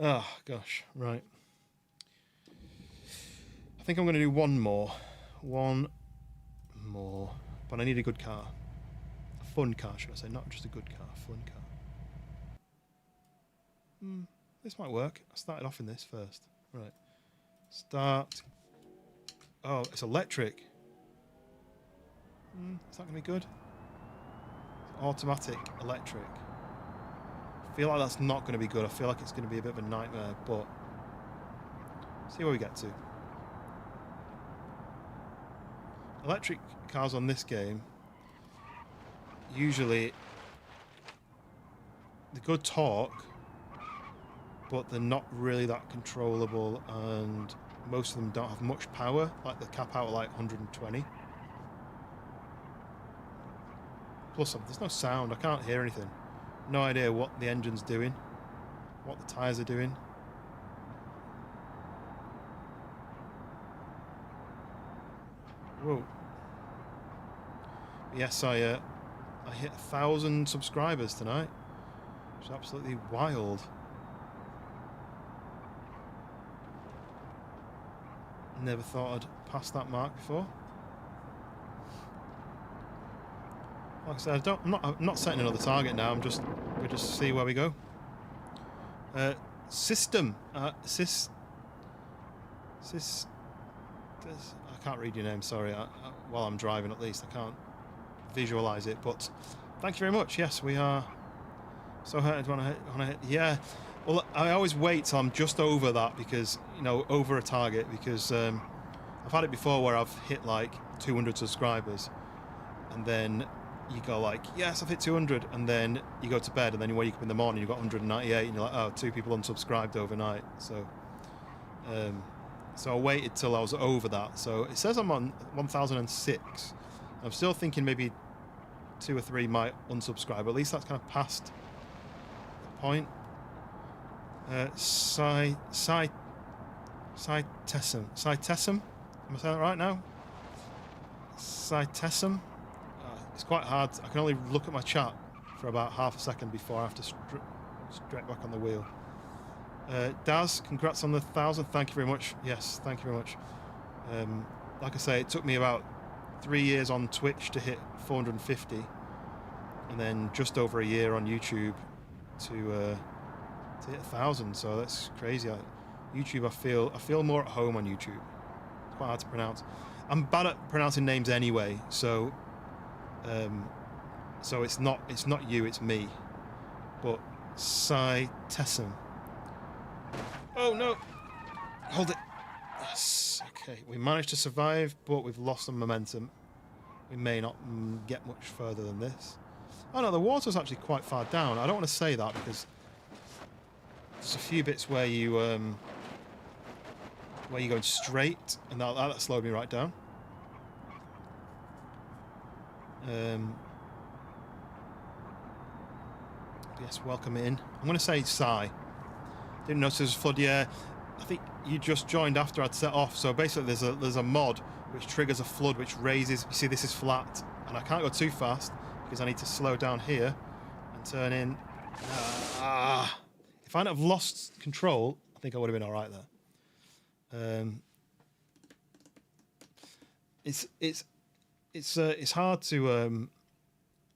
Oh, gosh. Right. I think I'm going to do one more. One more. But I need a good car. A fun car, should I say. Not just a good car. A fun car. This might work. I started off in this first. Right. Start. Oh, it's electric. Is that going to be good? It's automatic, electric. I feel like that's not going to be good. I feel like it's going to be a bit of a nightmare, but see where we get to. Electric cars on this game, usually they're good torque, but they're not really that controllable, and most of them don't have much power. Like they cap out at like 120. Plus, there's no sound. I can't hear anything. No idea what the engine's doing, what the tyres are doing. Whoa. Yes, I hit 1,000 subscribers tonight. It's absolutely wild. Never thought I'd pass that mark before. Like I said, I'm not setting another target now. We'll just see where we go. System. I can't read your name. Sorry. While I'm driving, at least I can't visualize it. But thank you very much. Yes, we are. So hurt when I hit. Yeah. Well, I always wait till I'm just over that because over a target because I've had it before where I've hit like 200 subscribers, and then you go like, yes, I've hit 200, and then you go to bed, and then you wake up in the morning, you've got 198, and you're like, oh, 2 people unsubscribed overnight. So I waited till I was over that. So it says I'm on 1006. I'm still thinking maybe 2 or 3 might unsubscribe, but at least that's kind of past the point. Cytessum. Am I saying that right now? Cytessum. It's quite hard. I can only look at my chat for about half a second before I have to straight back on the wheel. Daz, congrats on the 1,000. Thank you very much. Yes, thank you very much. Like I say, it took me about 3 years on Twitch to hit 450, and then just over a year on YouTube to hit 1,000. So that's crazy. YouTube, I feel more at home on YouTube. It's quite hard to pronounce. I'm bad at pronouncing names anyway, so it's not you, it's me. But Cytessum. Oh no! Hold it. Yes. Okay, we managed to survive, but we've lost some momentum. We may not get much further than this. Oh no, the water's actually quite far down. I don't want to say that because there's a few bits where you're going straight, and that slowed me right down. Yes, welcome in. I'm going to say Psy. Didn't notice there's a flood. Yeah, I think you just joined after I'd set off. So basically, there's a mod which triggers a flood, which raises. You see, this is flat, and I can't go too fast because I need to slow down here and turn in. If I'd have lost control, I think I would have been all right there. It's hard to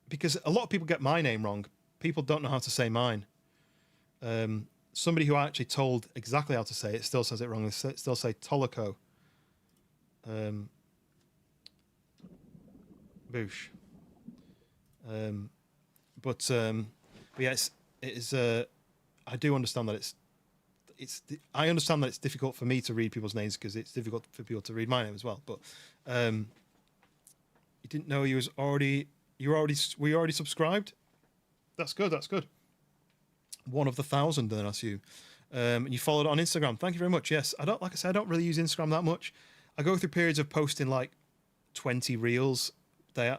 because a lot of people get my name wrong. People don't know how to say mine. Somebody who I actually told exactly how to say it still says it wrong. They still say Tolico. Boosh. But yeah, it is. I do understand that I understand that it's difficult for me to read people's names because it's difficult for people to read my name as well. But you didn't know were you already subscribed? That's good. That's good. One of the 1,000, then I assume. And you followed on Instagram. Thank you very much. Yes, I don't really use Instagram that much. I go through periods of posting like 20 reels. They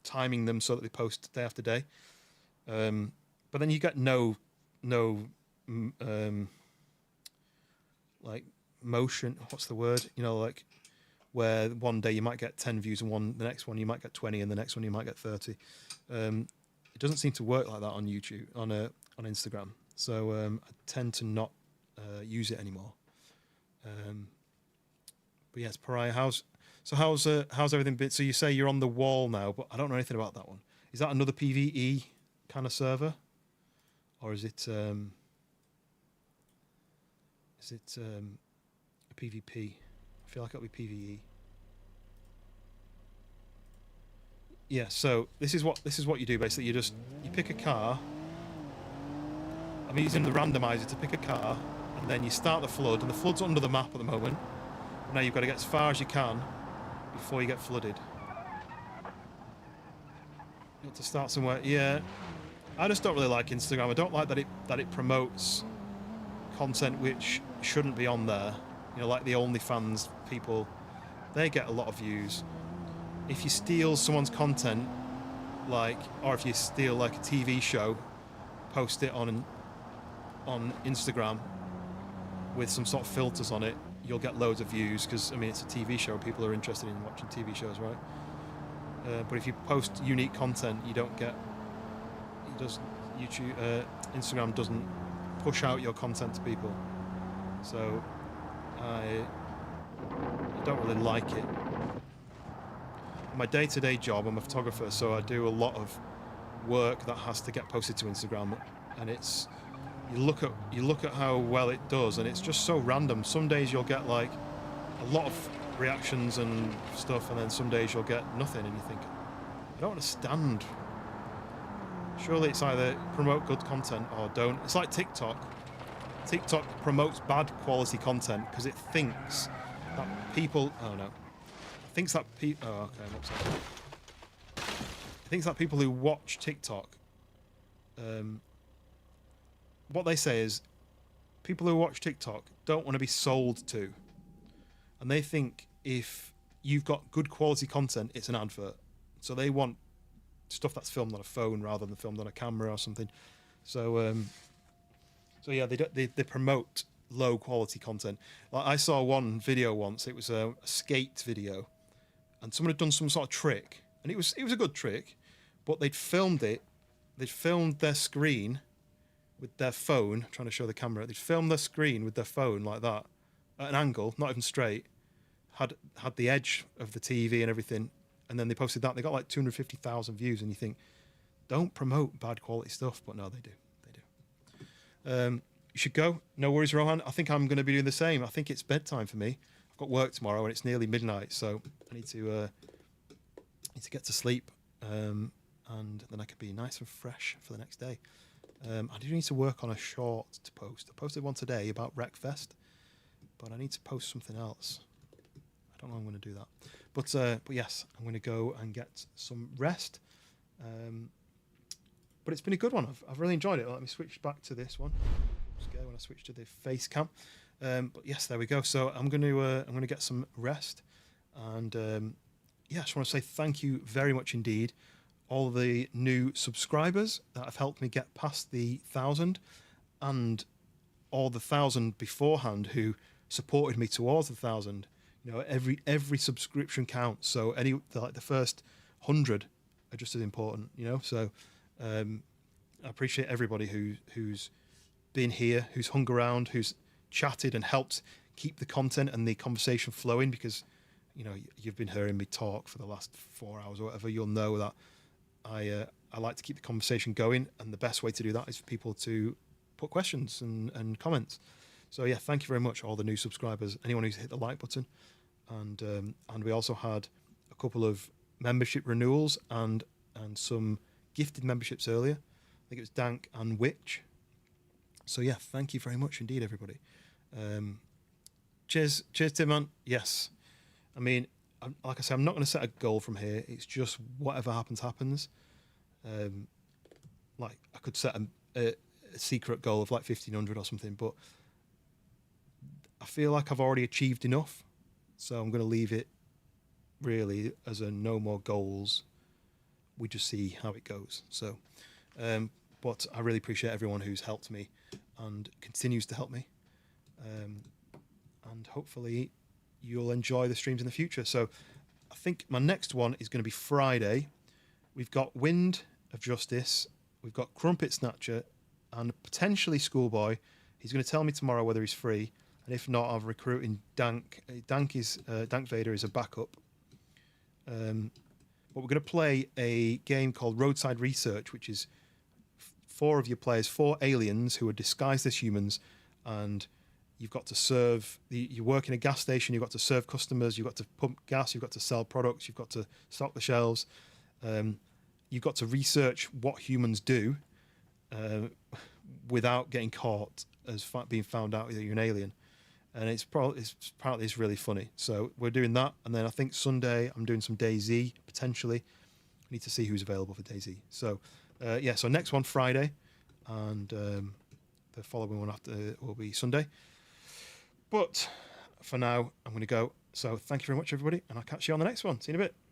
timing them so that they post day after day. but then you get no like motion. What's the word? You know, like where one day you might get 10 views and the next one you might get 20 and the next one you might get 30. It doesn't seem to work like that on YouTube, on Instagram. So I tend to not use it anymore. But yes, Pariah, how's everything been? So you say you're on the wall now, but I don't know anything about that one. Is that another PvE kind of server, or is it a PvP? I feel like it'll be PvE. Yeah. So this is what you do basically. You pick a car. I'm using the randomizer to pick a car, and then you start the flood, and the flood's under the map at the moment. Now you've got to get as far as you can before you get flooded. You have to start somewhere. Yeah, I just don't really like Instagram. I don't like that it promotes content which shouldn't be on there. You know, like the OnlyFans people, they get a lot of views. If you steal someone's content, or if you steal like a TV show, post it on Instagram with some sort of filters on it, you'll get loads of views because I mean it's a TV show. People are interested in watching TV shows, right? But if you post unique content, you don't get. Instagram doesn't push out your content to people, so I don't really like it. My day-to-day job, I'm a photographer, so I do a lot of work that has to get posted to Instagram, and it's. You look at how well it does, and it's just so random. Some days you'll get like a lot of reactions and stuff, and then some days you'll get nothing, and you think, I don't understand. Surely it's either promote good content or don't. It's like TikTok. TikTok promotes bad quality content because it thinks that people. Oh no. It thinks that people. Oh okay. I'm upset. It thinks that people who watch TikTok. What they say is people who watch TikTok don't want to be sold to. And they think if you've got good quality content, it's an advert. So they want stuff that's filmed on a phone rather than filmed on a camera or something. So yeah, they promote low quality content. Like I saw one video once, it was a skate video, and someone had done some sort of trick, and it was a good trick, but they'd filmed their screen with their phone, trying to show the camera. They'd filmed their screen with their phone like that, at an angle, not even straight, had the edge of the TV and everything, and then they posted that. They got like 250,000 views, and you think, don't promote bad quality stuff, but no, they do. You should go. No worries, Rohan. I think I'm going to be doing the same. I think it's bedtime for me. I've got work tomorrow, and it's nearly midnight, so I need to get to sleep, and then I can be nice and fresh for the next day. I do need to work on a short to post. I posted one today about Wreckfest, but I need to post something else. I don't know how I'm going to do that. But yes, I'm going to go and get some rest. But it's been a good one. I've really enjoyed it. Let me switch back to this one. Scare when I switch to the face cam. But yes, there we go. So I'm going to get some rest, and yeah, I just want to say thank you very much indeed. All the new subscribers that have helped me get past the 1,000, and all the 1,000 beforehand who supported me towards the 1,000. You know, every subscription counts. So the first 100 are just as important. You know, so I appreciate everybody who's been here, who's hung around, who's chatted and helped keep the content and the conversation flowing. Because you know you've been hearing me talk for the last 4 hours or whatever. You'll know that. I like to keep the conversation going, and the best way to do that is for people to put questions and comments. So yeah, thank you very much, all the new subscribers, anyone who's hit the like button, and we also had a couple of membership renewals and some gifted memberships earlier. I think it was Dank and Witch. So yeah, thank you very much indeed, everybody. Cheers, Tim, man. Yes, I mean, like I said, I'm not going to set a goal from here. It's just whatever happens. Like I could set a secret goal of like 1,500 or something, but I feel like I've already achieved enough, so I'm going to leave it really as a no more goals. We just see how it goes. So, but But I really appreciate everyone who's helped me and continues to help me. And hopefully you'll enjoy the streams in the future. So I think my next one is going to be Friday. We've got Wind of Justice, we've got Crumpet Snatcher, and potentially Schoolboy. He's going to tell me tomorrow whether he's free, and if not, I'll recruit in Dank. Dank Vader is a backup. But we're going to play a game called Roadside Research, which is 4 of your players, 4 aliens who are disguised as humans, and you've got to serve. You work in a gas station. You've got to serve customers. You've got to pump gas. You've got to sell products. You've got to stock the shelves. You've got to research what humans do without getting caught as being found out that you're an alien. And apparently it's really funny. So we're doing that, and then I think Sunday I'm doing some DayZ potentially. I need to see who's available for DayZ. So so next one Friday, and the following one after will be Sunday. But for now, I'm going to go. So thank you very much, everybody, and I'll catch you on the next one. See you in a bit.